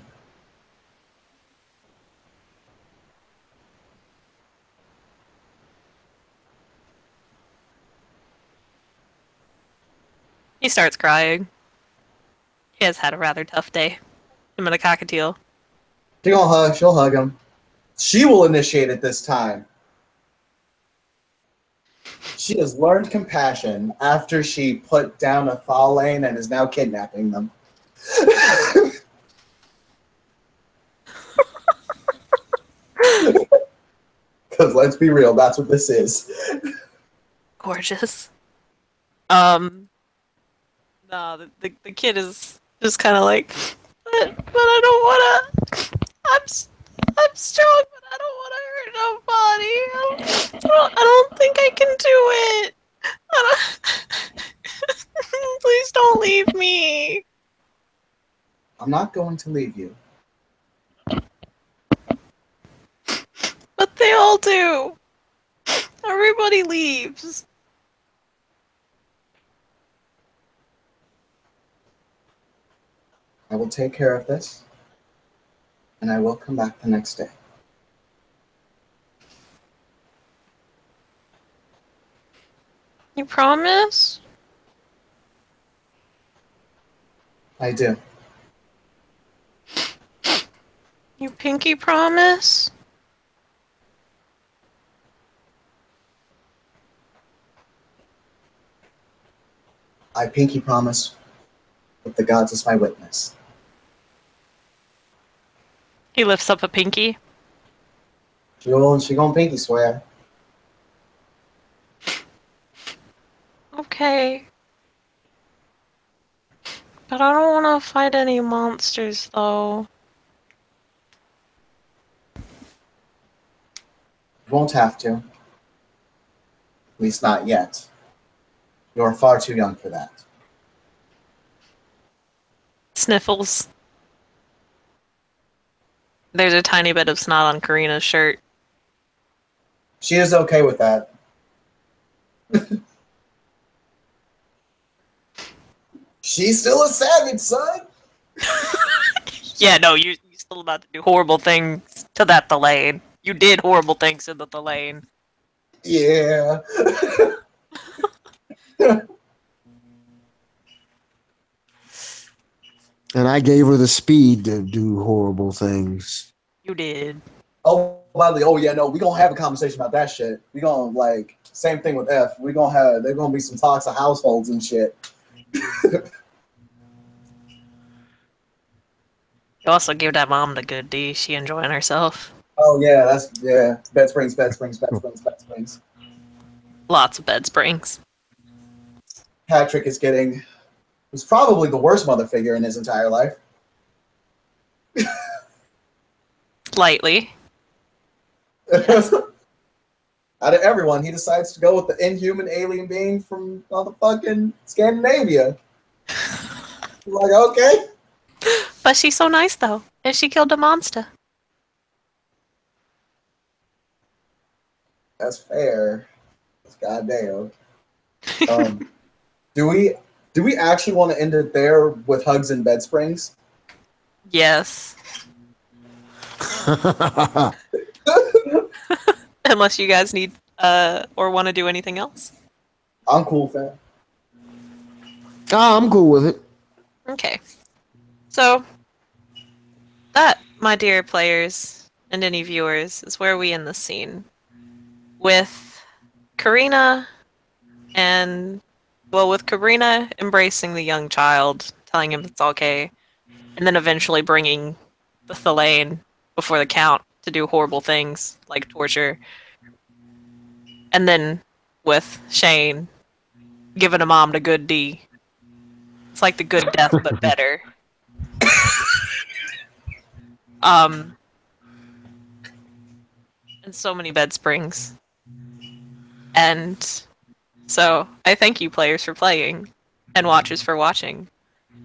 He starts crying. He has had a rather tough day. Him and a cockatiel. She'll hug him. She will initiate it this time. She has learned compassion after she put down a Thalain and is now kidnapping them. Because let's be real, that's what this is. Gorgeous. No, the kid is just kind of like, but I don't wanna. I'm strong, but I don't wanna hurt nobody. I don't think I can do it. I don't, please don't leave me. I'm not going to leave you. But they all do. Everybody leaves. I will take care of this, and I will come back the next day. You promise? I do. You pinky promise? I pinky promise with the gods as my witness. He lifts up a pinky. She gonna pinky swear. Okay. But I don't want to fight any monsters, though. You won't have to. At least not yet. You're far too young for that. Sniffles. There's a tiny bit of snot on Karina's shirt. She is okay with that. She's still a savage, son. Yeah, no, you're still about to do horrible things to that Delane. You did horrible things to the Delane. Yeah. And I gave her the speed to do horrible things. You did. Oh, by the way, oh yeah, no, we gonna have a conversation about that shit. We gonna like same thing with F. We gonna have there gonna be some talks of households and shit. You also give that mom the good D. She enjoying herself. Oh yeah, that's yeah. Bed springs, bed springs, bed springs, bed springs. Lots of bed springs. Patrick is getting was probably the worst mother figure in his entire life. Slightly. Out of everyone, he decides to go with the inhuman alien being from motherfucking Scandinavia. Like, okay. But she's so nice, though. And she killed a monster. That's fair. That's goddamn. Do we actually want to end it there with hugs and bed springs? Yes. Unless you guys need or want to do anything else. I'm cool, fam. Oh, I'm cool with it. Okay. So, that, my dear players and any viewers, is where we end the scene. With Karina with Karina embracing the young child, telling him it's okay, and then eventually bringing the Thalain before the Count to do horrible things, like torture. And then with Shane giving a mom the good D. It's like the good death, but better. And so many bed springs. And so I thank you players for playing and watchers for watching.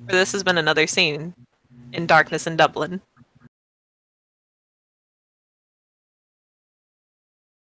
For this has been another scene in Darkness in Dublin.